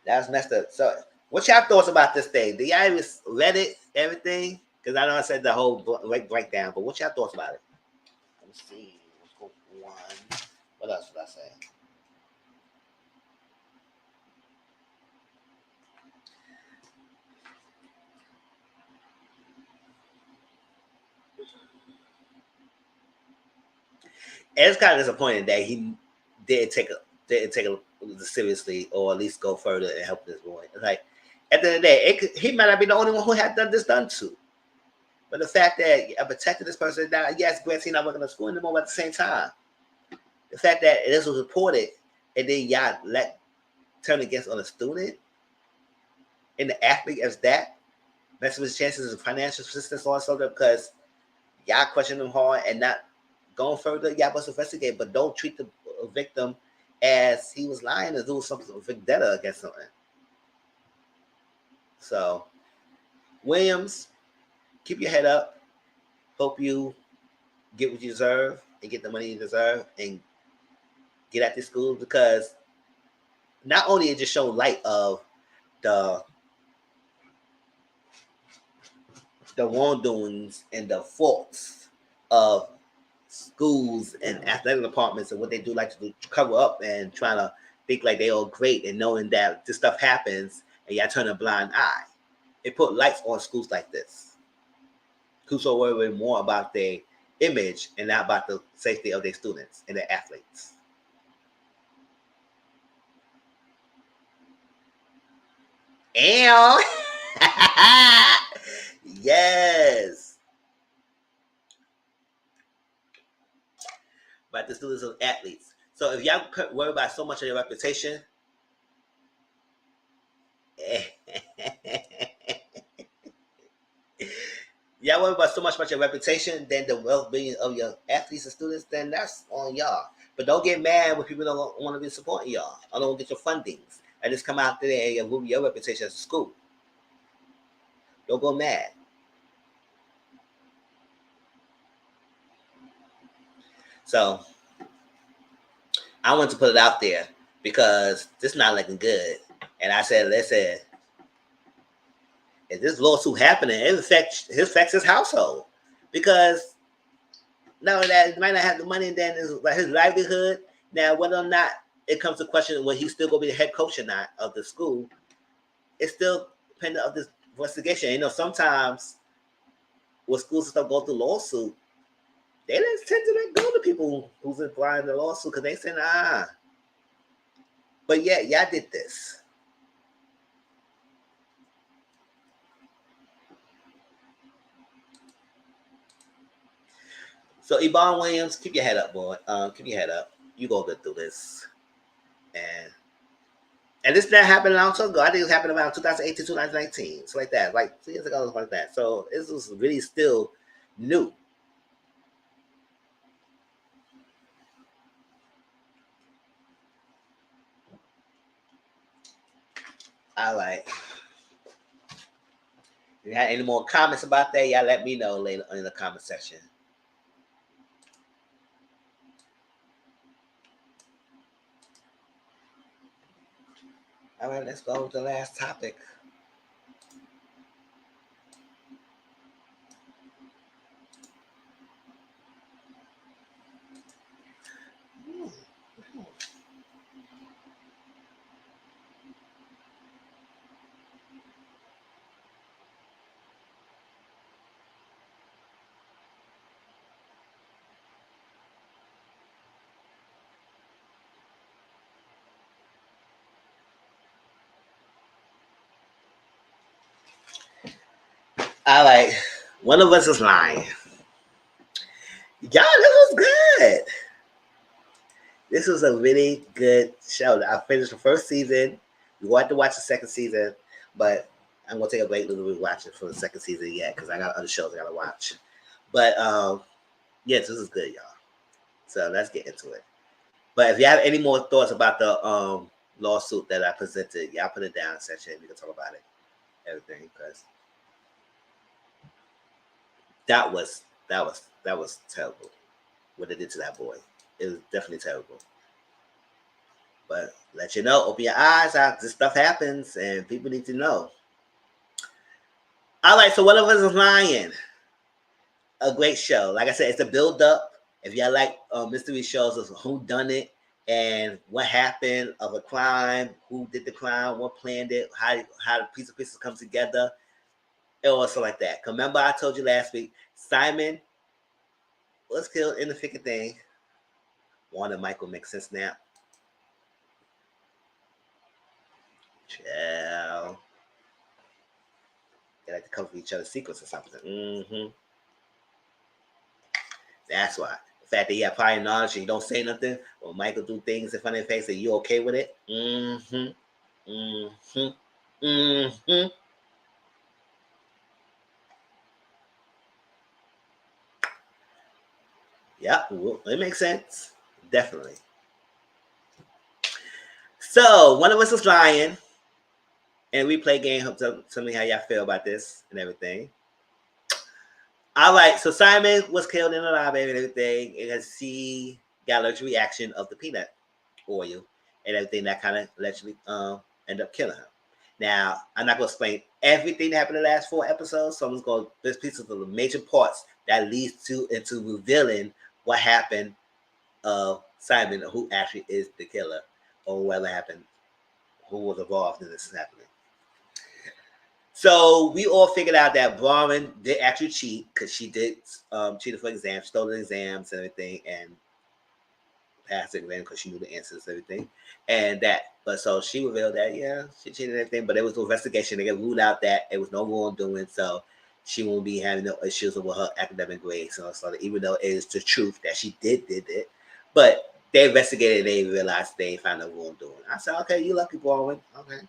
That was messed up. So, what y'all thoughts about this thing? Did y'all even read it, everything? Because I know I said the whole breakdown, but what y'all thoughts about it? Let me see. Let's go one. What else did I say? And it's kind of disappointing that he didn't take it seriously, or at least go further and help this boy. It's like at the end of the day, he might not be the only one who had done this done to. But the fact that I protected this person now, yes, granted, he's not working at school anymore, but at the same time, the fact that this was reported and then y'all turn against on a student and the athlete as that, messing with his chances of financial assistance also because y'all question him hard and not going further, y'all must investigate, but don't treat the victim as he was lying to do something vendetta against something. So, Williams, keep your head up. Hope you get what you deserve and get the money you deserve and get at this school, because not only it just show light of the wrongdoings and the faults of schools and athletic departments and what they do like to do, cover up and trying to think like they all great, and knowing that this stuff happens and y'all turn a blind eye. It put lights on schools like this. Schools are worried more about their image and not about the safety of their students and their athletes. And yes, but the students and athletes. So if y'all worry about so much of your reputation, y'all worry about so much about your reputation than the well-being of your athletes and students, then that's on y'all. But don't get mad when people don't want to be supporting y'all. I don't get your fundings. I just come out there and move your reputation as a school. Don't go mad. So I want to put it out there because this is not looking good. And I said, listen, if this lawsuit happening, it affects his household. Because not that he might not have the money, and then it's like his livelihood. Now, whether or not it comes to question when he's still going to be the head coach or not of the school, it's still dependent of this investigation. You know, sometimes when schools and stuff go through lawsuit, they don't tend to let go to people who's involved in the lawsuit because they say, nah. But yeah, y'all did this. So Yvonne Williams, keep your head up, boy. Keep your head up. You go good through this. And this not happened long ago. I think it happened around 2018, 2019. So like that. Like 2 years ago, like that. So this was really still new. All right. If you have any more comments about that, y'all let me know later in the comment section. All right, let's go with the last topic. All right. One of us is lying. Y'all, this was good. This was a really good show. I finished the first season. We want to watch the second season, but I'm gonna take a break to watch it for the second season yet because I got other shows I gotta watch. But yes, this is good, y'all. So let's get into it. But if you have any more thoughts about the lawsuit that I presented, y'all put it down in the section. We can talk about it, everything, because that was terrible. What they did to that boy, it was definitely terrible. But let you know, open your eyes out. This stuff happens, and people need to know. All right, so One of Us is Lying. A great show. Like I said, it's a build up. If y'all like mystery shows of who done it and what happened of a crime, who did the crime, what planned it, how the pieces come together, and also like that. Remember, I told you last week, Simon was killed in the thick of thing. Warner Michael makes sense now. Chill. They like to cover each other's secrets or something. That's why. The fact that you have prior knowledge and you don't say nothing, or Michael do things in front of your face and you okay with it. Yeah, it makes sense. Definitely. So, One of Us is Lying. And we play game. Tell me how y'all feel about this and everything. All right, so Simon was killed in the lobby and everything, and she got allergic reaction of the peanut oil and everything that kind of allegedly ended up killing her. Now, I'm not going to explain everything that happened in the last 4 episodes, so I'm just going to this piece of the major parts that leads into revealing what happened of Simon, who actually is the killer, or what happened, who was involved in this happening. So we all figured out that Braun did actually cheat because she did cheated for exams, stole the exams and everything, and passed the exam because she knew the answers and everything. But so she revealed that she cheated and everything, but there was no investigation. They ruled out that it was no wrongdoing, so she won't be having no issues with her academic grades. So even though it is the truth that she did it, but they investigated, they realized they found no wrongdoing. I said, okay, you lucky, Braun. Okay.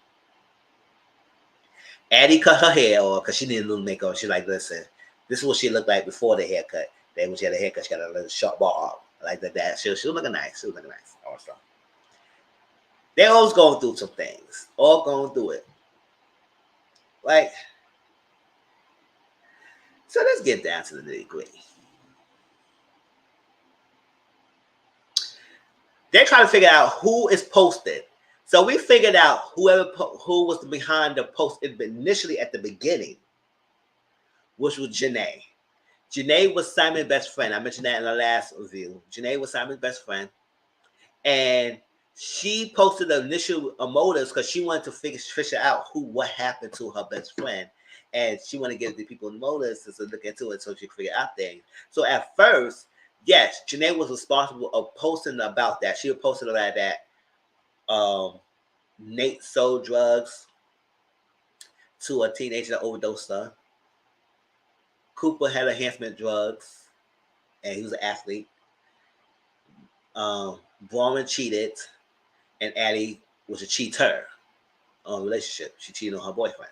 Addie cut her hair off because she needed a little makeup. She's like, listen, this is what she looked like before the haircut. Then when she had a haircut, she got a little short bob like that. She was looking nice. She was looking nice. Also, they're always going through some things. All going through it. Like, so let's get down to the nitty-gritty. They're trying to figure out who is posted. So we figured out who was behind the post initially at the beginning, which was Janae. Janae was Simon's best friend. I mentioned that in the last review. Janae was Simon's best friend. And she posted the initial motives because she wanted to figure out what happened to her best friend. And she wanted to give the people motives to look into it so she could figure out things. So at first, yes, Janae was responsible of posting about that. She posted about that Nate sold drugs to a teenager that overdosed her. Cooper had enhancement drugs, and he was an athlete. Braun cheated, and Addie was a cheater on a relationship. She cheated on her boyfriend.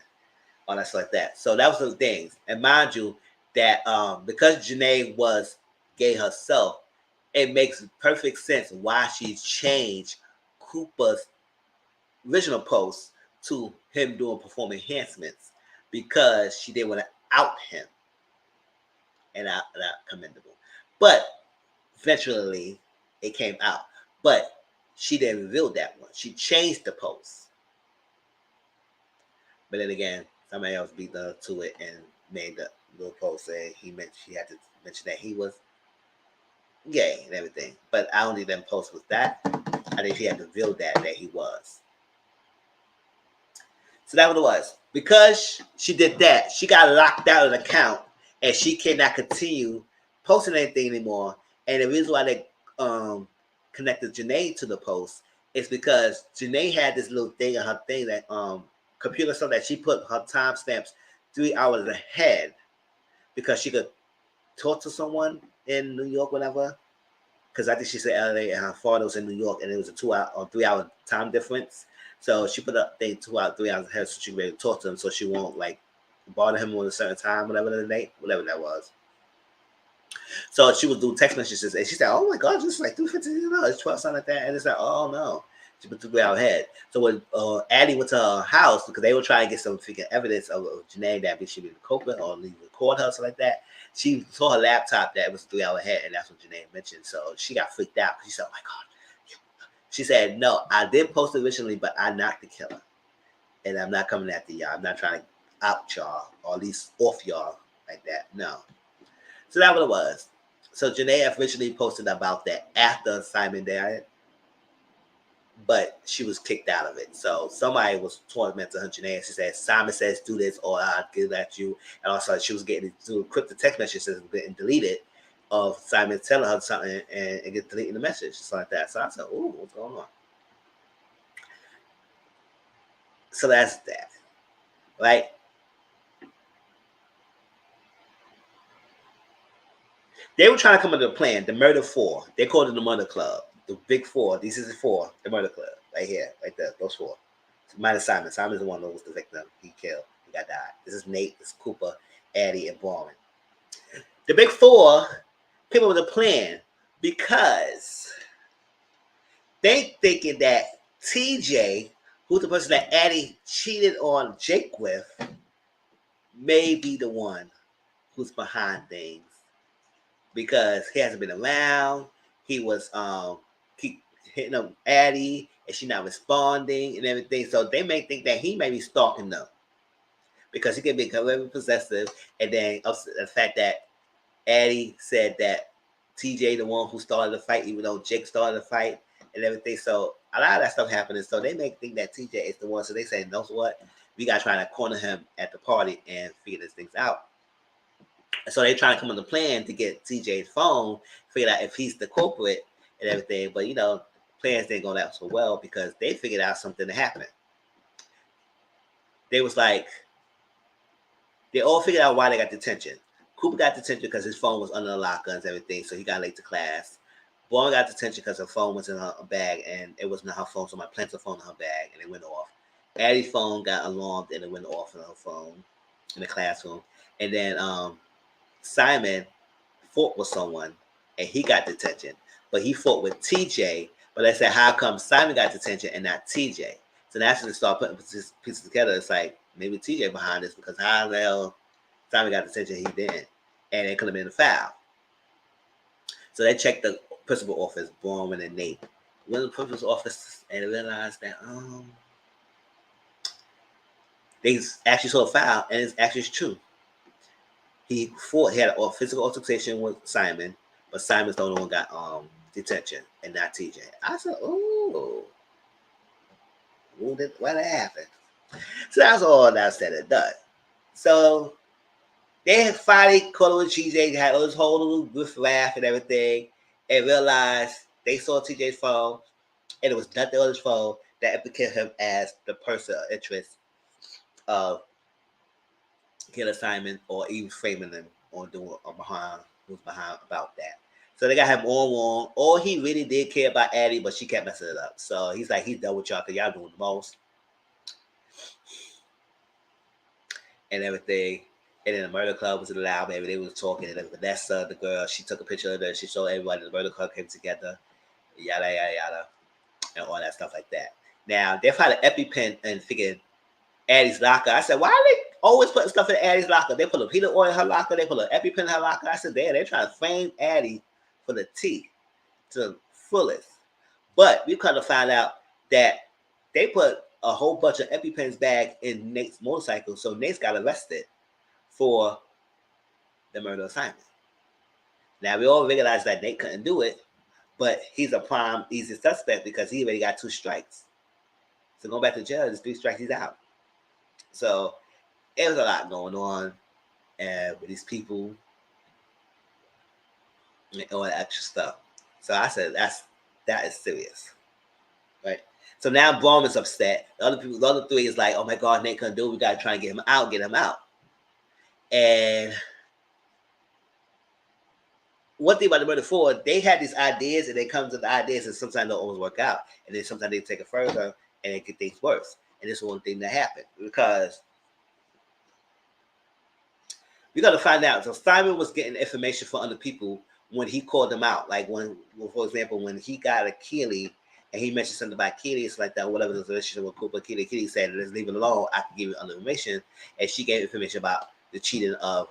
All that stuff like that. So that was the things. And mind you, that because Janae was gay herself, it makes perfect sense why she changed Cooper's original post to him doing perform enhancements, because she didn't want to out him. And not commendable. But eventually it came out. But she didn't reveal that one. She changed the post. But then again, somebody else beat her to it and made the little post saying she had to mention that he was gay and everything. But I don't think that post was that. I think she had to reveal that he was. So that was what it was. Because she did that, she got locked out of the account and she cannot continue posting anything anymore. And the reason why they connected Janae to the post is because Janae had this little thing on her thing that computer stuff that she put her timestamps 3 hours ahead, because she could talk to someone in New York, whatever. Because I think she said LA and her father was in New York, and it was a 2 hour or 3 hour time difference. So she put up thing 3 hours ahead so she could be able to talk to him, so she won't like bother him on a certain time, whatever that was. So she was doing text messages, and she said, "Oh my God, just like 2:15, it's 12 something like that." And it's like, "Oh no," she put 3 hours ahead. So when Addie went to her house, because they were trying to get some freaking evidence of Janae that she been coping or record her, something like that, she saw her laptop that it was 3 hours ahead, and that's what Janae mentioned. So she got freaked out. She said, "Oh my God, She said, no, I did post it originally, but I'm not the killer. And I'm not coming after y'all. I'm not trying to out y'all, or at least off y'all like that. No. So that's what it was. So Janae originally posted about that after Simon died, but she was kicked out of it. So somebody was tormenting her Janae. She said, Simon says do this or I'll get at you. And also she was getting to encrypt the text messages and deleted of Simon telling her something and get deleting the message, just like that. So I said, ooh, what's going on? So that's that. Right? They were trying to come up with a plan, the Murder Four. They called it the Murder Club. The Big Four. This is the four, the Murder Club. Right here, right there, those four. Minus Simon. Simon's the one that was the victim. He killed. He got died. This is Nate, this is Cooper, Addie, and Baldwin. The Big Four came up with a plan because they thinking that TJ, who's the person that Addie cheated on Jake with, may be the one who's behind things. Because he hasn't been around. He was keep hitting up Addie and she not responding and everything. So they may think that he may be stalking them. Because he can be very possessive. And then the fact that Addie said that TJ the one who started the fight, even though Jake started the fight and everything. So a lot of that stuff happening. So they may think that TJ is the one. So they say, know what? We got to try to corner him at the party and figure these things out. So they trying to come up with a plan to get TJ's phone, figure out if he's the culprit and everything. But, you know, plans didn't go out so well because they figured out something to happen. They was like, they all figured out why they got detention. Cooper got detention because his phone was under the locker and everything, so he got late to class. Bourne got detention because her phone was in her bag and it wasn't her phone, so my planted her phone in her bag and it went off. Addie's phone got alarmed and it went off in her phone in the classroom. And then Simon fought with someone and he got detention, but he fought with TJ. But they said, how come Simon got detention and not TJ? So that's when they start putting pieces together. It's like maybe TJ behind this because how the hell Simon got detention, he didn't, and it could have been a foul. So they checked the principal office, Baldwin and Nate. Went to the principal's office and realized that they actually saw a foul, and it's actually true. He had a physical altercation with Simon, but Simon's the only one got detention and not TJ. I said, ooh, why that happen? So that's all that said and done. So they had finally caught with TJ, had all this whole little riff laugh and everything, and realized they saw TJ's phone, and it was nothing on his phone that implicated him as the person of interest of Killer Simon, or even framing him on doing behind about that. So they got him all wrong. Or he really did care about Addie, but she kept messing it up. So he's like, he's done with y'all because y'all doing the most and everything. And then the murder club was allowed, maybe they was talking, and Vanessa, the girl, she took a picture of her, she showed everybody the murder club came together, yada yada yada, and all that stuff like that. Now they found an EpiPen and figured Addie's locker. I said, why are they always putting stuff in Addie's locker? They put a peanut oil in her locker. They put an EpiPen in her locker. I said, they're trying to frame Addie for the T to the fullest. But we kind of found out that they put a whole bunch of EpiPens back in Nate's motorcycle. So Nate's got arrested for the murder of Simon. Now, we all realized that Nate couldn't do it, but he's a prime easy suspect because he already got 2 strikes. So going back to jail, there's 3 strikes, he's out. So it was a lot going on with these people and all that extra stuff. So I said, that is serious, right? So now Braun is upset. The other 3 is like, oh my God, Nate couldn't do it. We got to try and get him out. And one thing about the murder 4, they had these ideas and they come to the ideas and sometimes they don't always work out. And then sometimes they take it further and it get things worse. And this is one thing that happened because we got to find out. So Simon was getting information from other people when he called them out. Like when, for example, when he got a Keely and he mentioned something about Keely, it's like that, whatever the relationship with Cooper, Keely said, let's leave it alone. I can give you other information. And she gave information about the cheating of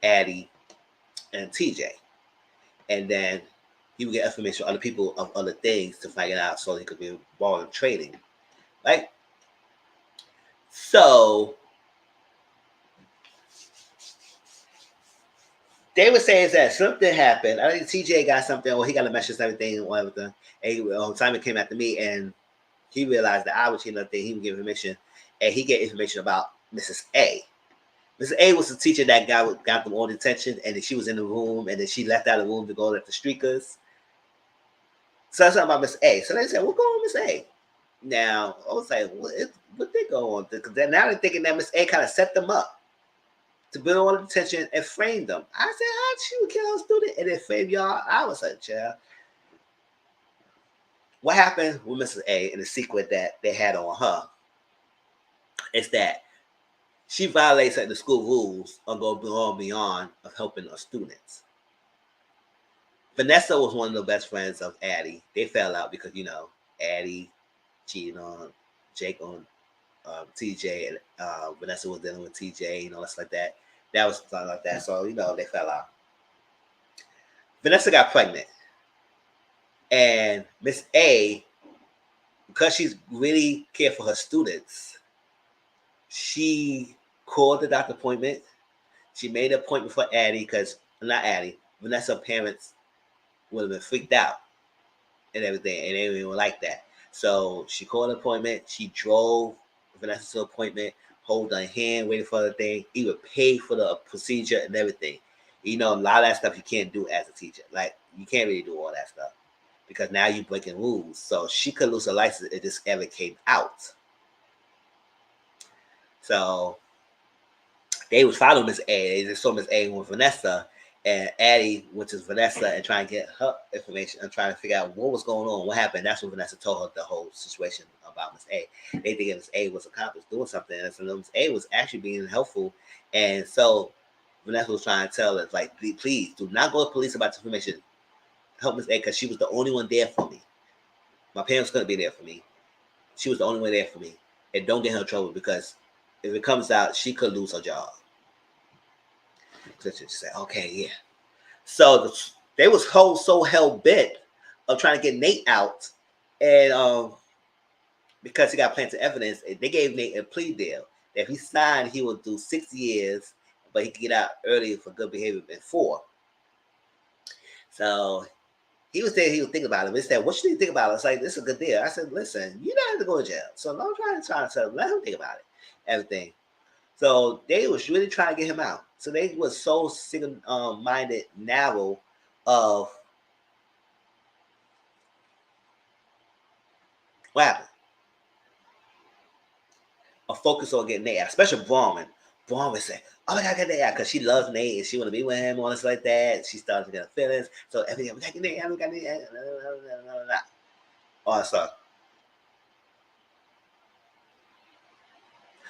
Addie and TJ. And then he would get information from other people of other things to find it out so he could be involved in trading, right? So they were saying that something happened. I think TJ got something, or he got a message, everything, or everything. And Simon came after me, and he realized that I was cheating on thing. He would give information, and he gave information about Mrs. A. Mrs. A was the teacher that got them all detention, and then she was in the room, and then she left out of the room to go at the streakers. So that's something about Miss A. So they said, "What's going on, Miss A?" Now I was like, "What they go on?" Because now they're thinking that Miss A kind of set them up to build all the attention and frame them. I said, "How she would kill a student and then frame y'all?" I was like, "Child." What happened with Mrs. A and the secret that they had on her is that she violates the school rules or go beyond of helping her students. Vanessa was one of the best friends of Addie. They fell out because, Addie cheated on Jake on TJ, and Vanessa was dealing with TJ, stuff like that. That was something like that. So, they fell out. Vanessa got pregnant. And Miss A, because she's really care for her students, she called the doctor appointment. She made an appointment for Addie because, not Addie, Vanessa's parents would have been freaked out and everything, and they didn't even like that. So she called an appointment. She drove Vanessa to an appointment, hold her hand, waiting for the thing, even paid for the procedure and everything. A lot of that stuff you can't do as a teacher. Like, you can't really do all that stuff because now you're breaking rules. So she could lose her license if this ever came out. So they was following Miss A. They just saw Miss A with Vanessa, and Addie went to Vanessa and trying to get her information and trying to figure out what was going on, what happened. That's when Vanessa told her the whole situation about Miss A. They think Miss A was accomplice doing something, and so Miss A was actually being helpful. And so Vanessa was trying to tell us, like, please do not go to police about this information. Help Miss A because she was the only one there for me. My parents couldn't be there for me. She was the only one there for me. And don't get her in trouble because if it comes out, she could lose her job. So she said, okay, yeah. So they was so hell bent of trying to get Nate out, and because he got plenty of evidence, they gave Nate a plea deal. That if he signed, he would do 6 years, but he could get out earlier for good behavior than 4. So he was saying he was thinking about it. He said, "What should you think about it?" It's like, this is a good deal. I said, "Listen, you don't have to go to jail. So I'm trying to tell him, let him think about it, everything." So they was really trying to get him out. So they was so single-minded, narrow of what happened. A focus on getting Nate out, especially Braun. Braun would say, "Oh, I gotta get Nate out," because she loves Nate and she want to be with him, all this like that. She started to get feelings. So everything, we gotta get Nate out, we gotta get Nate out, all that stuff.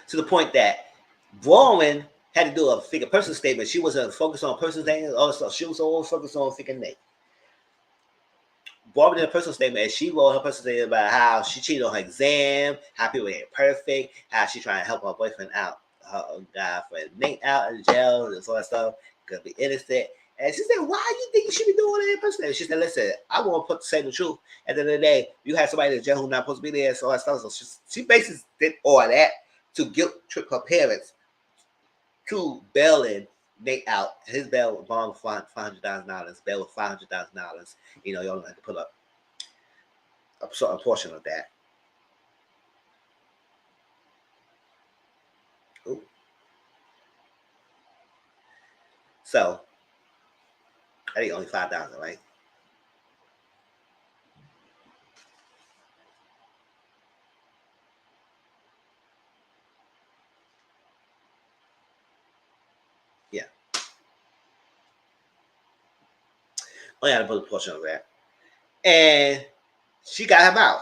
To the point that Braun had to do a figure person statement. She wasn't focused on person things, all stuff. She was all focused on figure Nate. Barbara did a personal statement, and she wrote her personal statement about how she cheated on her exam, how people ain't perfect, how she trying to help her boyfriend out, her guy friend Nate out in jail, and all that stuff, could be innocent. And she said, "Why do you think you should be doing that in person?" She said, "Listen, I want to say the truth. At the end of the day, you have somebody in jail who's not supposed to be there, so all that stuff." So she basically did all that to guilt trip her parents to bailing Nate out. His bail bond was $500,000. Bail was $500,000. You only have to put up a certain portion of that. Ooh. So I think only 5,000, right? Yeah. Only had to put a portion of that. And she got him out.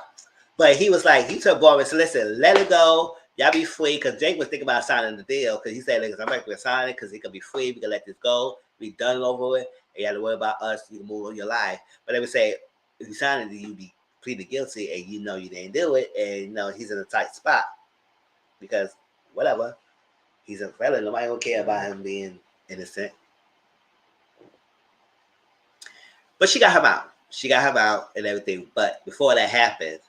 But he was like, he told Barbara, so listen, let it go. Y'all be free. Because Jake was thinking about signing the deal. Because he said, I'm not going to sign it because he could be free. We can let this go. We done over with. And you have to worry about us. You can move on your life. But they would say, if you sign it, you be pleaded guilty and you didn't do it. And he's in a tight spot. Because whatever. He's a felon. Nobody don't care about him being innocent. But she got him out. She got him out and everything. But before that happened,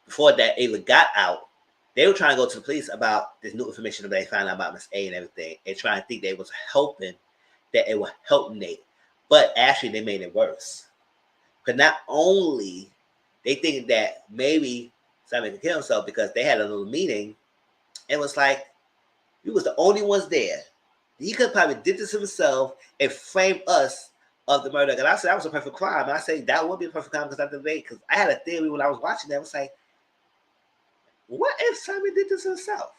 before that even got out, they were trying to go to the police about this new information that they found out about Miss A and everything, and trying to think they was helping, that it would help Nate. But actually, they made it worse. Because not only they think that maybe Simon could kill himself because they had a little meeting, and it was like, we was the only ones there. He could probably did this himself and frame us of the murder. And I said that was a perfect crime. And I say that would be a perfect crime because I had a theory when I was watching that. I was like, what if Simon did this himself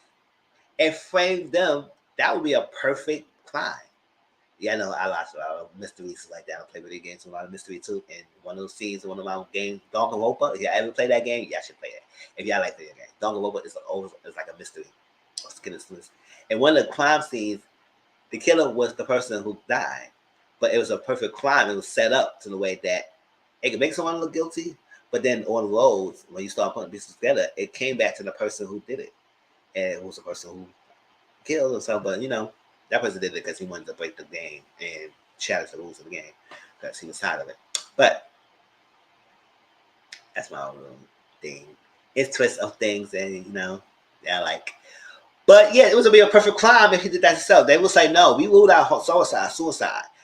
and framed them? That would be a perfect crime. Yeah, I know I lost a lot of mysteries like that. I play video games, a lot of mystery too. And one of those scenes in one of my games, Danganronpa. If you ever play that game, I should play it. If y'all like video games, Danganronpa is like a mystery. And one of the crime scenes, the killer was the person who died, but it was a perfect crime. It was set up to the way that it could make someone look guilty, but then on the roads, when you start putting pieces together, it came back to the person who did it, and it was the person who killed himself. But that person did it because he wanted to break the game and challenge the rules of the game because he was tired of it. But that's my own thing. It's twist of things, and I like. But yeah, it was gonna be a perfect crime if he did that himself. They would say no. We ruled out suicide.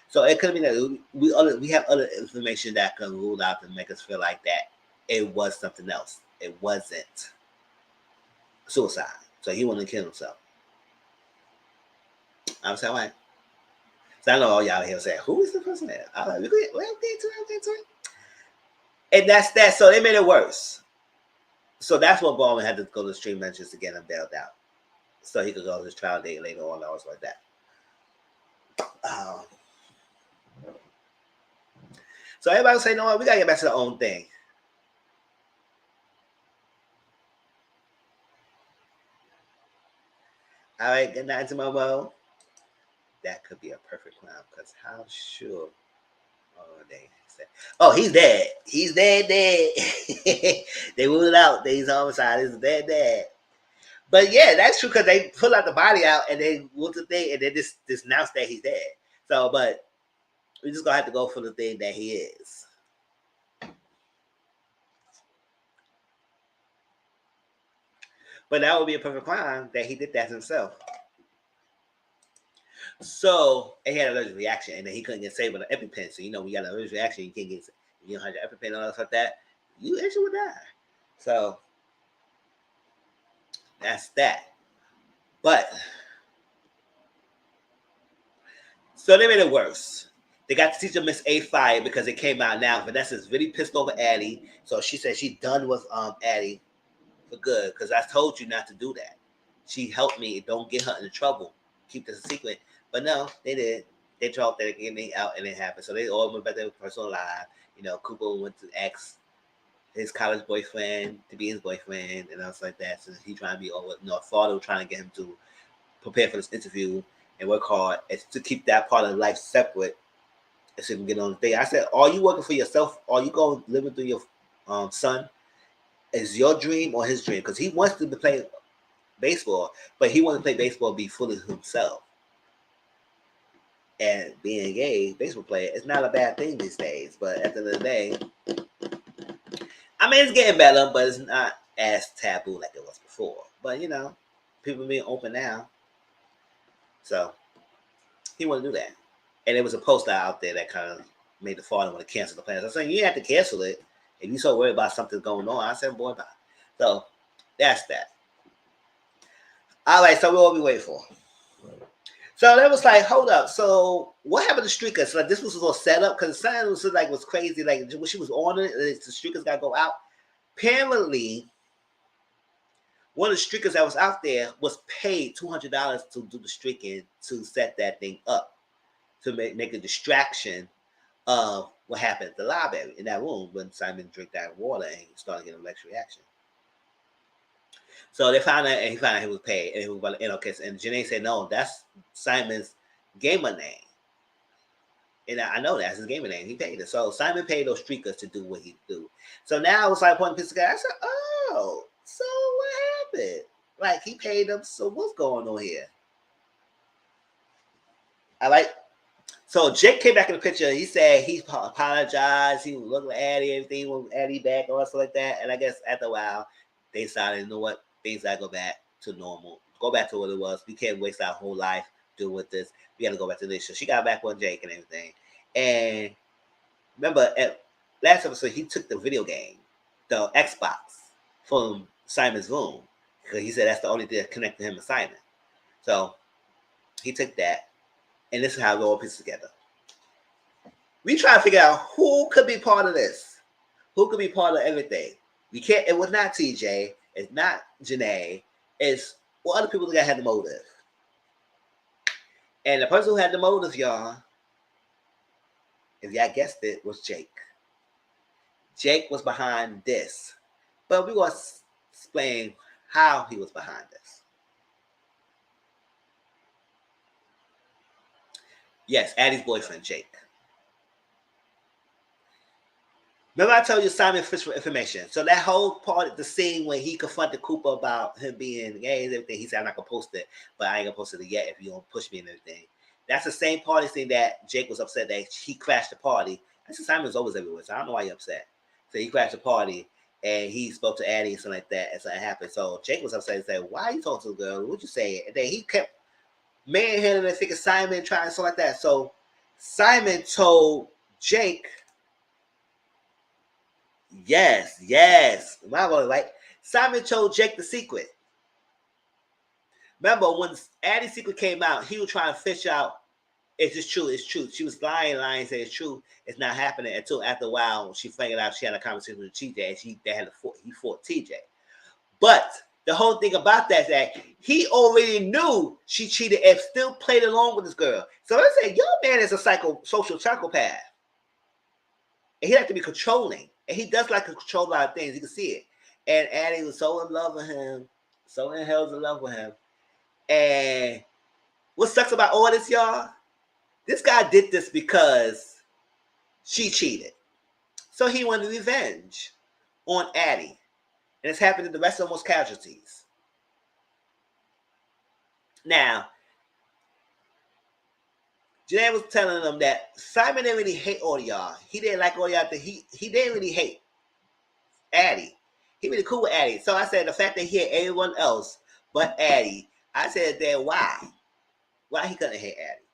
So it could be that we have other information that can rule out to make us feel like that it was something else. It wasn't suicide. So he wanted to kill himself. I'm saying why? So I know all y'all here saying, who is the person there? I'm like, we'll get to it. And that's that. So they made it worse. So that's what Baldwin had to go to the stream mentions to get him bailed out. So he could go to his trial date later on, or like that. So everybody will say, no, we got to get back to the own thing. All right, good night to Momo. That could be a perfect crime, because how sure? Oh, he's dead. He's dead. They ruled it out. He's homicide. He's dead. But yeah, that's true because they pull out the body out and they look the thing and they just announce that he's dead. So, but we just gonna have to go for the thing that he is. But that would be a perfect crime that he did that himself. So and he had an allergic reaction, and then he couldn't get saved with an EpiPen. So when you got an allergic reaction, you can't get, you don't have your EpiPen and all stuff like that, you actually would die. So that's that. But so they made it worse. They got the teacher Miss A fired because it came out now. Vanessa's really pissed over Addie. So she said she done with Addie for good because I told you not to do that. She helped me. Don't get her into trouble. Keep this a secret. But no, they did. They dropped that getting out and it happened. So they all went back to their personal life. Cooper went to ask his college boyfriend to be his boyfriend and stuff like that. So he trying to be over. Father was trying to get him to prepare for this interview and work hard and to keep that part of life separate so he can get on the thing. I said, are you working for yourself? Are you going living through your son? Is your dream or his dream? Because he wants to play baseball, but he wants to play baseball, be fully himself. And being a gay baseball player is not a bad thing these days. But at the end of the day, I mean, it's getting better, but it's not as taboo like it was before. But people being open now. So he wanted to do that. And there was a poster out there that kind of made the father want to cancel the plans. I said, you have to cancel it. If you're so worried about something going on, I said, boy, bye. So that's that. All right, so what we waiting for? So that was like, hold up. So what happened to streakers? Like this was all set up because the sign was crazy. Like when she was on it, the streakers got to go out. Apparently, one of the streakers that was out there was paid $200 to do the streaking to set that thing up to make a distraction of what happened at the library in that room when Simon drank that water and he started getting an electric reaction. So they found out, and he found out he was paid, and he was about to kiss. And Janae said, "No, that's Simon's gamer name." And I know that's his gamer name. He paid it. So Simon paid those streakers to do what he do. So now it's like pointing pistol guy. I said, "Oh, so what happened? Like he paid them. So what's going on here?" I like. So Jake came back in the picture. He said he apologized. He was looking at Addie, everything. He wanted Addie back, all stuff like that. And I guess after a while, they decided, you know what? Things gotta go back to normal. Go back to what it was. We can't waste our whole life doing with this. We got to go back to this. So she got back with Jake and everything. And remember, at last episode, he took the video game, the Xbox, from Simon's room. Because he said that's the only thing that connected him to Simon. So he took that. And this is how it all pieces together. We try to figure out who could be part of this. Who could be part of everything. We can't. It was not TJ. It's not Janae. It's what other people that had the motive. And the person who had the motive, y'all, if y'all guessed it, was Jake. Jake was behind this. But we're going to explain how he was behind this. Yes, Addie's boyfriend, Jake. Remember I told you Simon fished for information. So that whole part of the scene when he confronted Cooper about him being gay and everything, he said, I'm not going to post it, but I ain't going to post it yet if you don't push me and everything. That's the same party scene that Jake was upset that he crashed the party. I said Simon was always everywhere, so I don't know why you're upset. So he crashed the party, and he spoke to Addie and something like that, and something happened. So Jake was upset and said, why are you talking to the girl? What'd you say? And then he kept manhandling and thinking Simon trying something like that. So Simon told Jake, yes. Right? Simon told Jake the secret. Remember when Addie's secret came out, he was trying to fish out, is this true? It's true. She was lying, saying it's true. It's not happening until after a while she figured out she had a conversation with TJ and he fought TJ. But the whole thing about that is that he already knew she cheated and still played along with this girl. So let's say your man is a social psychopath. And he like to be controlling. And he does like to control a lot of things. You can see it. And Addie was so in love with him. So in hell's in love with him. And what sucks about all this, y'all? This guy did this because she cheated. So he wanted revenge on Addie. And it's happened to the rest of most casualties. Now, Janae was telling them that Simon didn't really hate all y'all. He didn't like all y'all. He didn't really hate Addie. He really cool with Addie. So I said the fact that he had everyone else but Addie, I said then why? Why he couldn't hate Addie?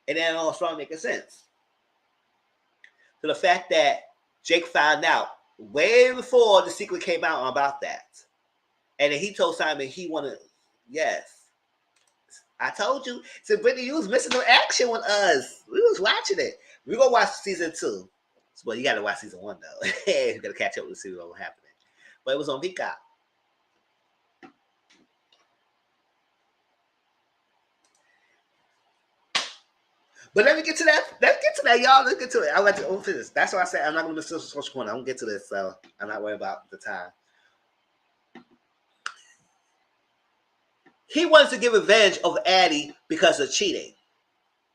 And then it all started making sense. So the fact that Jake found out way before the secret came out about that. And then he told Simon he wanted, yes. I told you. So Brittany, you was missing no action with us. We was watching it. We're going to watch season 2. Well, you got to watch season 1, though. You got to catch up with the season what was happening. But it was on Peacock. But let me get to that. Let's get to that, y'all. Let's get to it. I like to finish. That's why I said I'm not going to miss this social corner. I'm going to get to this, so I'm not worried about the time. He wants to get revenge of Addie because of cheating.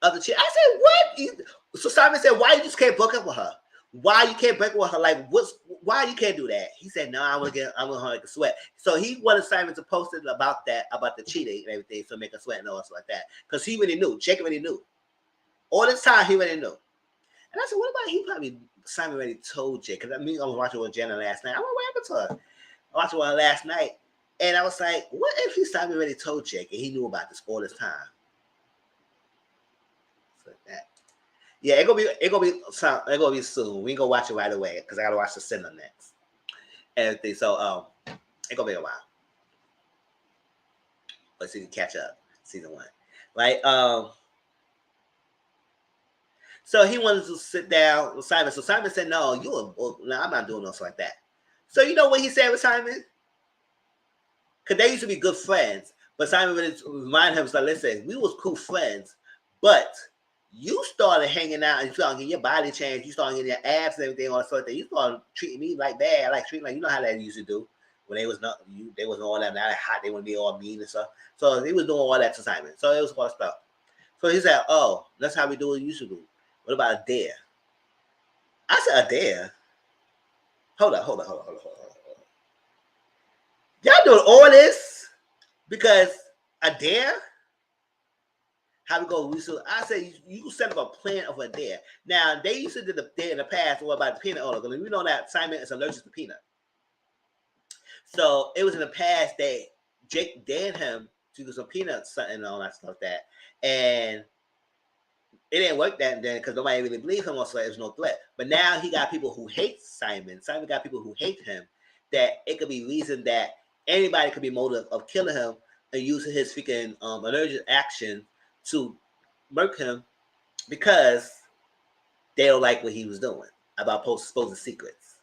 I said, what? So Simon said, why you just can't break up with her? Why you can't break up with her? Like, why you can't do that? He said, no, I'm gonna like a sweat. So he wanted Simon to post it about the cheating and everything, so make a sweat and all stuff like that. Because he really knew. Jake already knew. All this time, he already knew. And I said, what about Simon already told Jake? Because I was watching with Jenna last night. I don't know what happened to her. I watched one last night. And I was like, what if Simon already told Jake and he knew about this all this time? Like that. Yeah, it's gonna be soon. We ain't gonna watch it right away because I gotta watch the cinema next. And everything. So it's gonna be a while. But so you can catch up season 1. Right? So he wanted to sit down with Simon. So Simon said, no, I'm not doing nothing like that. So you know what he said with Simon? Because they used to be good friends. But Simon would remind him, so listen, we was cool friends, but you started hanging out and you started getting your body changed. You started getting your abs and everything, all that sort of thing. You started treating me like bad, like treating like, you know how that used to do when they wasn't all that hot. They wouldn't be all mean and stuff. So he was doing all that to Simon. So it was all stuff. So he said, oh, that's how we do what you used to do. What about a dare? I said a dare. Hold on. Y'all doing all this because a dare? how we go. I say you set up a plan of a dare. Now they used to do the dare in the past. What about the peanut oil? Because we know that Simon is allergic to peanut. So it was in the past that Jake dared him to do some peanut something and all that stuff and it didn't work that then because nobody really believed him. Also, it was no threat. But now he got people who hate Simon. Simon got people who hate him. That it could be reason that anybody could be motive of killing him and using his freaking allergic action to murk him because they don't like what he was doing about supposed secrets.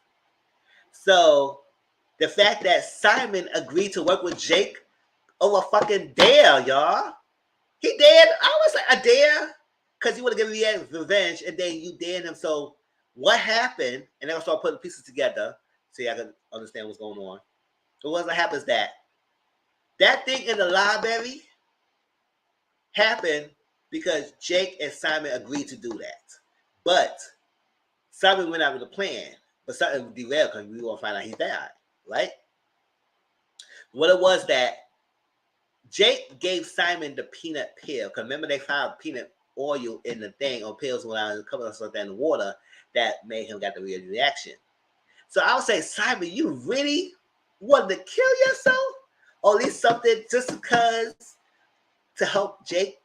So the fact that Simon agreed to work with Jake over fucking dare, y'all. He dared. I was like, a dare? Because you want to give me revenge, and then you dared him. So what happened? And then I start putting pieces together so I can understand what's going on. So what happens that thing in the library happened because Jake and Simon agreed to do that. But Simon went out with a plan, but something derailed because we won't find out he died, right? What it was that Jake gave Simon the peanut pill. Because remember they found peanut oil in the thing or pills when I was covering something in the water that made him get the real reaction. So I would say, Simon, you really wanted to kill yourself? Or at least something just because to help Jake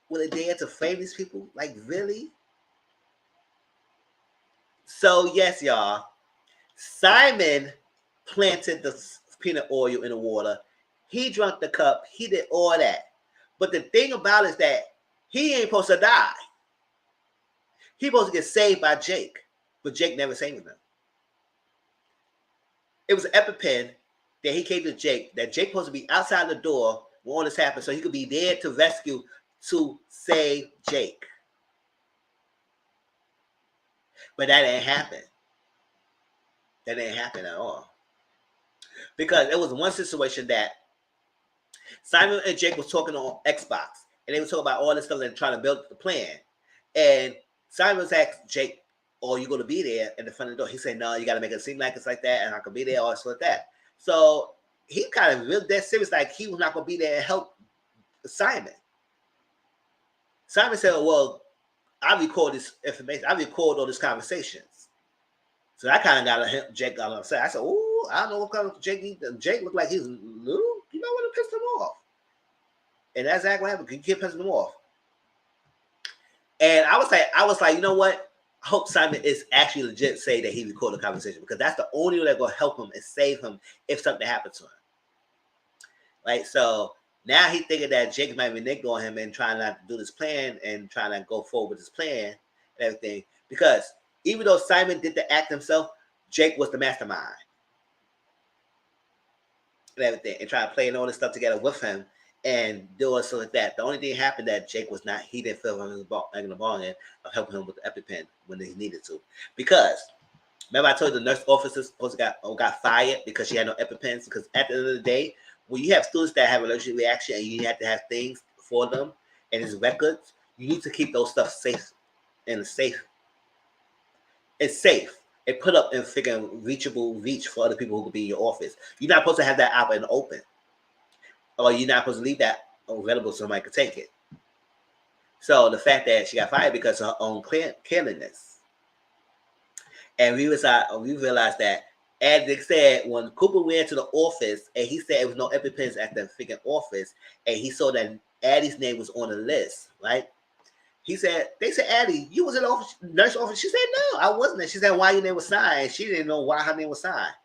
with a dare to frame these people? Like, really? So, yes, y'all. Simon planted the peanut oil in the water. He drank the cup. He did all that. But the thing about it is that he ain't supposed to die. He's supposed to get saved by Jake. But Jake never saved him. It was an EpiPen that he came to Jake, that Jake supposed to be outside the door when all this happened so he could be there to rescue, to save Jake. But that didn't happen. That didn't happen at all. Because it was one situation that Simon and Jake was talking on Xbox, and they were talking about all this stuff and trying to build the plan. And Simon was asked Jake, "Oh, you going to be there in the front of the door?" He said, "No, you got to make it seem like it's like that, and I can be there, or like that." So he kind of real dead serious, like he was not going to be there and help Simon. Simon said, "Well, I record this information. I record all these conversations." So I kind of got a hint. Jake got upset. I said, "Oh, I don't know what kind of Jake. Jake looked like he's little. You know what? It pissed him off." And that's exactly what happened. He kept pissing him off. And I was like, you know what? I hope Simon is actually legit say that he recorded the conversation because that's the only way that's gonna help him and save him if something happens to him. Right? So now he's thinking that Jake might be reneged on him and trying not to do this plan and trying to go forward with his plan and everything. Because even though Simon did the act himself, Jake was the mastermind and everything, and trying to play all this stuff together with him and do it so like that. The only thing happened that Jake was not, he didn't feel in the ball end of helping him with the EpiPen when he needed to. Because remember I told you the nurse officer supposed to got fired because she had no EpiPens. Because at the end of the day, when you have students that have allergic reaction and you have to have things for them and his records, you need to keep those stuff safe and safe. It's safe. And put up in freaking reachable reach for other people who could be in your office. You're not supposed to have that out in the open. Or you're not supposed to leave that available so somebody could take it. So the fact that she got fired because of her own carelessness. And we realized that, as Dick said, when Cooper went to the office and he said it was no EpiPens at the freaking office, and he saw that Addie's name was on the list, right? They said, "Addie, you was in the office, nurse office." She said, "No, I wasn't." She said, "Why your name was signed?" She didn't know why her name was signed.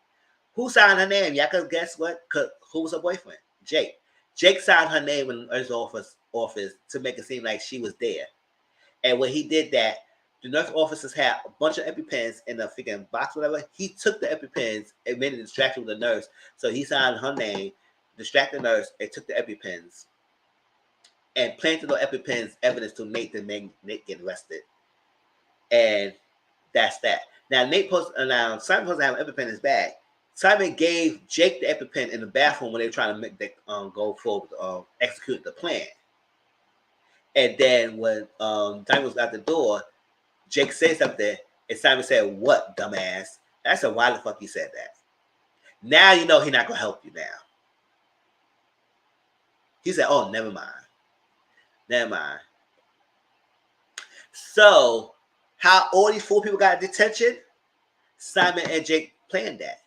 Who signed her name? Y'all could guess what? Who was her boyfriend? Jake. Jake signed her name in the nurse office to make it seem like she was there. And when he did that, the nurse officers had a bunch of EpiPens in the freaking box, whatever. He took the EpiPens and made a distraction with the nurse. So he signed her name, distracted the nurse, and took the EpiPens and planted the EpiPens evidence to make Nate get arrested. And that's that. Now Simon supposed to have an EpiPen in his bag. Simon gave Jake the EpiPen in the bathroom when they were trying to make go forward execute the plan. And then when Simon was out the door, Jake said something, and Simon said, "What, dumbass?" I said, "Why the fuck you said that?" Now you know he's not gonna help you now. He said, "Oh, never mind. So, how all these 4 people got detention? Simon and Jake planned that.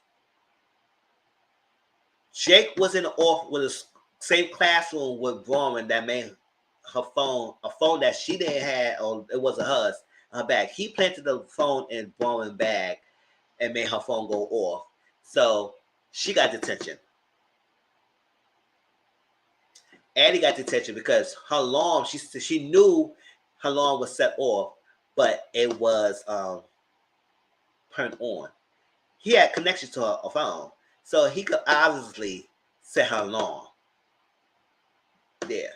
Jake was in the off with the same classroom with Braun that made her phone, a phone that she didn't have, or it wasn't hers, her bag. He planted the phone in Braun's bag and made her phone go off. So she got detention. Addie got detention because her alarm, she knew her alarm was set off, but it was turned on. He had connection to her phone, so he could obviously set her alarm. Yeah.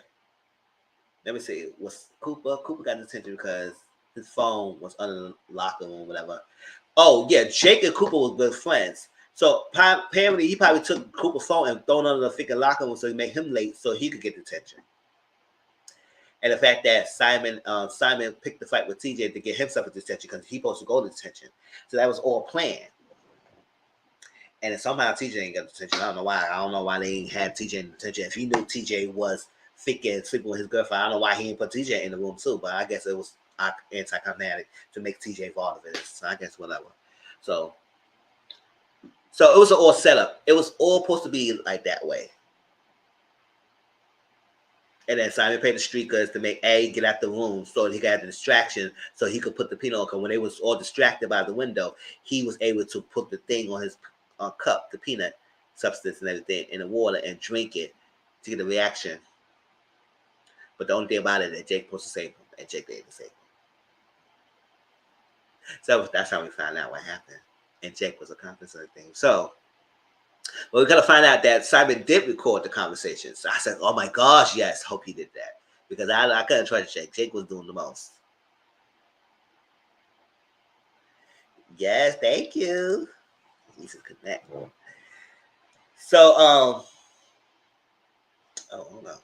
Let me see. Was Cooper? Cooper got detention because his phone was under the locker room, whatever. Oh yeah, Jake and Cooper was good friends. So apparently he probably took Cooper's phone and thrown under the freaking locker room so he made him late so he could get detention. And the fact that Simon picked the fight with TJ to get himself a detention because he's supposed to go to detention. So that was all planned. And then somehow TJ ain't got detention. I don't know why. I don't know why they ain't had TJ in detention. If he knew TJ was freaking sleeping with his girlfriend, I don't know why he didn't put TJ in the room too. But I guess it was anticlimactic to make TJ involved in it. So I guess whatever. So it was all set up. It was all supposed to be like that way. And then Simon paid the streakers to make A get out the room so he got the distraction so he could put the peanut on. Because when they was all distracted by the window, he was able to put the thing on his cup, the peanut substance and everything, in the water and drink it to get a reaction. But the only thing about it is that Jake was supposed to save him, and Jake didn't save him. So that's how we found out what happened. And Jake was accomplice of the thing. So, well, we got to find out that Simon did record the conversation. So I said, oh my gosh, yes, hope he did that. Because I couldn't trust Jake. Jake was doing the most. Yes, thank you. He's a connect. So, oh, hold on.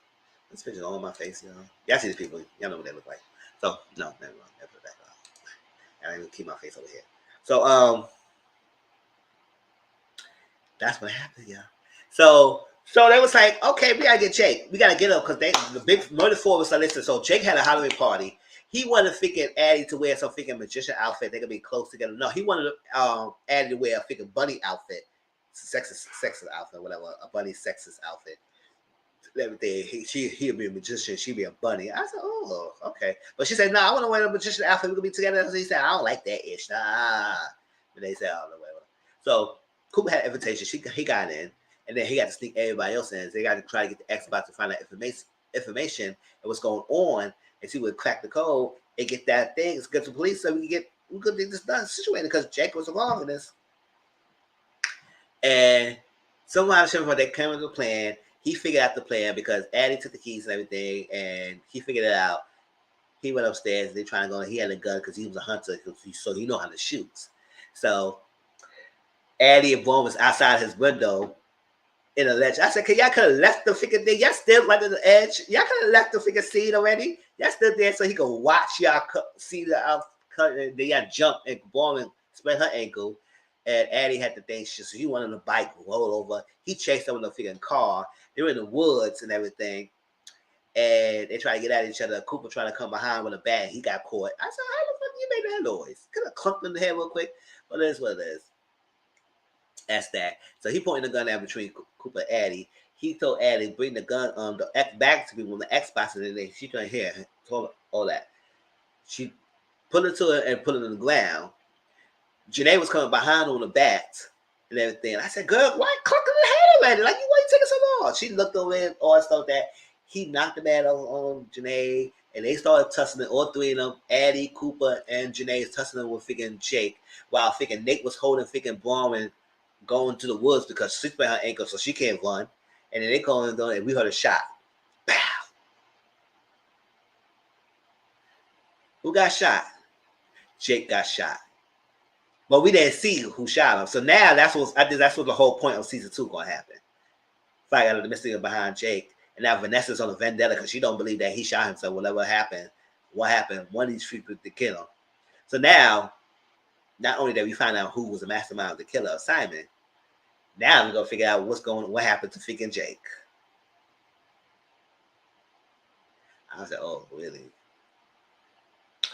This picture on my face, y'all. Y'all see these people. Y'all know what they look like. So, no, never mind. Never put that on. I didn't even keep my face over here. So, that's what happened, y'all. So they was like, okay, we gotta get Jake. We gotta get him because the big murder four was listen. So Jake had a Halloween party. He wanted freaking Addie to wear some freaking magician outfit. They could be close together. No, he wanted Addie to wear a freaking bunny outfit, sexist outfit, whatever, a bunny sexist outfit. Everything. He'd be a magician. She'd be a bunny. I said, oh, okay. But she said, no, I want to wear a magician outfit. We could be together. So he said, I don't like that ish. Nah. But they said, oh, no, whatever. So Cooper had an invitation. He got in, and then he got to sneak everybody else in. So they got to try to get the Xbox to find out information and what's going on, and see what crack the code and get that thing. Let's get the police so we could get this done situated because Jake was involved in this. And somehow they came up with a plan. He figured out the plan because Addie took the keys and everything, and he figured it out. He went upstairs. And they trying to go. He had a gun because he was a hunter, so he know how to shoot. So Addie and Braun was outside his window in a ledge. I said, y'all could have left the freaking thing. Y'all still right at the edge. Y'all could have left the freaking scene already. Y'all still there so he could watch y'all see the outcut. And then y'all jump and Braun sprained her ankle. And Addie had the thing. So he wanted the bike roll over. He chased them in the freaking car. They were in the woods and everything. And they tried to get at each other. Cooper trying to come behind with a bat. He got caught. I said, how the fuck you made that noise? Could have clunked in the head real quick. But it is what it is. That's that. So he pointed the gun out between Cooper and Addie. He told Addie, bring the gun the X back to me when the Xbox is in there. She couldn't hear all that. She put it to her and put it on the ground. Janae was coming behind on the bat and everything. I said, girl, why clunking the head already? Like, why you taking so long? She looked over and all that stuff that he knocked the bat on Janae, and they started tussling, all three of them, Addie, Cooper, and Janae tussling with freaking Jake, while freaking Nate was holding freaking Braun and going to the woods because she sprained her ankle, so she can't run. And then they called and we heard a shot. Pow! Who got shot? Jake got shot. But we didn't see who shot him. So now that's what the whole point of season 2 gonna happen. Fight out of the mystery behind Jake. And now Vanessa's on a vendetta because she don't believe that he shot himself. Whatever happened, what happened? One of these people to kill him. So now, not only that we find out who was the mastermind of the killer of Simon, now we're gonna figure out what happened to freaking Jake. I said, oh, really?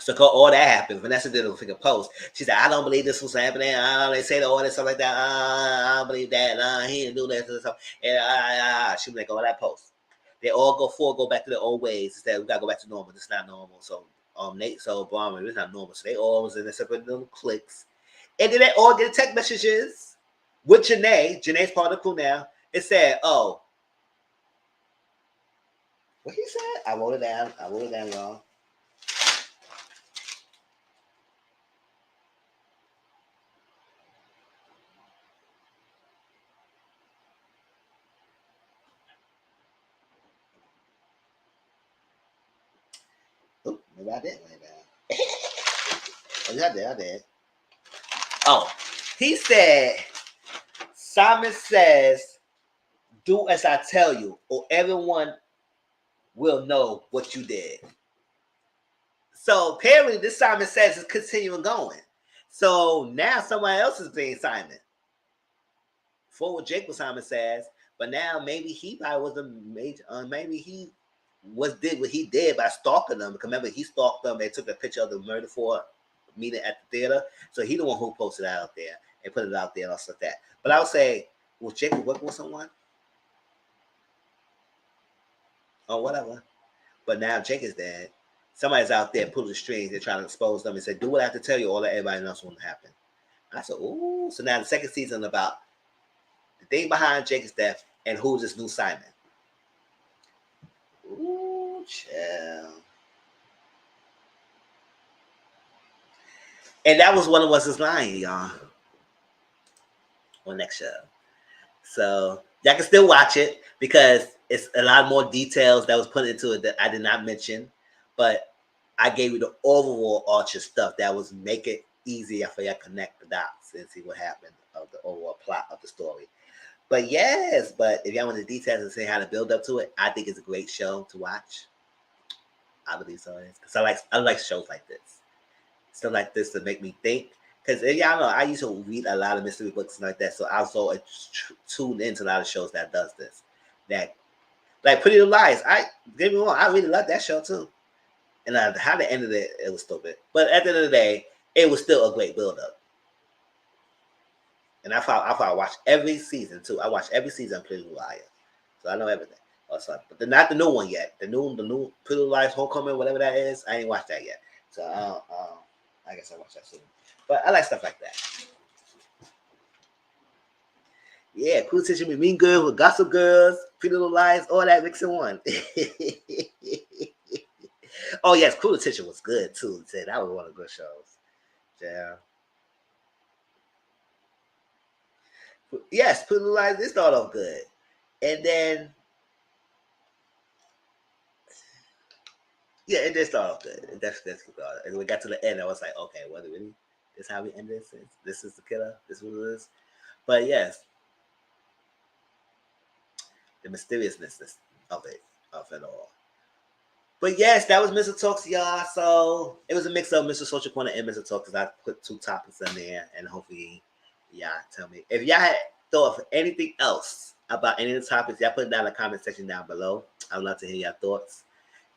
So all that happened. Vanessa did a freaking post. She said, "I don't believe this was happening. They say all this stuff like that. I don't believe that. He didn't do that and stuff." And she was like, all that post. They all go back to their old ways. Instead, we gotta go back to normal. This is not normal. So Nate, so Obama, it's not normal. So they all was in their separate little cliques, and then they all get text messages with Janae. Janae's part of the crew now. It said, "Oh, what he said." I wrote it down, y'all. Oop, maybe I didn't write it down. Oh, yeah, I did. Oh, he said, Simon says, "Do as I tell you, or everyone will know what you did." So apparently, this Simon Says is continuing going. So now somebody else is being Simon. Before with Jake was Simon Says, but now maybe he probably was a major. Maybe he did what he did by stalking them. Because remember, he stalked them. They took a picture of the murder for meeting at the theater. So he the one who posted it out there and put it out there and stuff like that. But I would say, was Jake working with someone or whatever? But now Jake is dead. Somebody's out there pulling the strings. They're trying to expose them and say, "Do what I have to tell you, all that everybody else won't happen." I said, "Ooh!" So now the second season about the thing behind Jake's death and who's this new Simon. Ooh, chill. And that was one of us lying, y'all, on next show. So y'all can still watch it because it's a lot more details that was put into it that I did not mention, but I gave you the overall arch of stuff that was make it easier for you to connect the dots and see what happened of the overall plot of the story. But yes, but if y'all want the details and say how to build up to it, I think it's a great show to watch. I believe so. Because I like shows like this. Stuff like this to make me think. Because y'all know, I used to read a lot of mystery books and like that. So I was so tuned into a lot of shows that does this. That, like Pretty Little Lies. Get me wrong, I really love that show too. And how the end of it was stupid. But at the end of the day, it was still a great build up. And I watched every season too. I watched every season of Pretty Little Liars. So I know everything. But not the new one yet. The new Pretty Little Liars Homecoming, whatever that is. I ain't watched that yet. So I guess I'll watch that soon. But I like stuff like that. Yeah, Cool Attention with Mean Girls, with Gossip Girls, Pretty Little Lies, all that mixed in one. Oh yes, Cool Attention was good too. That was one of the good shows. Yeah. Yes, Pretty Little Lies did start off good. And then yeah, it did start off good. That's good. And we got to the end, I was like, okay, what really? This how we end this? This is the killer? This is what it is? But yes, the mysteriousness of it all. But yes, that was Mr. Talks, y'all. So it was a mix of Mr. Social Corner and Mr. Talks because I put two topics in there, and hopefully, y'all tell me if y'all had thought of anything else about any of the topics. Y'all put it down in the comment section down below. I would love to hear your thoughts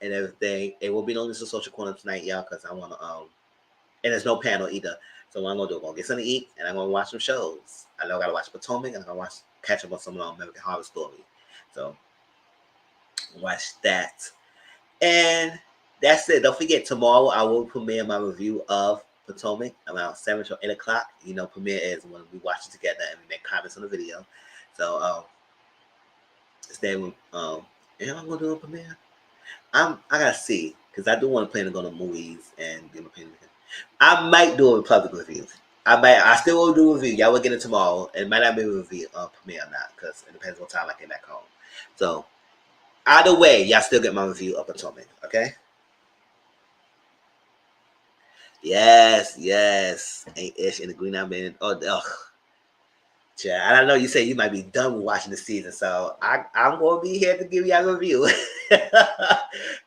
and everything. It will be no Mr. Social Corner tonight, y'all, because I want to and there's no panel either. So what I'm gonna do, I'm gonna get something to eat, and I'm gonna watch some shows. I know I gotta watch Potomac, and I'm gonna catch up on some American Horror Story. So watch that. And that's it. Don't forget, tomorrow I will premiere my review of Potomac around 7 to 8 o'clock. You know, premiere is when we watch it together and we make comments on the video. So, stay with, am I going to do a premiere? I gotta see, because I do want to plan to go to movies and give my opinion. I might do a Republic review. I still will do a review. Y'all will get it tomorrow. It might not be a review premiere or not, because it depends what time I get back home. So, either way, y'all still get my review of Potomac, okay? Yes. Ain't Ish in the Green Eye Man. Oh, ugh. Yeah, I don't know. You say you might be done with watching the season, so I'm gonna be here to give y'all a review.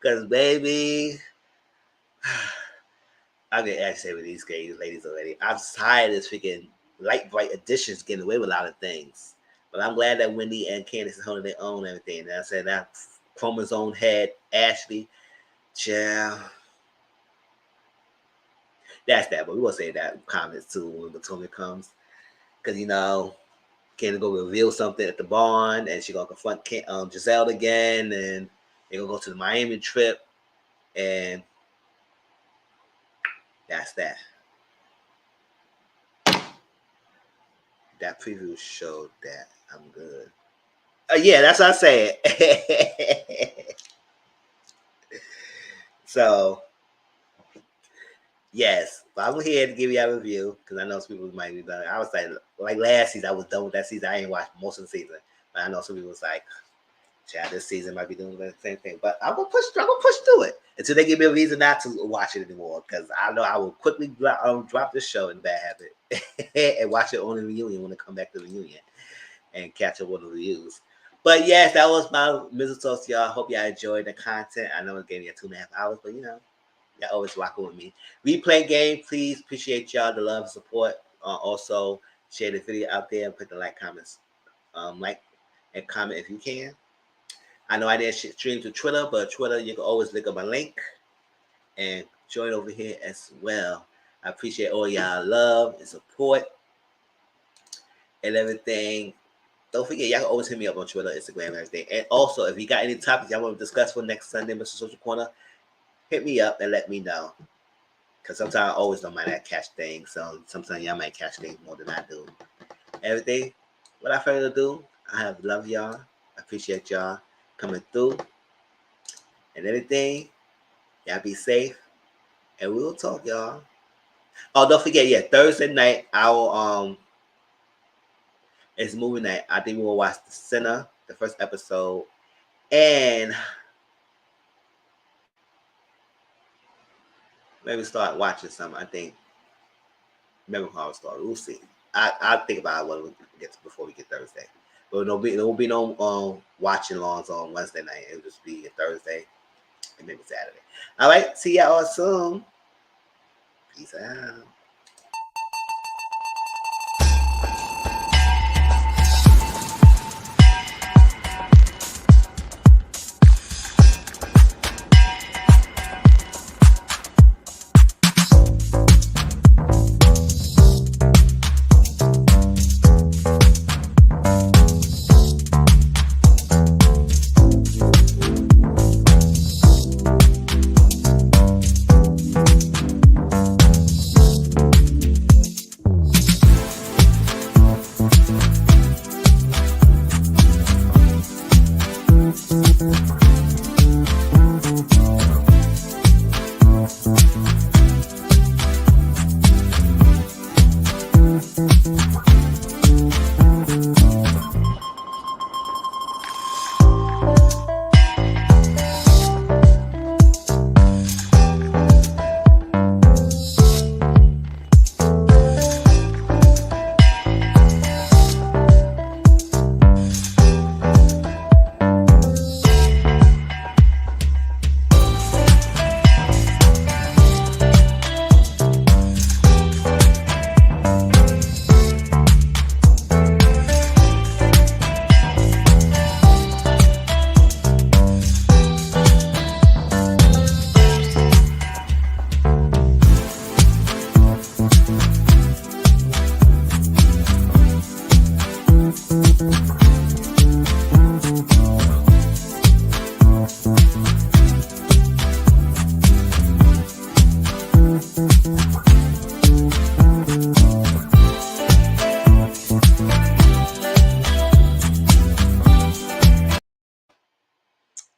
Cause baby, I'm gonna actually say with these ladies already. I'm tired of this freaking light bright additions getting away with a lot of things. But I'm glad that Wendy and Candace is holding their own and everything. And I said that Chroma's own head, Ashley, yeah. That's that. But we will say that in comments too when the tournament comes, because Candace go reveal something at the barn, and she gonna confront Giselle again, and they gonna go to the Miami trip, and that's that. That preview showed that I'm good. Yeah, that's what I said. So, yes, but I'm here to give you a review because I know some people might be done. I was like last season, I was done with that season. I ain't watched most of the season, but I know some people was like, "Chad, this season might be doing the same thing." But I'm gonna push through it until they give me a reason not to watch it anymore. Because I know I will quickly drop this show in Bad Habit and watch it on the reunion when they come back to the reunion and catch up with the reviews. But yes, that was my Mrs. Toast, y'all. Hope y'all enjoyed the content. I know it's getting 2.5 hours, but y'all always rocking with me. Replay game, please. Appreciate y'all, the love and support. Also, share the video out there and put the like, comments, like and comment if you can. I know I didn't stream to Twitter, but Twitter, you can always look up my link and join over here as well. I appreciate all y'all love and support and everything. Don't forget, y'all can always hit me up on Twitter, Instagram, and everything. And also, if you got any topics y'all want to discuss for next Sunday, Mr. Social Corner, hit me up and let me know. Because sometimes I always don't mind that catch thing. So sometimes y'all might catch things more than I do. Everything, without further ado, I love y'all. I appreciate y'all coming through. And everything, y'all be safe. And we'll talk, y'all. Oh, don't forget, Thursday night, it's movie night. I think we will watch The Sinner, the first episode. And maybe start watching something. I think maybe how I'll start. We'll see. I'll think about it when we get before we get Thursday. But there will be no watching longs on Wednesday night. It'll just be a Thursday and maybe Saturday. All right. See y'all soon. Peace out.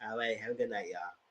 All right. Have a good night, y'all.